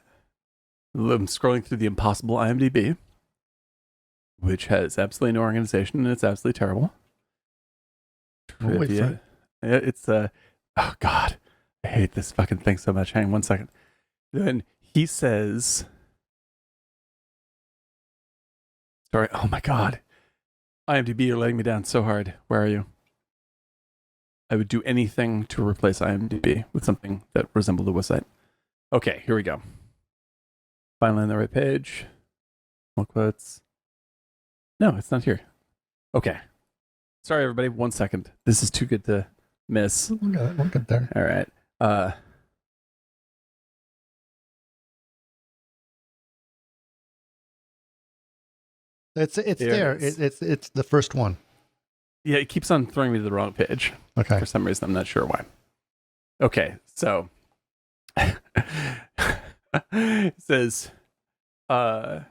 I'm scrolling through the impossible IMDb, which has absolutely no organization, and it's absolutely terrible. Trivia. It's oh god, I hate this fucking thing so much. Hang on 1 second. Then he says, "Sorry, oh my god, IMDb, you're letting me down so hard. Where are you? I would do anything to replace IMDb with something that resembled a website." Okay, here we go. Finally on the right page. More quotes. No, it's not here. Okay. Sorry, everybody. 1 second. This is too good to miss. We'll get there. All right. It's there. It's the first one. Yeah, it keeps on throwing me to the wrong page. Okay. For some reason, I'm not sure why. Okay, so it says, talking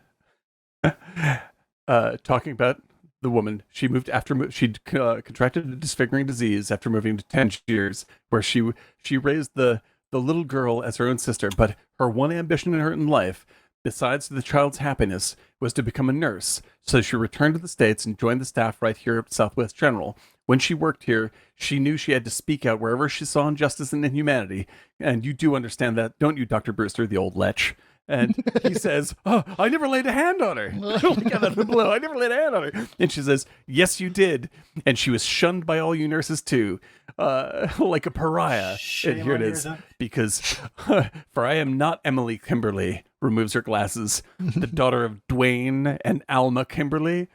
about the woman, she moved after she'd contracted a disfiguring disease after moving to Tangiers, where she raised the little girl as her own sister. But her one ambition in life, besides the child's happiness, was to become a nurse. So she returned to the States and joined the staff right here at Southwest General. When she worked here, she knew she had to speak out wherever she saw injustice and inhumanity. And you do understand that, don't you, Dr. Brewster, the old lech? And he says, "Oh, I never laid a hand on her." I never laid a hand on her. And she says, "Yes, you did. And she was shunned by all you nurses too, like a pariah." And here it is. Because, "For I am not Emily Kimberly," removes her glasses, "the daughter of Dwayne and Alma Kimberly.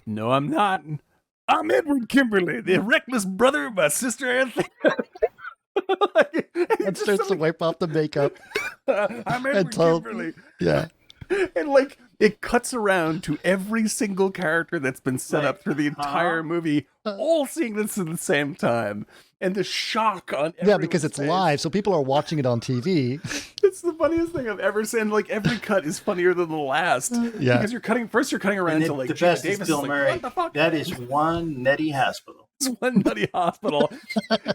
No, I'm not. I'm Edward Kimberly, the reckless brother of my sister Anthony." And starts to wipe off the makeup. I'm Edward Kimberly. Yeah. And like it cuts around to every single character that's been set up through the entire movie, all seeing this at the same time. And the shock on because it's face. live, so people are watching it on TV. It's the funniest thing I've ever seen. Like every cut is funnier than the last. Yeah. Because you're cutting around to like the best Davis is Bill Murray. What the fuck? That is one nutty hospital. It's one nutty hospital.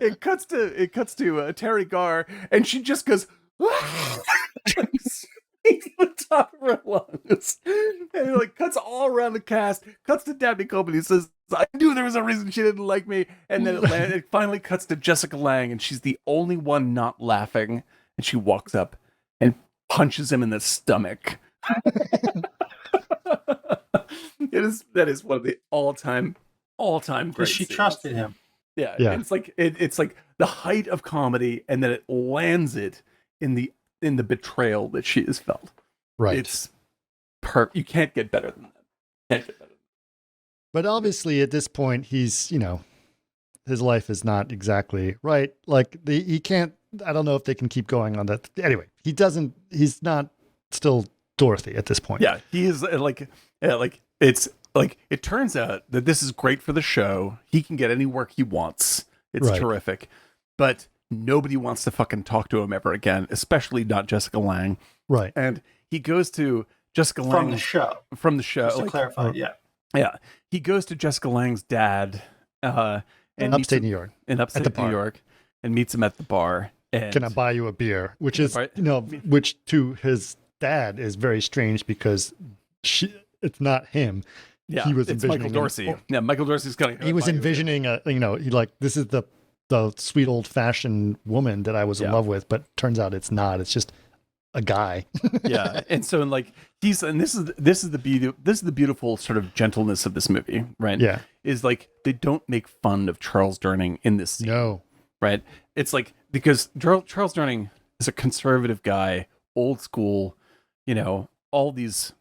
It cuts to Terry Garr, and she just goes to the top of her lungs, and it like cuts all around the cast. Cuts to Dabney Coleman. He says, "I knew there was a reason she didn't like me." And then it finally cuts to Jessica Lange, and she's the only one not laughing. And she walks up and punches him in the stomach. That is one of the all time great. She scenes. trusted him. Yeah. It's like it's like the height of comedy, and then it lands it in the betrayal that she has felt. Right. It's you can't get better than that. But obviously, at this point, he's his life is not exactly right. Like he can't. I don't know if they can keep going on that. Anyway, he's not still Dorothy at this point. Yeah, he is like it's like it turns out that this is great for the show. He can get any work he wants. It's Right. terrific, but nobody wants to fucking talk to him ever again, especially not Jessica Lange. Right. And he goes to Jessica Lange From the show. From the show, Just to clarify, yeah, he goes to Jessica Lange's dad, and Upstate New York. in upstate New York, and meets him at the bar. And Can I buy you a beer? Which is, Right. which to his dad is very strange because it's not him. yeah, he was it's envisioning Michael Dorsey. Yeah, Michael Dorsey's going. He was envisioning he like, this is the sweet old fashioned woman that I was in love with, but turns out it's not. It's just a guy. Yeah, and so like this is the beautiful sort of gentleness of this movie, right? Yeah. Is like they don't make fun of Charles Durning in this scene. No. Right? It's like because Charles Durning is a conservative guy, old school, all these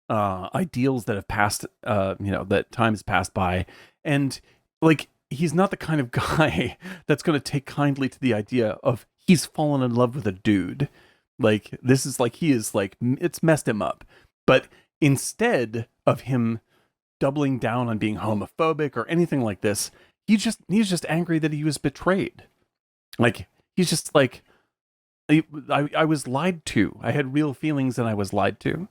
ideals that have passed, that time has passed by, and like he's not the kind of guy that's going to take kindly to the idea of he's fallen in love with a dude. Like this is like he is like it's messed him up, but instead of him doubling down on being homophobic or anything like this, he's just angry that he was betrayed. Like he's just like I was lied to. I had real feelings and I was lied to,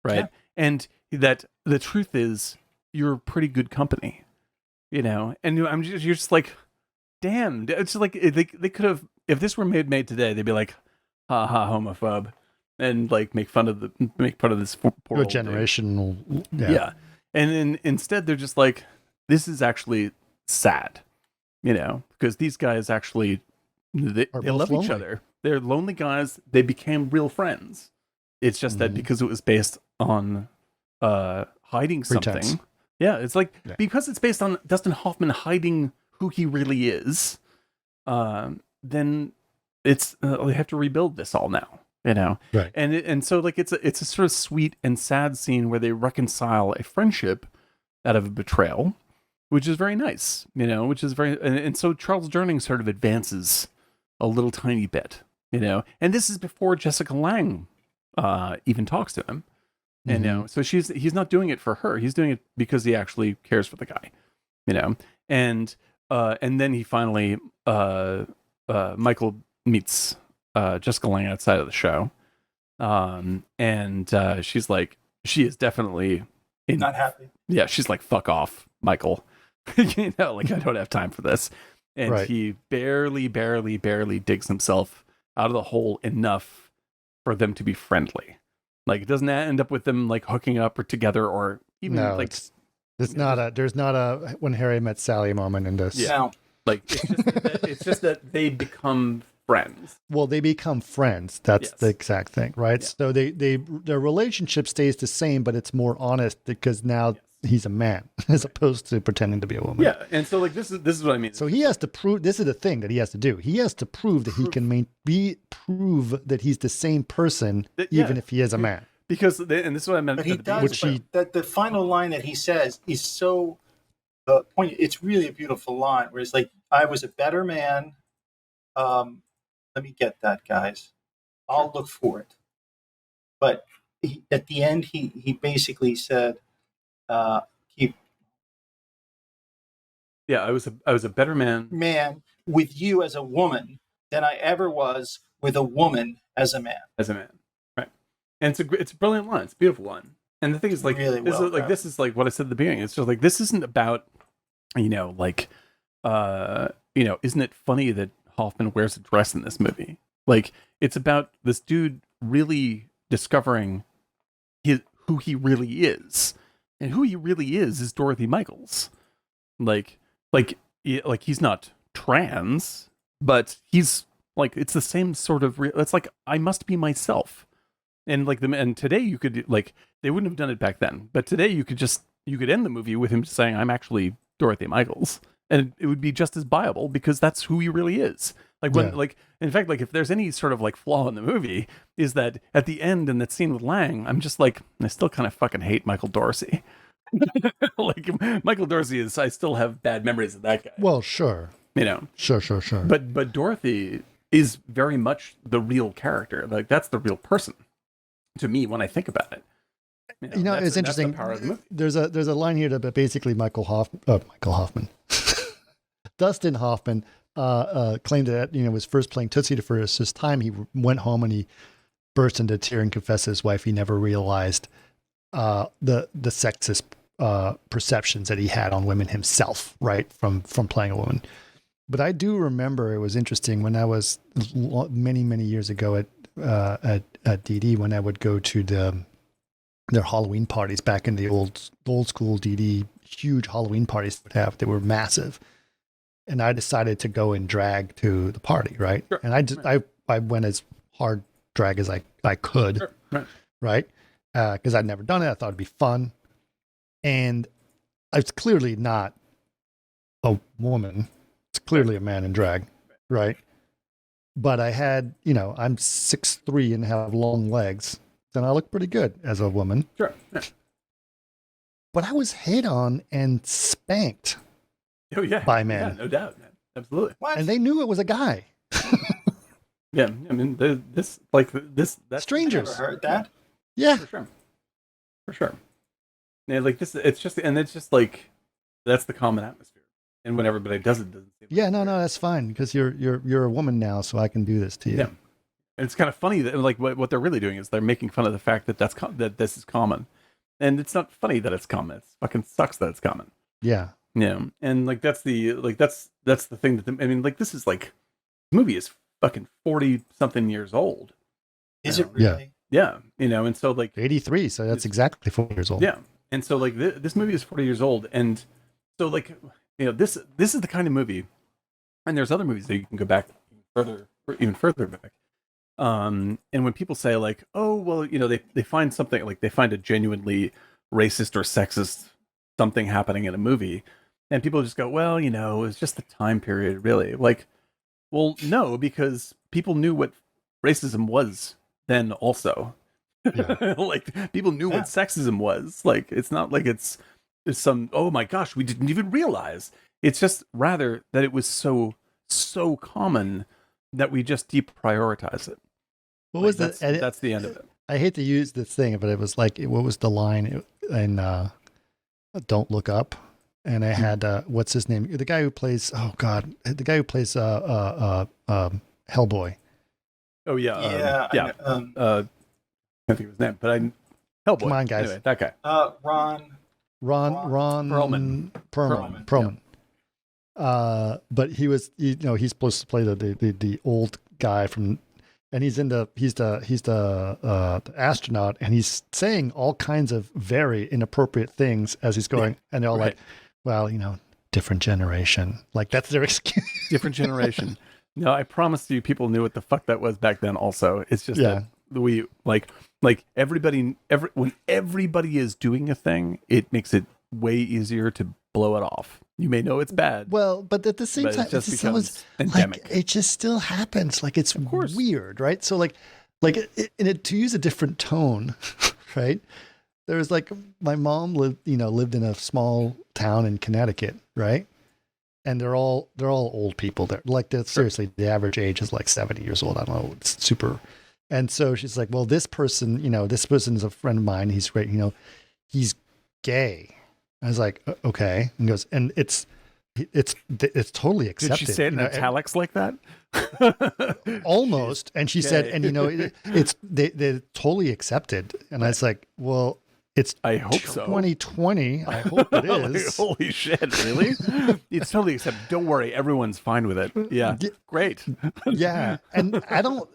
right? Yeah. And that the truth is you're pretty good company, and you're just like, damn. It's like they could have, if this were made today, they'd be like, ha ha, homophobe, and like make fun of this poor old generational dude. Yeah. And then instead they're just like, this is actually sad, because these guys actually they love each other. They're lonely guys. They became real friends. It's just that because it was based on hiding Pretense. something. Yeah, it's like because it's based on Dustin Hoffman hiding who he really is, then it's they have to rebuild this all now, Right. And so like it's a sort of sweet and sad scene where they reconcile a friendship out of a betrayal, which is very nice, which is very and so Charles Durning sort of advances a little tiny bit, and this is before Jessica Lange even talks to him. And so he's not doing it for her. He's doing it because he actually cares for the guy, and then he finally Michael meets Jessica Lange outside of the show, and she's like, she is definitely not happy. Yeah, she's like, fuck off, Michael. Like I don't have time for this. And he barely digs himself out of the hole enough for them to be friendly. Like it doesn't end up with them like hooking up or together or even like there's not a when Harry met Sally moment in this. Yeah. Like it's just that they become friends. Well, they become friends. That's the exact thing, right? Yeah. So their relationship stays the same, but it's more honest because now he's a man as opposed to pretending to be a woman. Yeah, and so like this is what I mean. So he has to prove. This is the thing that he has to do. He has to prove that he can prove that he's the same person, even if he is a man. Because and this is what I meant. But he does. That the final line that he says is so poignant. It's really a beautiful line where it's like, "I was a better man." Let me get that, guys. I'll look for it. But at the end, he basically said, I was a better man with you as a woman than I ever was with a woman as a man. Right? And it's a brilliant line. It's a beautiful line. And the thing is, like, really this is like what I said at the beginning. It's just like this isn't about, isn't it funny that Hoffman wears a dress in this movie? Like, it's about this dude really discovering who he really is. And who he really is Dorothy Michaels. Like he's not trans, but he's like, it's the same sort of, it's like, I must be myself. And like and today you could like, they wouldn't have done it back then, but today you could end the movie with him just saying, I'm actually Dorothy Michaels. And it would be just as viable because that's who he really is. Like in fact, like if there's any sort of like flaw in the movie is that at the end in that scene with Lange, I'm just like, I still kind of fucking hate Michael Dorsey. Like Michael Dorsey I still have bad memories of that guy. Well, sure. Sure. But Dorothy is very much the real character. Like that's the real person. to me when I think about it. It's interesting. That's the power of the movie. There's a line here that basically Michael Hoffman, Dustin Hoffman, claimed that was first playing Tootsie for his time. He went home and he burst into tears and confessed to his wife he never realized the sexist perceptions that he had on women himself, right, from playing a woman. But I do remember it was interesting when I was many years ago at DD, when I would go to their Halloween parties back in the old school DD, huge Halloween parties would have. They were massive. And I decided to go in drag to the party, right? Sure. And I went as hard drag as I could, sure. Right? Because I'd never done it. I thought it'd be fun. And I was clearly not a woman. It's clearly a man in drag, right? But I had, I'm 6'3" and have long legs. And I look pretty good as a woman. Sure. Yeah. But I was hit on and spanked. Oh yeah, by men. Yeah, no doubt, man. Absolutely. What? And they knew it was a guy. Yeah, I mean, that's strangers. I never heard that. Yeah, for sure. Yeah, like this, it's just like that's the common atmosphere. And when everybody doesn't seem yeah, no, that's fine because you're a woman now, so I can do this to you. Yeah. And it's kind of funny that like what they're really doing is they're making fun of the fact that that this is common, and it's not funny that it's common. It fucking sucks that it's common. Yeah. Yeah, and like that's the thing that this is like this movie is fucking 40 something years old. Is it really? Yeah, and so like 83, so that's exactly 4 years old. Yeah, and so like this movie is 40 years old, and so like this is the kind of movie, and there's other movies that you can go back even further back. And when people say like, oh well, they find something like they find a genuinely racist or sexist something happening in a movie. And people just go, well, it was just the time period, really. Like, well, no, because people knew what racism was then also. Yeah. Like, people knew what sexism was. Like, it's not like it's some, oh my gosh, we didn't even realize. It's just rather that it was so common that we just deprioritize it. What was that's the end of it. I hate to use this thing, but it was like, what was the line in Don't Look Up? And I had what's his name? The guy who plays Hellboy. Oh yeah, I can't think of his name, but Hellboy. Come on, guys. Anyway, that guy. Ron Perlman. But he was, he's supposed to play the old guy from, and he's the astronaut, and he's saying all kinds of very inappropriate things as he's going, and they're all like, well, different generation. Like that's their excuse. Different generation. No, I promise you, people knew what the fuck that was back then. Also, it's just that we like everybody. When everybody is doing a thing, it makes it way easier to blow it off. You may know it's bad. Well, but at the same time, it just becomes endemic. Like, it just still happens. Like it's weird, right? So like to use a different tone, right? There's like my mom lived in a small town in Connecticut, right? And they're all old people there. Like seriously, the average age is like 70 years old. I don't know. It's super. And so she's like, well, this person is a friend of mine. He's great. He's gay. I was like, okay. And he goes, and it's totally accepted. Did she say it in italics like that? Almost. And she said, and they're totally accepted. And I was like, well, I hope so. 2020. I hope it is. Like, holy shit! Really? It's totally accepted. Don't worry, everyone's fine with it. Yeah, great. Yeah, and I don't.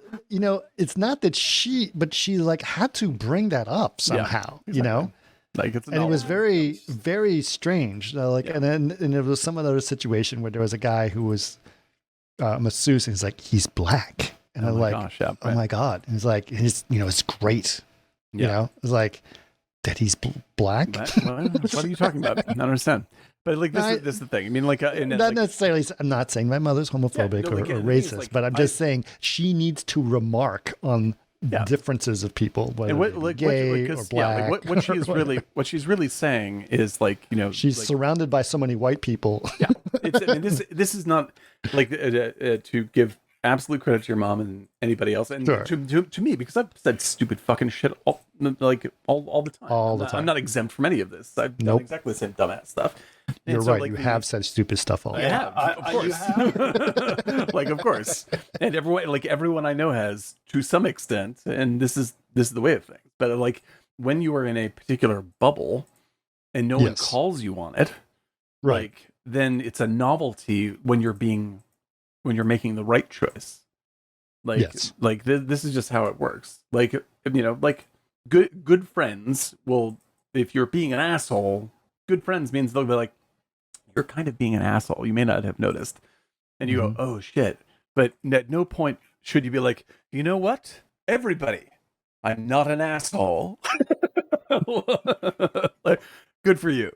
It's not that she like had to bring that up somehow. Yeah, exactly. Like it's, and it was very, very strange. And there was some other situation where there was a guy who was a masseuse, and he's like, he's black, and I'm like, gosh, yeah, oh my god, and he's like, it's great. It's like. That he's black? What are you talking about? I don't understand. But like this is the thing. I mean, like not necessarily. I'm not saying my mother's homophobic or racist, but I'm just saying she needs to remark on differences of people, whether they're gay or black. What she's really saying is like she's surrounded by so many white people. Yeah, this is not like to give absolute credit to your mom and anybody else, and Sure. to me, because I've said stupid fucking shit all the time. All the time. I'm not exempt from any of this. I've done Nope. exactly the same dumbass stuff. And You're so, right. like, You have said stupid stuff all the I time. have, of course. You have? Like, of course. And everyone I know has, to some extent, and this is the way of things. But like, when you are in a particular bubble and no one Yes. calls you on it, Right. like, then it's a novelty when you're making the right choice. Like, Yes. like this is just how it works. Like, like good friends will, if you're being an asshole, good friends means they'll be like, you're kind of being an asshole. You may not have noticed. And you go, oh shit. But at no point should you be like, you know what? Everybody, I'm not an asshole. Like, good for you.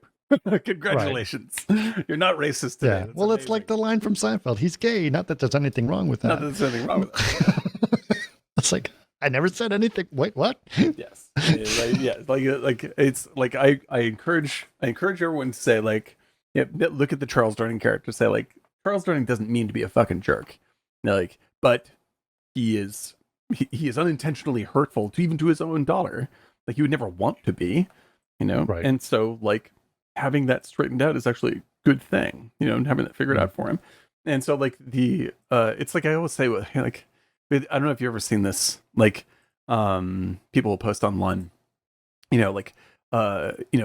Congratulations. You're not racist today. Yeah. That's Well, it's like amazing. the line from Seinfeld. He's gay. Not that there's anything wrong with that. Not that there's anything wrong with that. It's like, I never said anything. Wait, what? Yes. Like it's like I encourage everyone to say, like, look at the Charles Durning character, say, like, Charles Durning doesn't mean to be a fucking jerk. Like, but he is unintentionally hurtful to even to his own daughter. Like, he would never want to be, Right. And so, like, having that straightened out is actually a good thing, and having that figured out for him. And so, like, it's like I always say, like, I don't know if you've ever seen this, like, people will post online, like,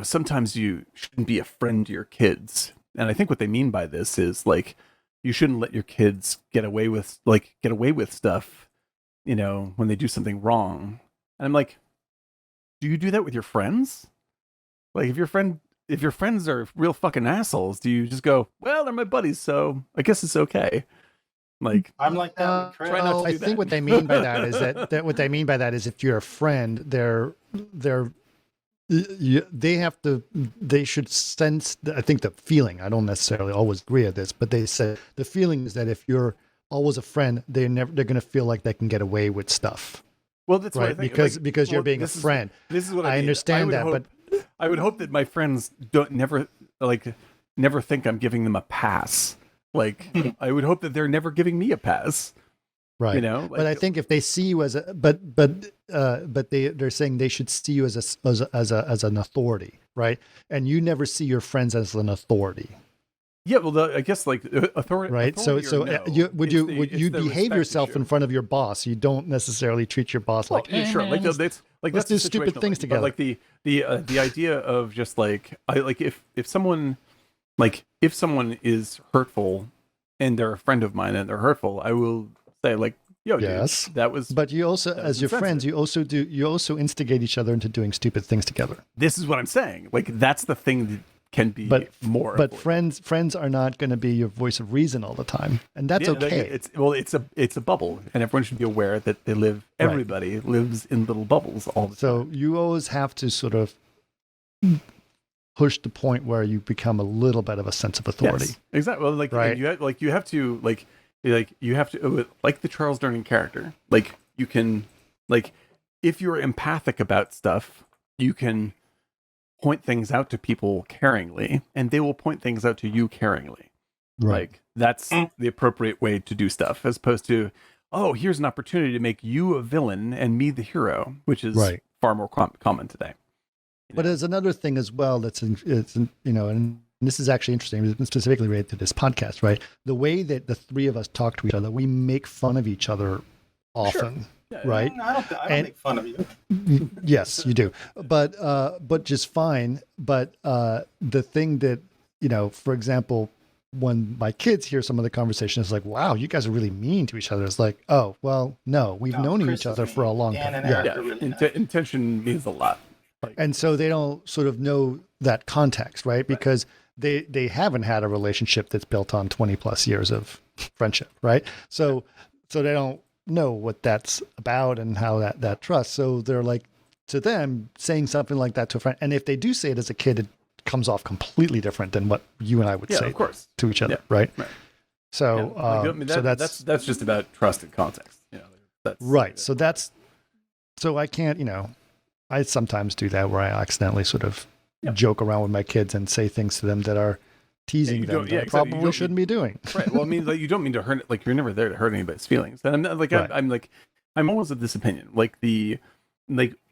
sometimes you shouldn't be a friend to your kids. And I think what they mean by this is, like, you shouldn't let your kids get away with stuff, when they do something wrong. And I'm like, do you do that with your friends? Like, if your friends are real fucking assholes, do you just go, well, they're my buddies, so I guess it's okay? Like, I'm like that with Chris. try not to I do think that. what they mean by that is that what they mean by that is if you're a friend, they should sense, I think, the feeling. I don't necessarily always agree with this, but they say the feeling is that if you're always a friend, they're going to feel like they can get away with stuff. Well, that's what I Right. think. Because you're being a friend. This is what I I mean. understand would that, hope, but I would hope that my friends never think I'm giving them a pass. Like, I would hope that they're never giving me a pass. right. But I think if they see you as a but they're saying they should see you as an authority, right? And you never see your friends as an authority. Yeah, well, I guess, like, authority. Right. So would you behave yourself in front of your boss? You don't necessarily treat your boss like, sure, like, let's that's do a stupid situational things thing. But, together. like, the idea of just, like, if someone is hurtful and they're a friend of mine and they're hurtful, I will say, like, yo, Yes. dude, that was. But you also, that as was your friends, insensitive. you also instigate each other into doing stupid things together. This is what I'm saying. Like, that's the thing that can be more. But avoided. friends are not going to be your voice of reason all the time, and that's Yeah, like, okay. it's a bubble, and everyone should be aware that everybody lives in little bubbles all the So time. you always have to sort of push the point where you become a little bit of a sense of authority. Yes, exactly. Well, like, Right. you have to like the Charles Durning character. Like, you can, like, if you're empathic about stuff, you can point things out to people caringly, and they will point things out to you caringly. Like, that's the appropriate way to do stuff, as opposed to, oh, here's an opportunity to make you a villain and me the hero, which is Right. far more common today. But there's another thing as well and this is actually interesting, specifically related to this podcast, right? The way that the three of us talk to each other, we make fun of each other often, Yeah, right? I don't make fun of you. Yes, you do, but just fine. But the thing that, for example, when my kids hear some of the conversation, it's like, wow, you guys are really mean to each other. It's like, oh, well, no, we've known Chris each other is for a mean. long Dan time. and Yeah. Eric Yeah, are really nice. intention means a lot. And so they don't sort of know that context, right? Because they haven't had a relationship that's built on 20 plus years of friendship, right? So they don't know what that's about and how that trust. So they're like, to them, saying something like that to a friend, and if they do say it as a kid, it comes off completely different than what you and I would Yeah, say of course. to each other, Yeah, right? right. So, Yeah, like, I mean, so that's just about trust and context. That's right. So I can't, I sometimes do that where I accidentally sort of Yep. joke around with my kids and say things to them that are teasing them that I probably shouldn't be doing. Right. Well, I mean, like, you don't mean to hurt, like, you're never there to hurt anybody's feelings. And I'm not, like, Right. I'm almost of this opinion. Like,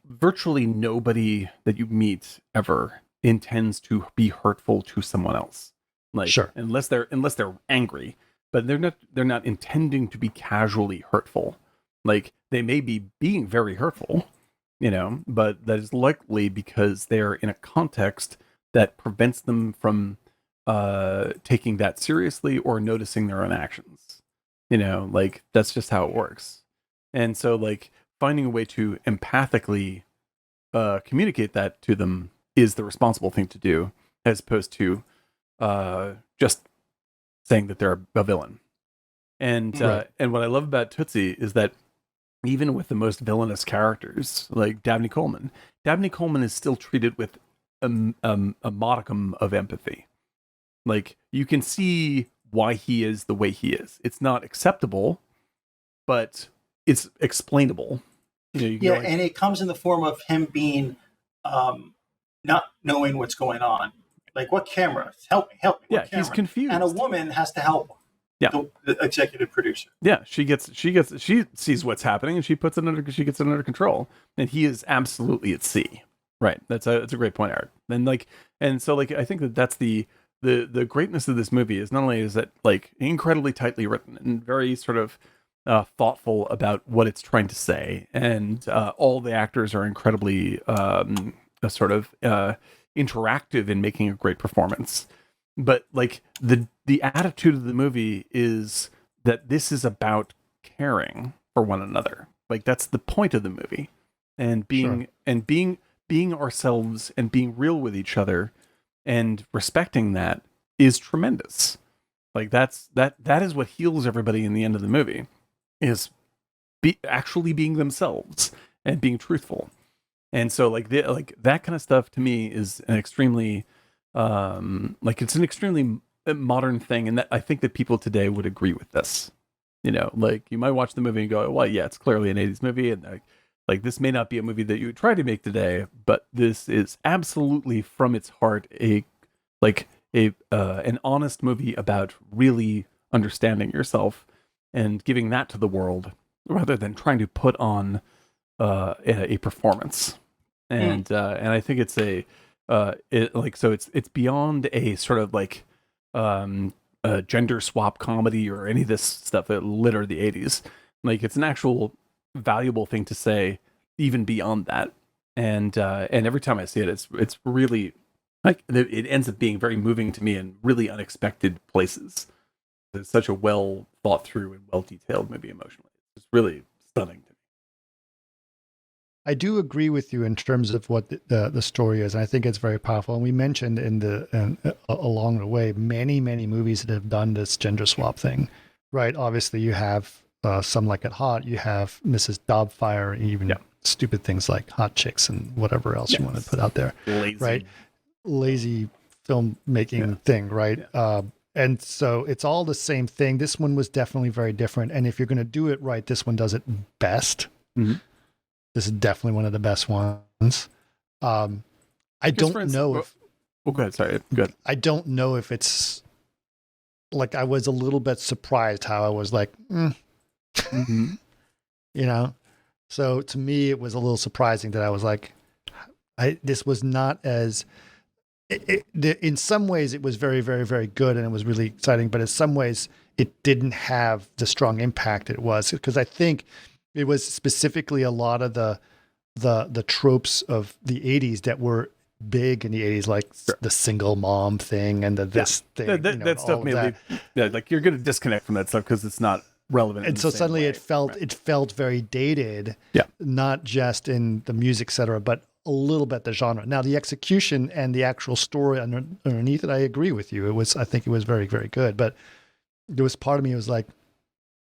virtually nobody that you meet ever intends to be hurtful to someone else. Like, Sure. unless they're angry, but they're not intending to be casually hurtful. Like, they may be being very hurtful, but that is likely because they're in a context that prevents them from taking that seriously or noticing their own actions. Like, that's just how it works. And so, like, finding a way to empathically communicate that to them is the responsible thing to do, as opposed to just saying that they're a villain. And and what I love about Tootsie is that even with the most villainous characters, like Dabney Coleman is still treated with a modicum of empathy. Like, you can see why he is the way he is. It's not acceptable, but it's explainable. And it comes in the form of him being not knowing what's going on. Like, what camera? Help me. Yeah, he's confused. And a woman has to help him. Yeah. The executive producer. Yeah, she sees what's happening and she gets it under control. And he is absolutely at sea. Right. That's a great point, Art. And so I think that's the greatness of this movie is not only is it, like, incredibly tightly written and very sort of thoughtful about what it's trying to say, and all the actors are incredibly sort of interactive in making a great performance. But, like, the attitude of the movie is that this is about caring for one another. Like, that's the point of the movie, and being ourselves and being real with each other and respecting that is tremendous. Like, that is what heals everybody in the end of the movie, is actually being themselves and being truthful. And so, like, that kind of stuff to me is an extremely it's an extremely modern thing, and that I think that people today would agree with this. Like, you might watch the movie and go, well, yeah, it's clearly an 80s movie, and like this may not be a movie that you would try to make today, but this is absolutely from its heart an honest movie about really understanding yourself and giving that to the world, rather than trying to put on a performance. And I think it's it's beyond a sort of like a gender swap comedy or any of this stuff that littered the 80s. Like, it's an actual valuable thing to say, even beyond that. And every time I see it, it's really, like, it ends up being very moving to me in really unexpected places. It's such a well thought through and well detailed movie emotionally. It's really stunning to me. I do agree with you in terms of what the story is, and I think it's very powerful. And we mentioned along the way many movies that have done this gender swap thing, right? Obviously, you have Some Like It Hot, you have Mrs. Doubtfire, even stupid things like Hot Chicks and whatever else you want to put out there, right? Lazy filmmaking thing, right? And so it's all the same thing. This one was definitely very different, and if you're going to do it right, this one does it best. Mm-hmm. This is definitely one of the best ones. I don't know if... Oh, go ahead. Sorry. Good. I don't know if it's... Like, I was a little bit surprised how I was like, mm-hmm. So to me, it was a little surprising that I was like, this was not as... in some ways, it was very, very, very good, and it was really exciting. But in some ways, it didn't have the strong impact it was, because I think it was specifically a lot of the tropes of the 80s that were big in the 80s, like the single mom thing and this thing. That stuff mainly, like, you're going to disconnect from that stuff because it's not relevant. And so suddenly it felt very dated. Yeah, not just in the music, etc., but a little bit the genre. Now, the execution and the actual story underneath it, I agree with you. I think it was very, very good. But there was part of me was like,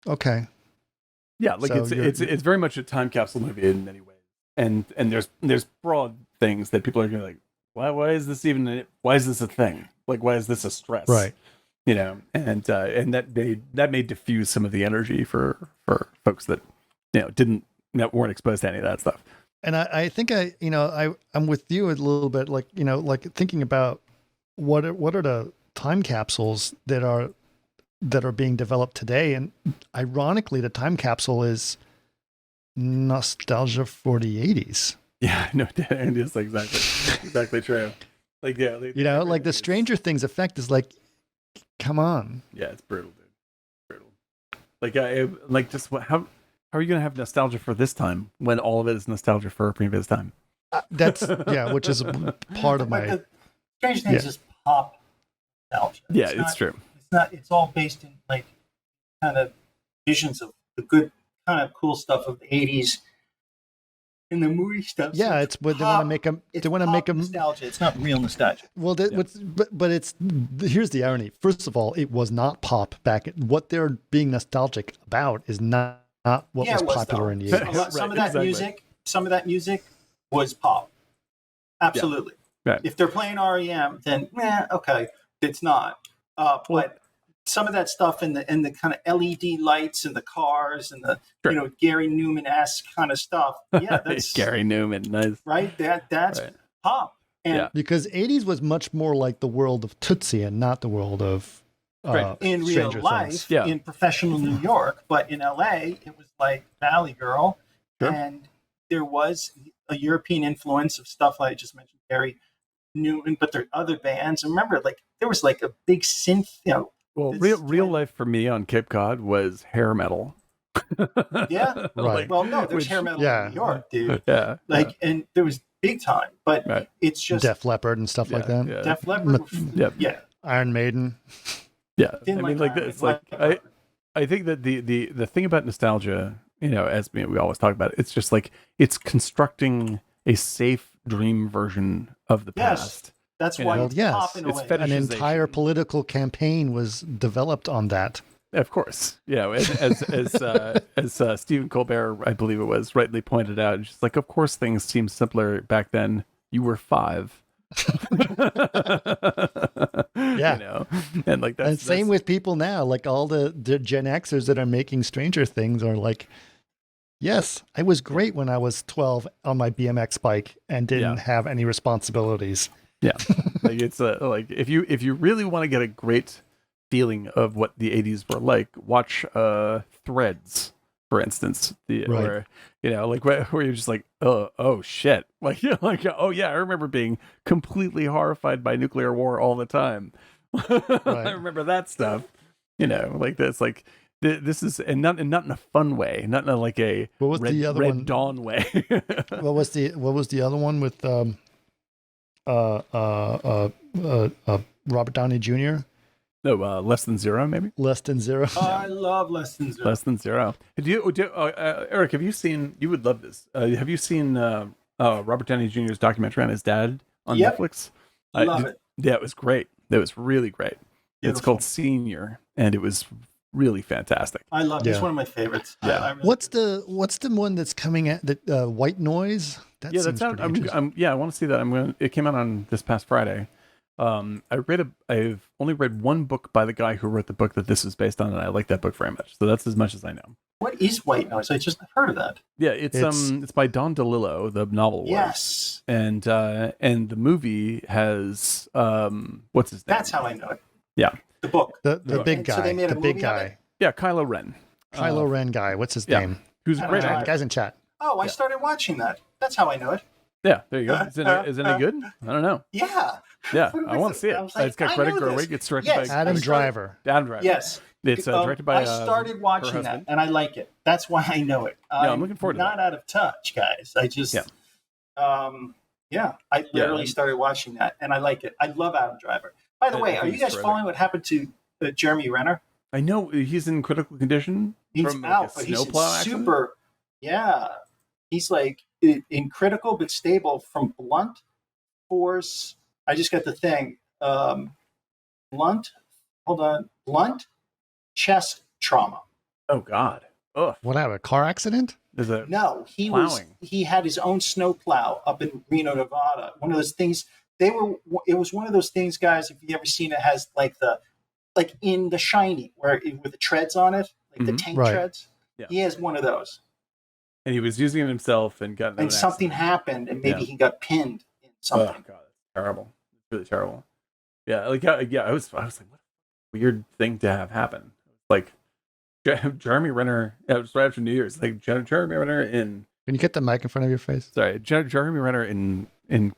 okay. Yeah, like, so it's very much a time capsule movie in many ways, and there's broad things that people are going to like, why is this a thing? Like, why is this a stress? Right. And that may diffuse some of the energy for folks that weren't exposed to any of that stuff. And I think I'm with you a little bit, like thinking about what are time capsules that are being developed today, and ironically, the time capsule is nostalgia for the 80s. Yeah, no, and it's exactly true. Like, yeah, Like the Stranger Things effect is like, come on. Yeah, it's brutal, dude. Brutal. Like, just how are you gonna have nostalgia for this time when all of it is nostalgia for a previous time? That's which is part of my. The Stranger Things is pop nostalgia. Yeah, it's true. It's not. It's all based in like kind of visions of the good, kind of cool stuff of the '80s. In the movie stuff, yeah, it's what they want to make them. They want to make them nostalgia. It's not real nostalgia. Well, but it's here's the irony. First of all, it was not pop back. What they're being nostalgic about is not what was popular in the 80s. Some of that music was pop. Absolutely. Yeah. Right. If they're playing REM, then okay, it's not. But some of that stuff in the kind of LED lights and the cars and the Gary Newman-esque kind of stuff. Yeah, that's Gary Newman, nice. Right? That's pop. And because 80s was much more like the world of Tootsie and not the world of in Stranger real life, Things. in professional New York, but in LA, it was like Valley Girl, and there was a European influence of stuff like I just mentioned, Gary Newman, but there are other bands. And remember, like there was like a big synth, Well, real life for me on Cape Cod was hair metal. Yeah, right. Well, no, there's hair metal in New York, dude. Yeah, and there was big time, but it's just Def Leppard and stuff like that. Yeah. Def Leppard. Yeah, Iron Maiden. Yeah, I mean, like it's like I think that the thing about nostalgia, as we always talk about it, it's just like it's constructing a safe dream version of the past. That's why it's an entire political campaign was developed on that. Of course, as Stephen Colbert, I believe it was, rightly pointed out, it's just like, of course, things seemed simpler back then. You were 5. Yeah, and like that's same with people now. Like all the Gen Xers that are making Stranger Things are like, yes, I was great when I was 12 on my BMX bike and didn't have any responsibilities. Yeah, like it's like if you really want to get a great feeling of what the 80s were like, watch Threads, for instance, where you're just like, oh shit, like you're like, oh yeah, I remember being completely horrified by nuclear war all the time. I remember that stuff. Like that's like this is and not in a fun way, not in a, like a what was the other Red one? Dawn way. What was the other one with Robert Downey Jr.? No, Less Than Zero, maybe. Less Than Zero. Oh, I love Less Than Zero. Less Than Zero. Eric, have you seen? You would love this. Have you seen Robert Downey Jr.'s documentary on his dad on Netflix? Love it. Yeah, it was great. It was really great. Beautiful. It's called Senior, and it was really fantastic. I love it. It's one of my favorites. Yeah. What's the one that's coming at the White Noise? That that's out. I want to see that. It came out on this past Friday. I've only read one book by the guy who wrote the book that this is based on, and I like that book very much. So that's as much as I know. What is White Noise? I just heard of that. Yeah, it's by Don DeLillo, the novel. Yes. And the movie has what's his name? That's how I know it. Yeah. The book. The big guy. So they made the big guy. Yeah, Kylo Ren. Kylo Ren guy. What's his name? Who's a great actor. Guys in chat. Oh, I started watching that. That's how I know it. Yeah, there you go. Isn't it good? I don't know. Yeah. Yeah, I want to see it. It's got Greta Gerwig. It's directed by Adam Driver. Yes. It's directed by. I started watching that, and I like it. That's why I know it. I'm looking forward to it. Not out of touch, guys. I just, I literally started watching that, and I like it. I love Adam Driver. By the way, are you guys following what happened to Jeremy Renner? I know he's in critical condition. He's out, but he's super. Yeah, he's like in critical but stable from blunt force. I just got the thing. Blunt chest trauma. Oh God. Ugh. What happened? A car accident? No, he had his own snow plow up in Reno, Nevada. One of those things. It was one of those things, guys. If you ever seen it, has like in The Shining, with the treads on it, like the tank treads. Yeah. He has one of those. And he was using it himself and got. And something happened, and maybe he got pinned in something. Oh God, that's terrible. It's really terrible. Yeah, like I was like, what a weird thing to have happen. Like Jeremy Renner. It was right after New Year's. Like Jeremy Renner in. Can you get the mic in front of your face? Sorry, Jeremy Renner in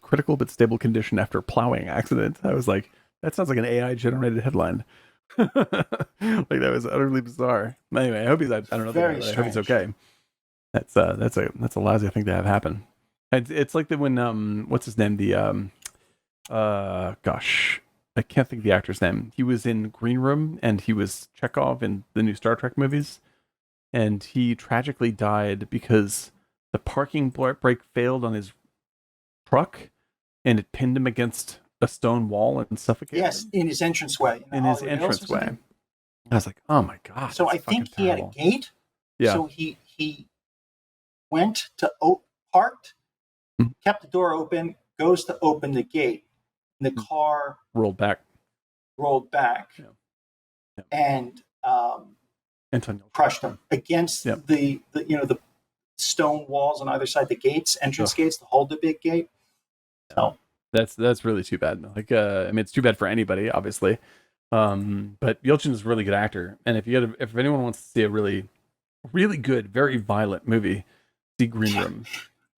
critical but stable condition after plowing accident. I was like, that sounds like an AI generated headline. Like that was utterly bizarre. Anyway, I hope he's. I don't know. Very I hope he's strange. okay. That's a lousy thing to have happen. It's like the when what's his name, the gosh, I can't think of the actor's name. He was in Green Room and he was Chekhov in the new Star Trek movies, and he tragically died because the parking brake failed on his truck and it pinned him against a stone wall and suffocated Yes, him. in his entranceway. In his entranceway. I was like, oh my god. So I think he had a gate. Yeah. So he went to parked, kept the door open, goes to open the gate, and the car rolled back, yeah. And Antonio crushed him against the stone walls on either side, the gates, entrance gates, to hold the big gate. So that's really too bad. Like, I mean, it's too bad for anybody, obviously. But Yelchin is a really good actor, and if anyone wants to see a really, really good, very violent movie, see Green Room.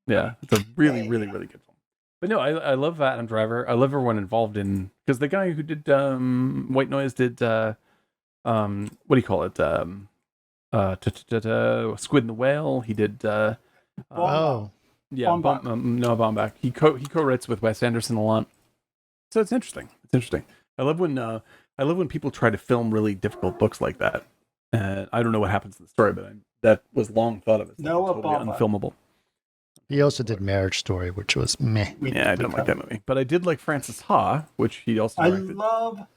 Yeah, it's a really, really, really good film. But no, I love Adam Driver. I love everyone involved in, because the guy who did White Noise did what do you call it? Squid and the Whale. He did Baumbach. Noah Baumbach. He co-writes with Wes Anderson a lot. So it's interesting. I love when people try to film really difficult books like that. I don't know what happens in the story, but that was long thought of as Noah totally Baumbach. unfilmable. He also did Marriage Story, which was meh. Yeah, I don't like that movie, but I did like Francis Ha, which he also directed. I love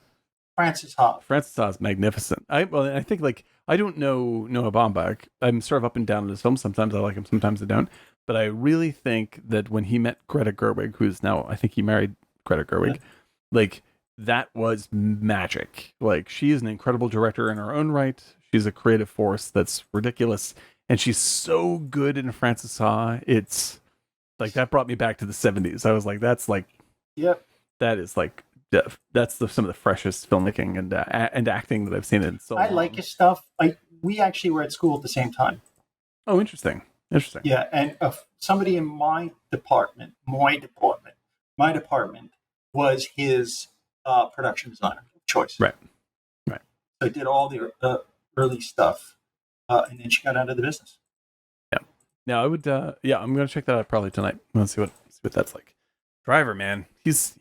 Francis Ha. Francis Ha is magnificent. I think, like, I don't know Noah Baumbach. I'm sort of up and down in his films. Sometimes I like him, sometimes I don't. But I really think that when he met Greta Gerwig, who's now, I think he married Greta Gerwig, like, that was magic. Like, she is an incredible director in her own right. She's a creative force that's ridiculous. And she's so good in Francis Ha. It's like, that brought me back to the 70s. I was like, that's like, yep. That is like, that's some of the freshest filmmaking and acting that I've seen in so long. I like his stuff. We actually were at school at the same time. Oh, interesting. Yeah, and somebody in my department was his production designer of choice. Right. So I did all the early stuff, and then she got out of the business. Yeah. Now I would. Yeah, I'm gonna check that out probably tonight. Let's see what that's like. Driver, man, he's.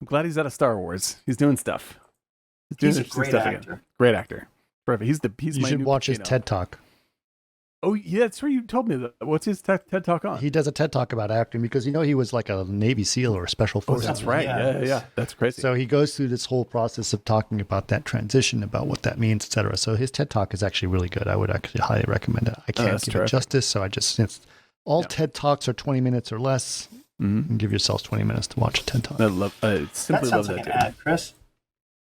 I'm glad he's out of Star Wars. He's doing stuff. He's a great actor. Great actor. Forever. He's you my should new watch his Pacino. TED Talk. Oh yeah, that's where you told me that. What's his TED Talk on? He does a TED Talk about acting because he was like a Navy SEAL or a Special Oh, Forces. that's right. Yeah. That's crazy. So he goes through this whole process of talking about that transition, about what that means, etc. So his TED Talk is actually really good. I would actually highly recommend it. I can't give it justice, so TED Talks are 20 minutes or less. And give yourselves 20 minutes to watch a TED Talk. I simply that sounds love like that. an ad, Chris.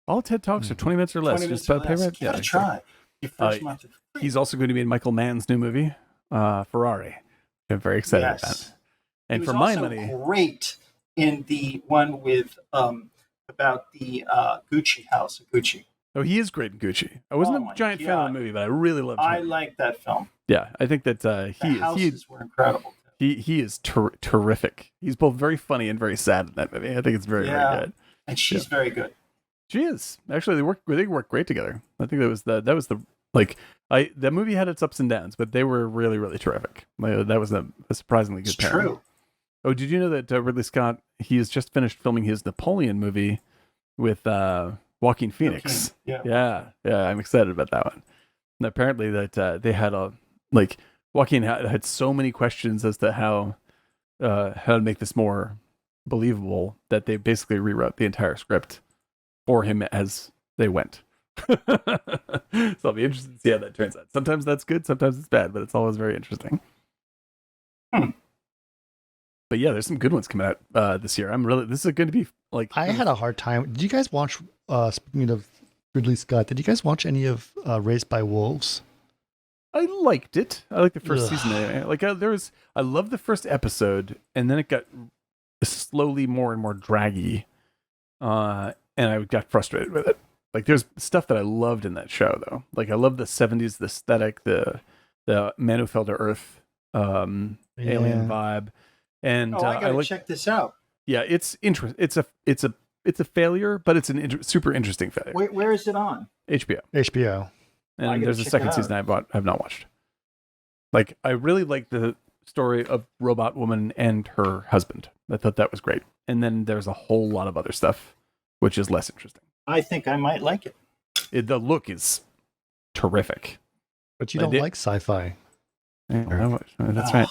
All TED Talks are 20 minutes or less. 20 Just minutes or pay less. right. Give it a try. Your first month is free. He's also going to be in Michael Mann's new movie, Ferrari. I'm very excited about that. And he for was my also money, great in the one with about the Gucci house of Gucci. Oh, he is great in Gucci. I wasn't a giant fan of the movie, but I really loved him. I like that film. Yeah, I think that The houses were incredible. He is terrific. He's both very funny and very sad in that movie. I think it's very good. And she's very good. She is. Actually, they work great together. I think that movie had its ups and downs, but they were really, really terrific. That was a surprisingly good pairing. True. Oh, did you know that Ridley Scott, he has just finished filming his Napoleon movie with Joaquin Phoenix? Okay. Yeah, I'm excited about that one. And apparently that they had Joaquin had so many questions as to how to make this more believable that they basically rewrote the entire script for him as they went. So I'll be interested to see how that turns out. Sometimes that's good, sometimes it's bad, but it's always very interesting. But yeah, there's some good ones coming out this year. This is going to be like. I had a hard time. Did you guys watch? Speaking of Ridley Scott, did you guys watch any of Raised by Wolves? I liked it. I liked the first season. I loved the first episode, and then it got slowly more and more draggy. and I got frustrated with it. Like, there's stuff that I loved in that show, though. Like, I love the 70s, the aesthetic, the Man Who Fell to Earth, alien vibe, and I gotta like, check this out. Yeah, it's interesting. It's a failure, but it's super interesting failure. Where is it on? HBO. And there's a second season I've not watched. Like, I really like the story of Robot Woman and her husband. I thought that was great. And then there's a whole lot of other stuff, which is less interesting. I think I might like it. The look is terrific. But you don't like sci-fi. Yeah, that's right.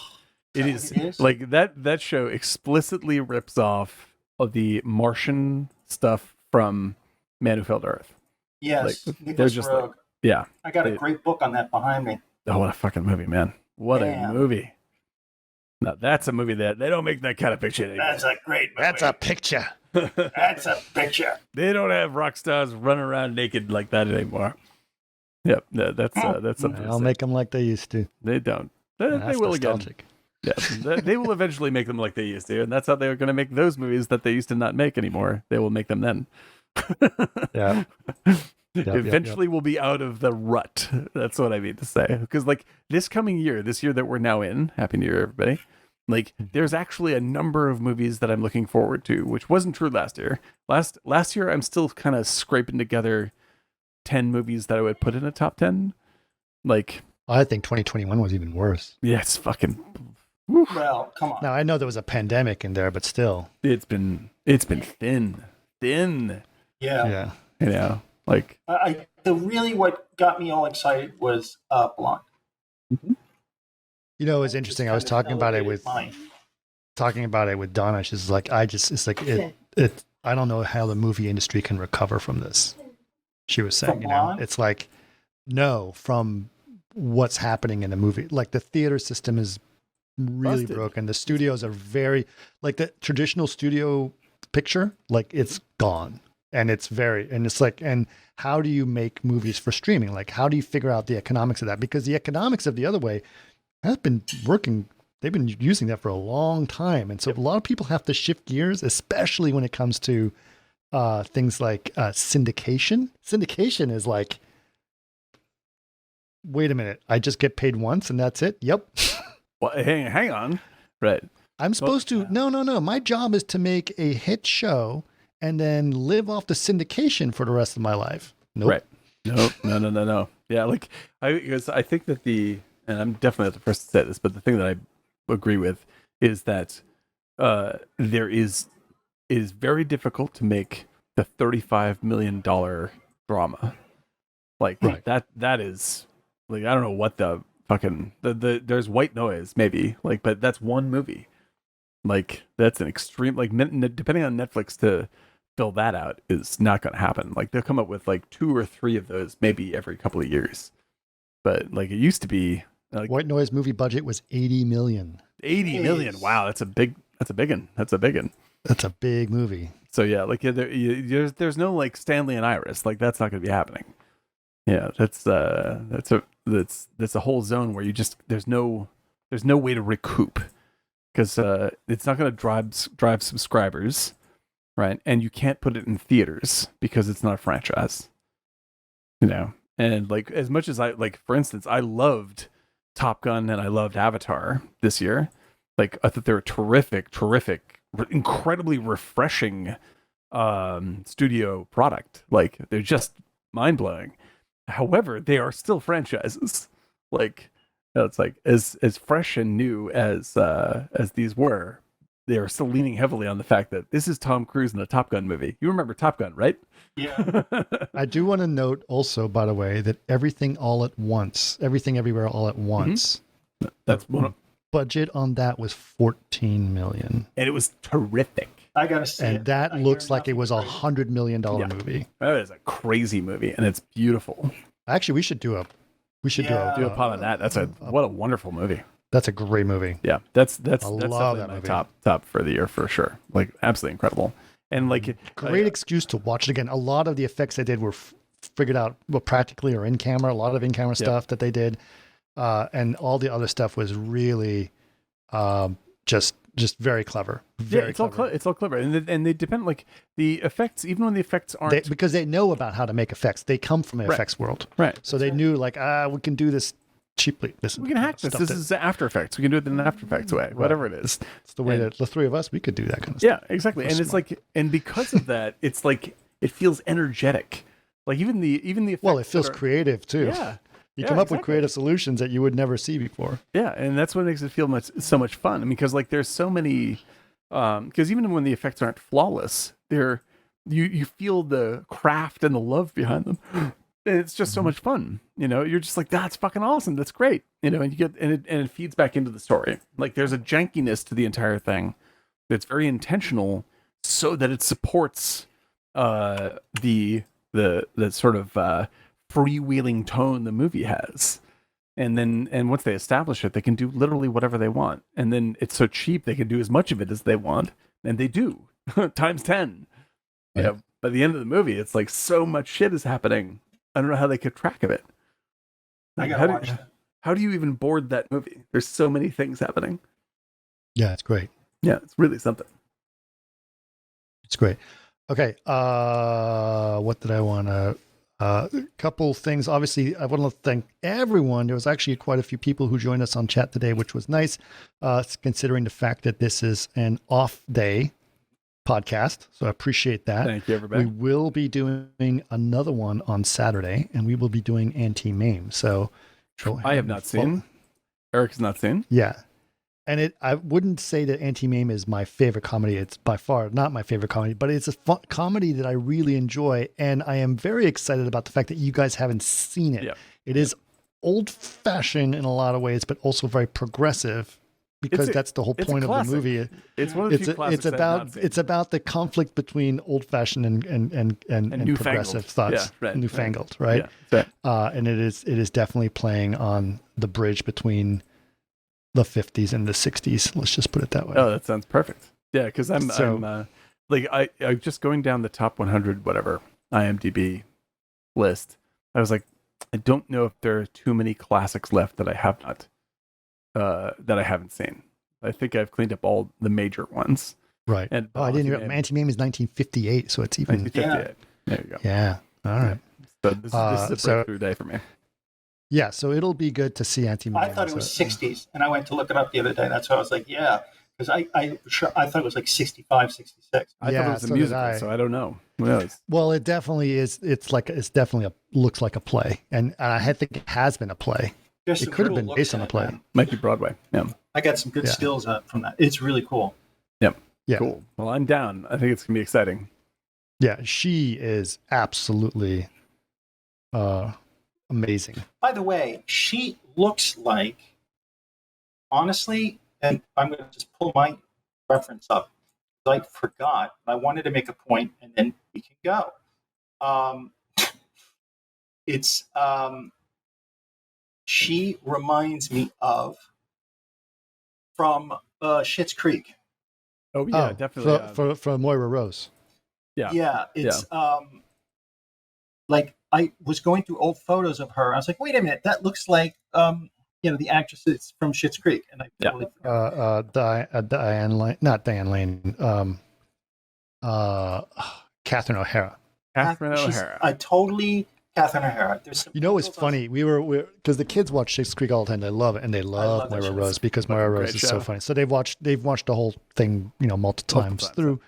It is like that show explicitly rips off of the Martian stuff from Man Who Fell to Earth. Yes, like, they're just Rogue. Yeah. I got a great book on that behind me. Oh, what a fucking movie, man! What a movie! Now that's a movie that they don't make that kind of picture anymore. That's a great movie. That's a picture. That's a picture. They don't have rock stars running around naked like that anymore. Yep, that's something. I'll make them like they used to. They don't. They will nostalgic. Again. Yeah, they will eventually make them like they used to, and that's how they're going to make those movies that they used to not make anymore. They will make them then. Yeah. Eventually we'll be out of the rut. That's what I mean to say. Because like this year that we're now in, Happy New Year, everybody. Like there's actually a number of movies that I'm looking forward to, which wasn't true last year. Last year I'm still kind of scraping together 10 movies that I would put in a top 10. Like I think 2021 was even worse. Yeah, it's fucking well, come on. Now I know there was a pandemic in there, but still. It's been thin. Yeah. You know. Like what got me all excited was Blonde. Mm-hmm. You know, it was interesting. I was talking about it with Donna. She's like, I don't know how the movie industry can recover from this. She was saying, it's like, no, from what's happening in the movie. Like the theater system is really busted. Broken. The studios are very like the traditional studio picture. Like it's gone. And it's like, and how do you make movies for streaming? Like, how do you figure out the economics of that? Because the economics of the other way has been working. They've been using that for a long time. And so a lot of people have to shift gears, especially when it comes to things like syndication. Syndication is like, wait a minute, I just get paid once and that's it? Yep. Well, hang on. Right. I'm supposed to, no. My job is to make a hit show and then live off the syndication for the rest of my life. Nope. Right. No. Yeah, like I think that and I'm definitely not the first to say this, but the thing that I agree with is that it is very difficult to make the $35 million drama. Like right. that is like I don't know what the fucking there's White Noise maybe like, but that's one movie. Like that's an extreme like depending on Netflix to fill that out is not going to happen. Like they'll come up with like 2 or 3 of those maybe every couple of years. But like it used to be like, White Noise movie budget was 80 million. 80 million. Wow, that's a big one. That's a big movie. So yeah, like there's no like Stanley and Iris. Like that's not going to be happening. Yeah, that's a whole zone where you just there's no way to recoup because it's not going to drive subscribers. Right. And you can't put it in theaters because it's not a franchise. You know, and like as much as for instance, I loved Top Gun and I loved Avatar this year. Like I thought they were terrific, incredibly refreshing studio product. Like they're just mind blowing. However, they are still franchises. Like it's like as fresh and new as these were. They are still leaning heavily on the fact that this is Tom Cruise in a Top Gun movie. You remember Top Gun, right? Yeah. I do want to note also, by the way, that Everything Everywhere All at Once. Mm-hmm. That's one. Budget on that was 14 million. And it was terrific. I gotta say, and that looks like it was $100 million movie. That is a crazy movie, and it's beautiful. Actually, we should do a pod on that. What a wonderful movie. That's a great movie. Yeah, that's definitely my top for the year for sure. Like absolutely incredible, and like great excuse to watch it again. A lot of the effects they did were figured out practically or in camera. A lot of in camera stuff that they did, and all the other stuff was really just just very clever. It's all clever, and they depend, like, the effects, even when the effects aren't, because they know about how to make effects. They come from the effects world, right? So they knew, like, we can do this cheaply. We can hack this. This is After Effects. We can do it in an After Effects way, whatever it is. It's the way that the three of us, we could do that kind of stuff. Yeah, exactly. And it's like, and because of that, it's like it feels energetic. Like even the effects. Well, it feels creative too. Yeah. You come up with creative solutions that you would never see before. Yeah, and that's what makes it feel so much fun. I mean, because like there's so many, because even when the effects aren't flawless, you feel the craft and the love behind them. And it's just so much fun. You're just like, that's fucking awesome. That's great. And you get, and it feeds back into the story. Like there's a jankiness to the entire thing that's very intentional, so that it supports the sort of freewheeling tone the movie has. And once they establish it, they can do literally whatever they want. And then it's so cheap they can do as much of it as they want, and they do times 10. Right. By the end of the movie, it's like so much shit is happening. I don't know how they kept track of it. I gotta watch that. How do you even board that movie? There's so many things happening. Yeah, it's great. Yeah, it's really something. It's great. Okay, what did I want to? A couple things. Obviously, I want to thank everyone. There was actually quite a few people who joined us on chat today, which was nice, considering the fact that this is an off day podcast. So I appreciate that. Thank you, everybody. We will be doing another one on Saturday, and we will be doing Anti-Mame. So I have not seen. Eric has not seen. Yeah. And I wouldn't say that Anti-Mame is my favorite comedy. It's by far not my favorite comedy, but it's a comedy that I really enjoy. And I am very excited about the fact that you guys haven't seen it. Yeah. It is old-fashioned in a lot of ways, but also very progressive, because that's the whole point of the movie. It's one of the few classics it's about the conflict between old-fashioned and progressive thoughts. Yeah, right, newfangled, right? Yeah, and it is definitely playing on the bridge between the 50s and the 60s. Let's just put it that way. Oh, that sounds perfect. Yeah, because I'm just going down the top 100 whatever IMDb list. I was like, I don't know if there are too many classics left that I have not that I haven't seen. I think I've cleaned up all the major ones. Right. And I didn't know. Anti-Mame is 1958, so it's even 1958. There you go. Yeah. All right. So this is a breakthrough day for me. Yeah, so it'll be good to see Anti-Mame. I thought it was 60s, and I went to look it up the other day. That's why I was like, yeah, because I thought it was like 65, 66. I thought it was a musical, so I don't know. Who knows? Well, it definitely is. It's definitely looks like a play, and I think it has been a play. It could have been based on a play. Might be Broadway. Yeah. I got some good stills from that. It's really cool. Yep. Yeah. Cool. Well, I'm down. I think it's gonna be exciting. Yeah, she is absolutely amazing. By the way, she looks like, honestly, and I'm going to just pull my reference up. I forgot. I wanted to make a point, and then we can go. She reminds me of from Schitt's Creek. Oh yeah, definitely. For Moira Rose. Yeah. Yeah, it's like I was going through old photos of her. I was like, wait a minute, that looks like the actresses from Schitt's Creek, and I totally Diane Lane, not Diane Lane, Catherine O'Hara. Catherine O'Hara. I totally Catherine O'Hara. It's funny. We're because the kids watch Schitt's Creek all the time. They love it, and they love Moira Rose because Moira Rose is so funny. So they've watched the whole thing, multiple times through.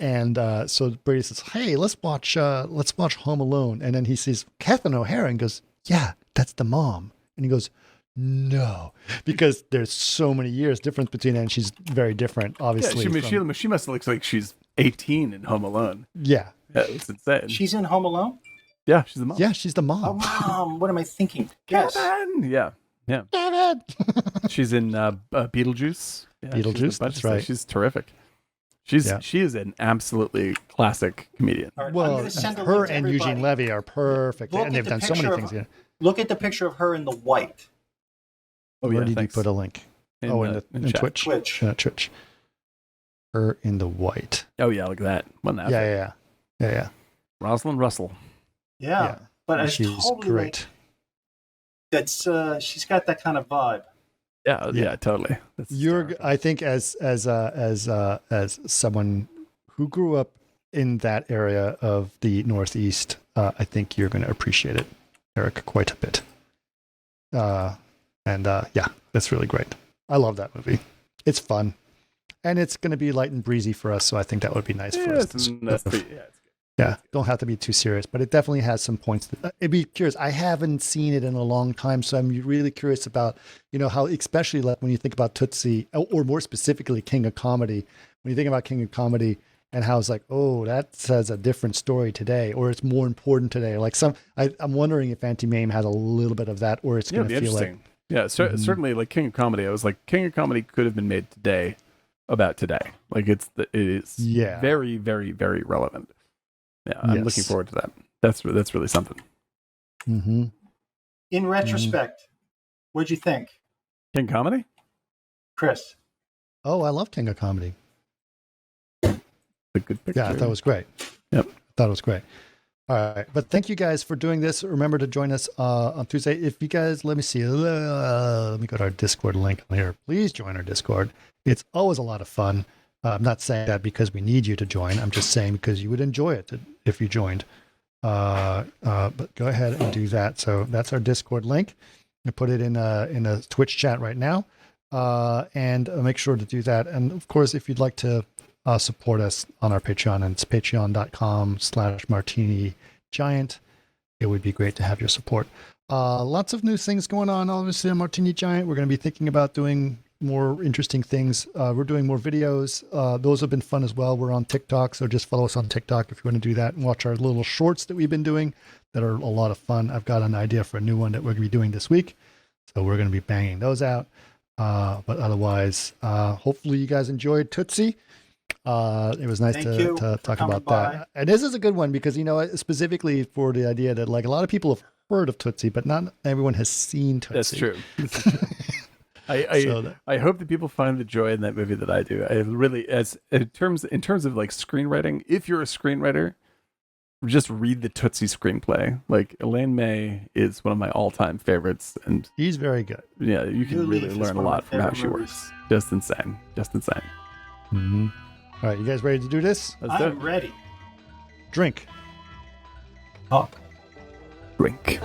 And so Brady says, "Hey, let's watch Home Alone." And then he sees Catherine O'Hara and goes, "Yeah, that's the mom." And he goes, "No," because there's so many years difference between them, and she's very different, obviously. Yeah, she must look like she's 18 in Home Alone. Yeah, it's insane. She's in Home Alone. Yeah, she's the mom. Yeah, she's the mom. Oh, mom. What am I thinking? Yes. Kevin! Yeah. Kevin! She's in Beetlejuice. Yeah, Beetlejuice, that's right. She's terrific. She is an absolutely classic comedian. Right, well, her and Eugene Levy are perfect, and they've done so many things. Look at the picture of her in the white. Where did you put a link? In Twitch. Twitch. Her in the white. Oh yeah, look at that. Yeah. Rosalind Russell. Yeah. But she's totally great. That's she's got that kind of vibe. Yeah, totally. That's hysterical. I think as someone who grew up in that area of the Northeast, I think you're going to appreciate it, Eric, quite a bit. Yeah, that's really great. I love that movie. It's fun, and it's going to be light and breezy for us. So I think that would be nice for us. It's good. Yeah, don't have to be too serious, but it definitely has some points. I'd be curious. I haven't seen it in a long time, so I'm really curious about, how, especially like when you think about Tootsie, or more specifically, King of Comedy. When you think about King of Comedy and how it's like, oh, that says a different story today, or it's more important today. Like I'm wondering if Anti-Mame has a little bit of that, or it's going to feel like. Yeah, certainly, like King of Comedy, I was like, King of Comedy could have been made today about today. Like it is very, very, very relevant. Yeah, I'm looking forward to that. That's really something. Mm-hmm. In retrospect, what'd you think? King Comedy? Chris? Oh, I love King of Comedy. A good picture. Yeah, I thought it was great. Yep. I thought it was great. All right. But thank you guys for doing this. Remember to join us on Tuesday. If you guys, let me see. Let me go to our Discord link on here. Please join our Discord. It's always a lot of fun. I'm not saying that because we need you to join. I'm just saying because you would enjoy it if you joined. But go ahead and do that. So that's our Discord link. I put it in a Twitch chat right now. And make sure to do that. And of course, if you'd like to support us on our Patreon, and it's patreon.com/martini giant. It would be great to have your support. Lots of new things going on, obviously, on Martini Giant. We're going to be thinking about doing more interesting things. We're doing more videos. Those have been fun as well. We're on TikTok, so just follow us on TikTok if you want to do that and watch our little shorts that we've been doing that are a lot of fun. I've got an idea for a new one that we're going to be doing this week, so we're going to be banging those out. But otherwise, hopefully you guys enjoyed Tootsie. It was nice to talk about that. And this is a good one because, specifically for the idea that like a lot of people have heard of Tootsie, but not everyone has seen Tootsie. That's true. I hope that people find the joy in that movie that I do. I really, in terms of like screenwriting, if you're a screenwriter, just read the Tootsie screenplay. Like Elaine May is one of my all-time favorites, and he's very good. Yeah, you can really learn a lot from how she works. Just insane. Mm-hmm. All right, you guys ready to do this? I'm ready. Drink. Talk. Drink.